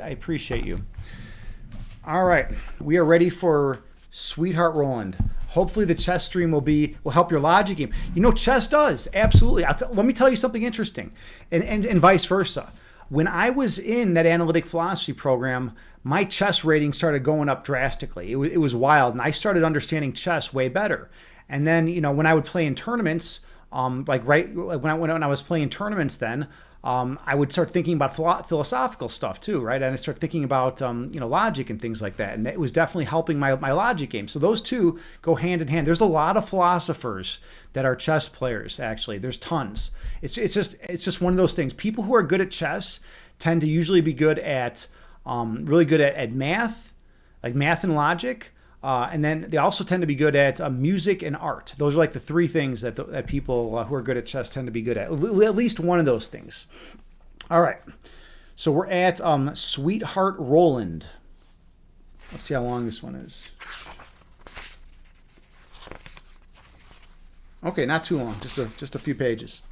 you. All right, we are ready for Sweetheart Roland. Hopefully the chess stream will help your logic game. You know, chess does absolutely. Let me tell you something interesting, and vice versa. When I was in that analytic philosophy program, my chess rating started going up drastically. It was wild, and I started understanding chess way better. And then, you know, when I would play in tournaments, when I was playing tournaments, then I would start thinking about philosophical stuff too, right? And I start thinking about you know, logic and things like that. And it was definitely helping my logic game. So those two go hand in hand. There's a lot of philosophers that are chess players. Actually, there's tons. It's just one of those things. People who are good at chess tend to usually be good at really good at math, like math and logic. And then they also tend to be good at music and art. Those are like the three things that people who are good at chess tend to be good at least one of those things. All right. So we're at Sweetheart Roland. Let's see how long this one is. Okay, not too long. Just a few pages.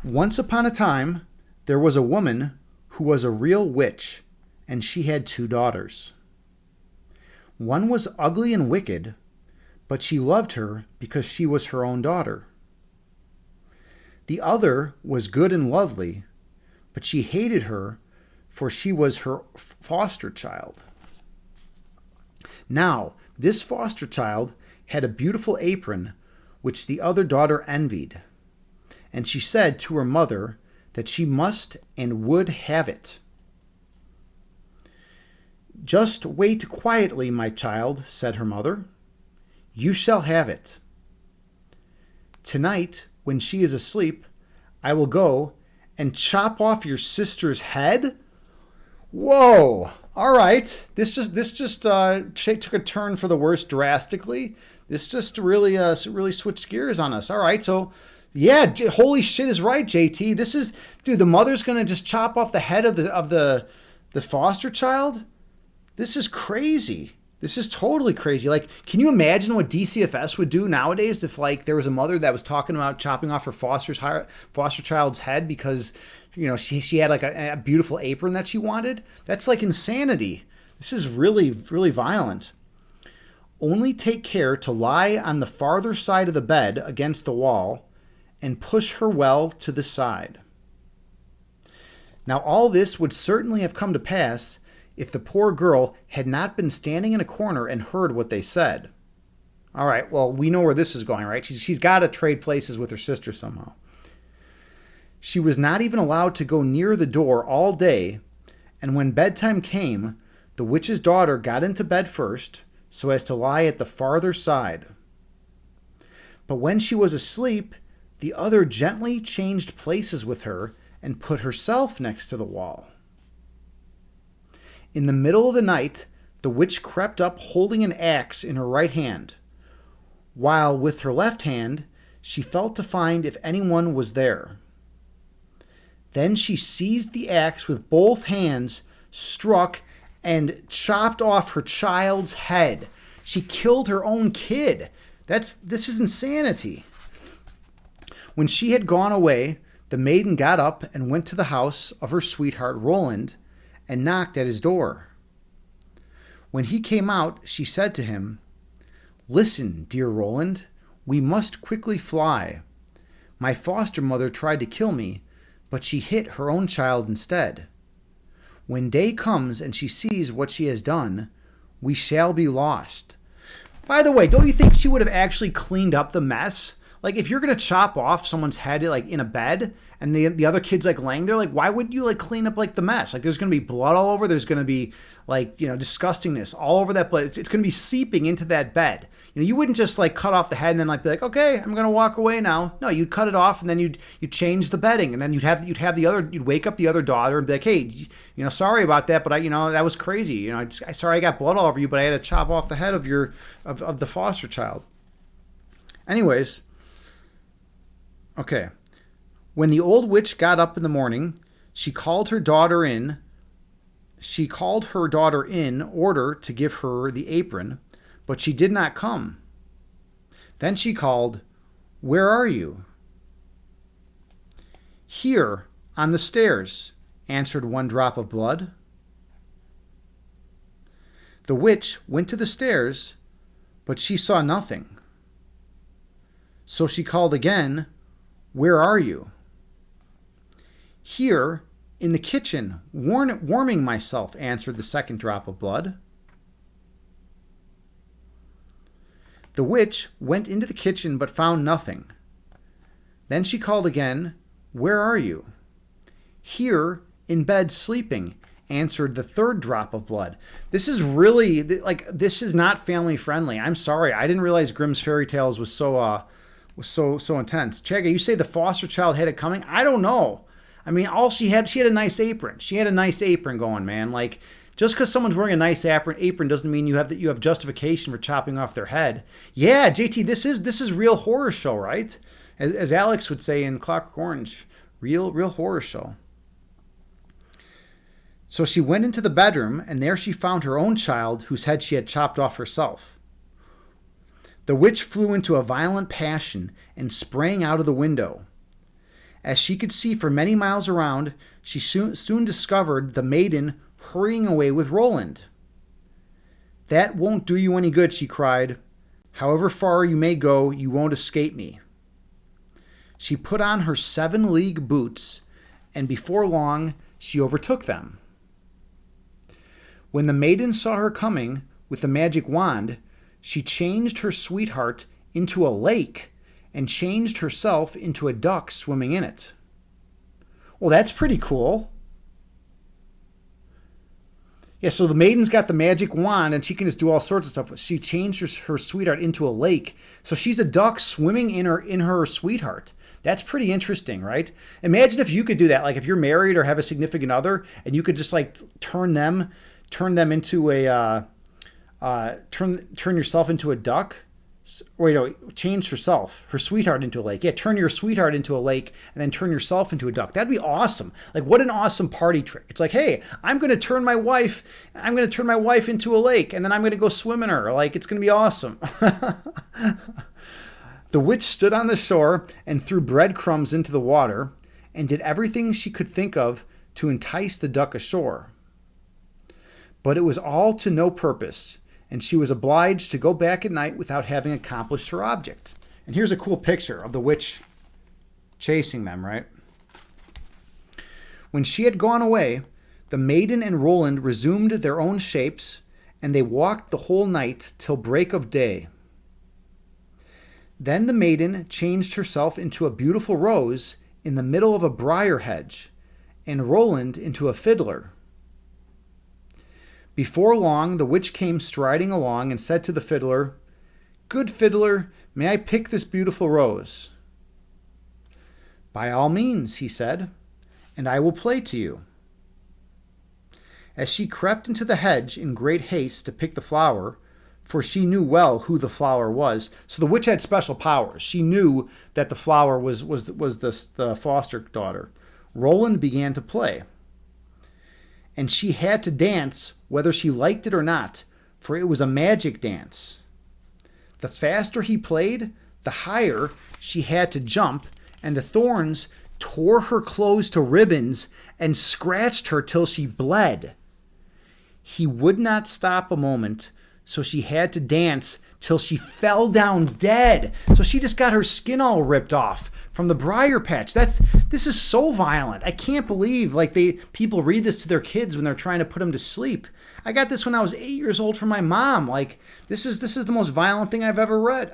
Once upon a time, there was a woman who was a real witch, and she had 2 daughters. One was ugly and wicked, but she loved her because she was her own daughter. The other was good and lovely, but she hated her, for she was her foster child. Now, this foster child had a beautiful apron, which the other daughter envied, and she said to her mother that she must and would have it. Just wait quietly, my child, said her mother. You shall have it. Tonight, when she is asleep, I will go and chop off your sister's head. Whoa! All right, this just took a turn for the worse drastically. This just really switched gears on us. All right, so yeah, holy shit is right, JT. This is, dude. The mother's gonna just chop off the head of the foster child. This is crazy. This is totally crazy. Like, can you imagine what DCFS would do nowadays if, like, there was a mother that was talking about chopping off her foster child's head because, you know, she had, like, a beautiful apron that she wanted? That's, like, insanity. This is really, really violent. Only take care to lie on the farther side of the bed against the wall and push her well to the side. Now, all this would certainly have come to pass if the poor girl had not been standing in a corner and heard what they said. All right, well, we know where this is going, right? She's got to trade places with her sister somehow. She was not even allowed to go near the door all day, and when bedtime came, the witch's daughter got into bed first, so as to lie at the farther side. But when she was asleep, the other gently changed places with her and put herself next to the wall. In the middle of the night, the witch crept up holding an axe in her right hand, while with her left hand she felt to find if anyone was there. Then she seized the axe with both hands, struck, and chopped off her child's head. She killed her own kid. This is insanity. When she had gone away, the maiden got up and went to the house of her sweetheart Roland and knocked at his door. When he came out, she said to him, "Listen, dear Roland, we must quickly fly. My foster mother tried to kill me, but she hit her own child instead. When day comes and she sees what she has done, we shall be lost." By the way, don't you think she would have actually cleaned up the mess? Like, if you're going to chop off someone's head, like, in a bed, and the other kid's, like, laying there, like, why would you, like, clean up, like, the mess? Like, there's going to be blood all over. There's going to be, like, disgustingness all over that blood. It's going to be seeping into that bed. You wouldn't just, like, cut off the head and then, like, be like, okay, I'm going to walk away now. No, you'd cut it off, and then you'd change the bedding, and then you'd wake up the other daughter and be like, hey, sorry about that, but that was crazy. Sorry I got blood all over you, but I had to chop off the head of the foster child. Anyways, okay. When the old witch got up in the morning, she called her daughter in order to give her the apron, but she did not come. Then she called, "Where are you?" "Here, on the stairs," answered one drop of blood. The witch went to the stairs, but she saw nothing. So she called again, "Where are you?" "Here, in the kitchen, warming myself," answered the second drop of blood. The witch went into the kitchen but found nothing. Then she called again, "Where are you?" "Here, in bed, sleeping," answered the third drop of blood. This is really, this is not family friendly. I'm sorry. I didn't realize Grimm's Fairy Tales was so intense. Chagga, you say the foster child had it coming? I don't know. I mean, she had a nice apron. She had a nice apron going, man. Like, just because someone's wearing a nice apron doesn't mean you have justification for chopping off their head. Yeah, JT, this is real horror show, right? As Alex would say in Clockwork Orange, real horror show. So she went into the bedroom, and there she found her own child, whose head she had chopped off herself. The witch flew into a violent passion and sprang out of the window. As she could see for many miles around, she soon discovered the maiden hurrying away with Roland. "That won't do you any good," she cried. "However far you may go, you won't escape me." She put on her 7-league boots, and before long she overtook them. When the maiden saw her coming with the magic wand, she changed her sweetheart into a lake and changed herself into a duck swimming in it. Well, that's pretty cool. Yeah, so the maiden's got the magic wand, and she can just do all sorts of stuff. She changed her sweetheart into a lake, so she's a duck swimming in her sweetheart. That's pretty interesting, right? Imagine if you could do that. Like, if you're married or have a significant other, and you could just, like, turn them into a turn yourself into a duck. Wait, no, change her sweetheart into a lake. Yeah, turn your sweetheart into a lake and then turn yourself into a duck. That'd be awesome. Like, what an awesome party trick. It's like, hey, I'm going to turn my wife into a lake, and then I'm going to go swim in her. Like, it's going to be awesome. The witch stood on the shore and threw breadcrumbs into the water and did everything she could think of to entice the duck ashore. But it was all to no purpose, and she was obliged to go back at night without having accomplished her object. And here's a cool picture of the witch chasing them, right? When she had gone away, the maiden and Roland resumed their own shapes, and they walked the whole night till break of day. Then the maiden changed herself into a beautiful rose in the middle of a briar hedge, and Roland into a fiddler. Before long, the witch came striding along and said to the fiddler, "Good fiddler, may I pick this beautiful rose?" "By all means," he said, "and I will play to you." As she crept into the hedge in great haste to pick the flower, for she knew well who the flower was. So the witch had special powers. She knew that the flower was the foster daughter. Roland began to play, and she had to dance whether she liked it or not, for it was a magic dance. The faster he played, the higher she had to jump, and the thorns tore her clothes to ribbons and scratched her till she bled. He would not stop a moment, so she had to dance till she fell down dead. So she just got her skin all ripped off from the briar patch. This is so violent. I can't believe people read this to their kids when they're trying to put them to sleep. I got this when I was 8 years old from my mom. This is the most violent thing I've ever read.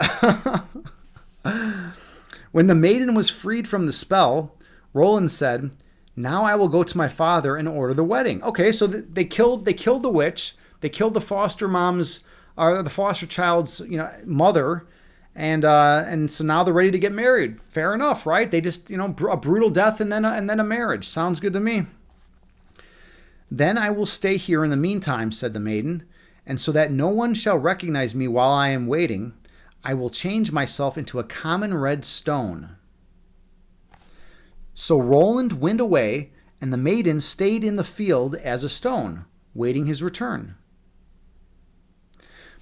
When the maiden was freed from the spell, Roland said, "Now I will go to my father and order the wedding." Okay, so they killed the witch. They killed the foster mom's, or the foster child's, mother, and so now they're ready to get married. Fair enough, right? They just, a brutal death and then a marriage. Sounds good to me. "Then I will stay here in the meantime," said the maiden, "and so that no one shall recognize me while I am waiting, I will change myself into a common red stone." So Roland went away, and the maiden stayed in the field as a stone, waiting his return.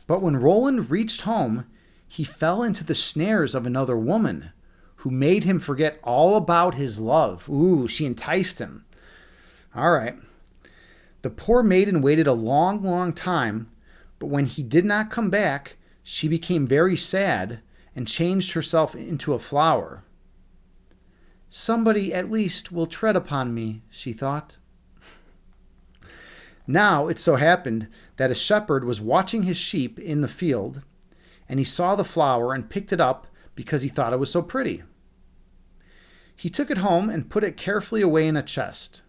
But when Roland reached home, he fell into the snares of another woman, who made him forget all about his love. Ooh, she enticed him. All right. The poor maiden waited a long, long time, but when he did not come back, she became very sad and changed herself into a flower. "Somebody at least will tread upon me," she thought. Now it so happened that a shepherd was watching his sheep in the field, and he saw the flower and picked it up because he thought it was so pretty. He took it home and put it carefully away in a chest.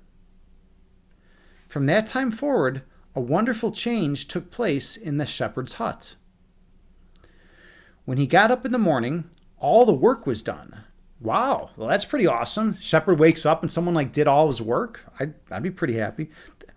From that time forward, a wonderful change took place in the shepherd's hut. When he got up in the morning, all the work was done. Wow, well, that's pretty awesome. Shepherd wakes up and someone did all his work. I'd be pretty happy.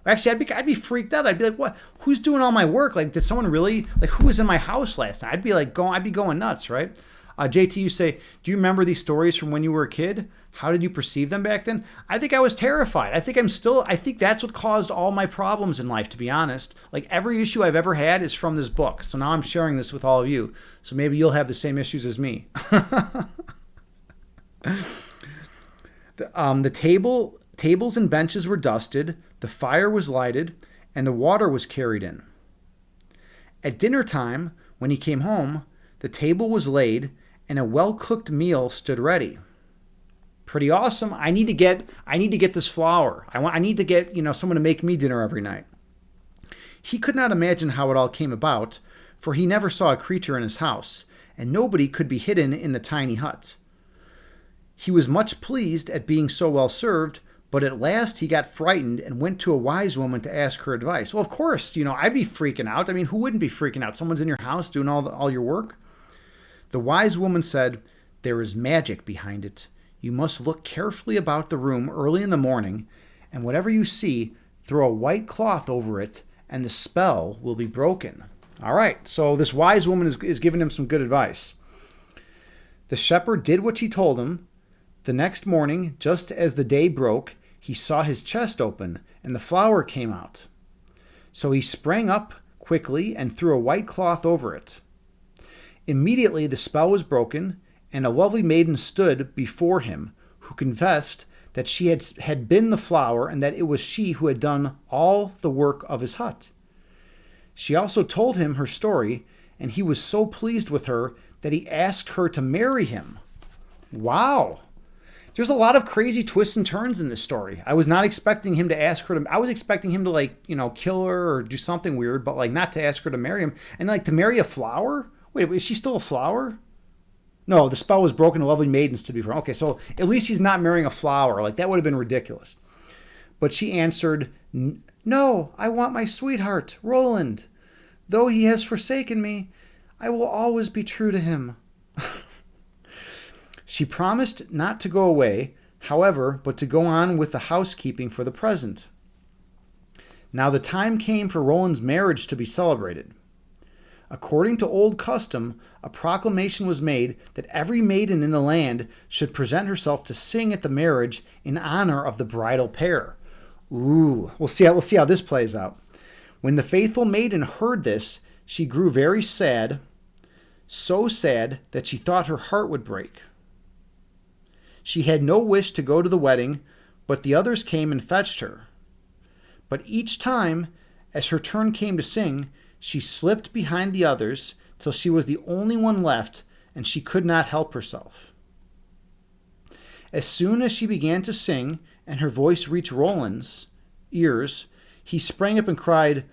Actually, I'd be freaked out. I'd be like, "What? Who's doing all my work? Did someone really who was in my house last night?" I'd be going nuts, right? JT, you say, "Do you remember these stories from when you were a kid? How did you perceive them back then?" I think I was terrified. I think that's what caused all my problems in life, to be honest. Every issue I've ever had is from this book. So now I'm sharing this with all of you. So maybe you'll have the same issues as me. The tables and benches were dusted, the fire was lighted, and the water was carried in. At dinner time, when he came home, the table was laid, and a well-cooked meal stood ready. Pretty awesome. I need to get this flower. I need to get, someone to make me dinner every night. He could not imagine how it all came about, for he never saw a creature in his house, and nobody could be hidden in the tiny hut. He was much pleased at being so well served, but at last he got frightened and went to a wise woman to ask her advice. Well, of course, I'd be freaking out. I mean, who wouldn't be freaking out? Someone's in your house doing all your work. The wise woman said, "There is magic behind it. You must look carefully about the room early in the morning, and whatever you see, throw a white cloth over it, and the spell will be broken." All right, so this wise woman is giving him some good advice. The shepherd did what she told him. The next morning, just as the day broke, he saw his chest open, and the flower came out. So he sprang up quickly and threw a white cloth over it. Immediately the spell was broken, and a lovely maiden stood before him, who confessed that she had been the flower and that it was she who had done all the work of his hut. She also told him her story, and he was so pleased with her that he asked her to marry him. Wow! There's a lot of crazy twists and turns in this story. I was not expecting him to ask her to... I was expecting him to, kill her or do something weird, but, not to ask her to marry him. And, to marry a flower? Wait, is she still a flower? No, the spell was broken. A lovely maiden stood before him. Okay, so at least he's not marrying a flower. That would have been ridiculous. But she answered, "No, I want my sweetheart, Roland. Though he has forsaken me, I will always be true to him." She promised not to go away, however, but to go on with the housekeeping for the present. Now the time came for Roland's marriage to be celebrated. According to old custom, a proclamation was made that every maiden in the land should present herself to sing at the marriage in honor of the bridal pair. Ooh, we'll see how this plays out. When the faithful maiden heard this, she grew very sad, so sad that she thought her heart would break. She had no wish to go to the wedding, but the others came and fetched her. But each time, as her turn came to sing, she slipped behind the others till she was the only one left, and she could not help herself. As soon as she began to sing, and her voice reached Roland's ears, he sprang up and cried,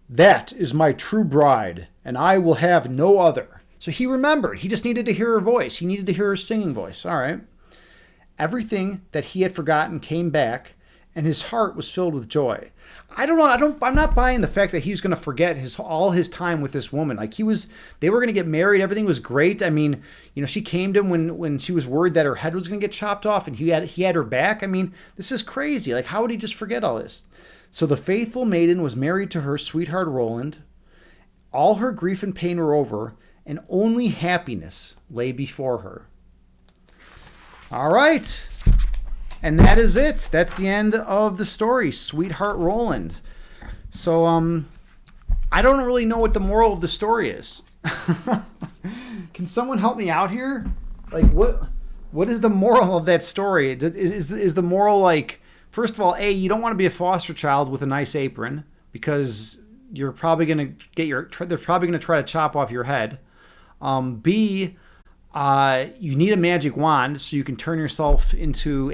"That is my true bride, and I will have no other." So he remembered. He just needed to hear her voice. He needed to hear her singing voice. All right. Everything that he had forgotten came back, and his heart was filled with joy. I don't know. I'm not buying the fact that he's going to forget all his time with this woman. Like they were going to get married. Everything was great. I mean, she came to him when she was worried that her head was going to get chopped off, and he had her back. I mean, this is crazy. Like, how would he just forget all this? So the faithful maiden was married to her sweetheart Roland. All her grief and pain were over, and only happiness lay before her. All right. And that is it. That's the end of the story, Sweetheart Roland. So, I don't really know what the moral of the story is. Can someone help me out here? Like, what is the moral of that story? Is the moral like, first of all, A, you don't want to be a foster child with a nice apron because you're probably going to they're probably going to try to chop off your head. B, you need a magic wand so you can turn yourself into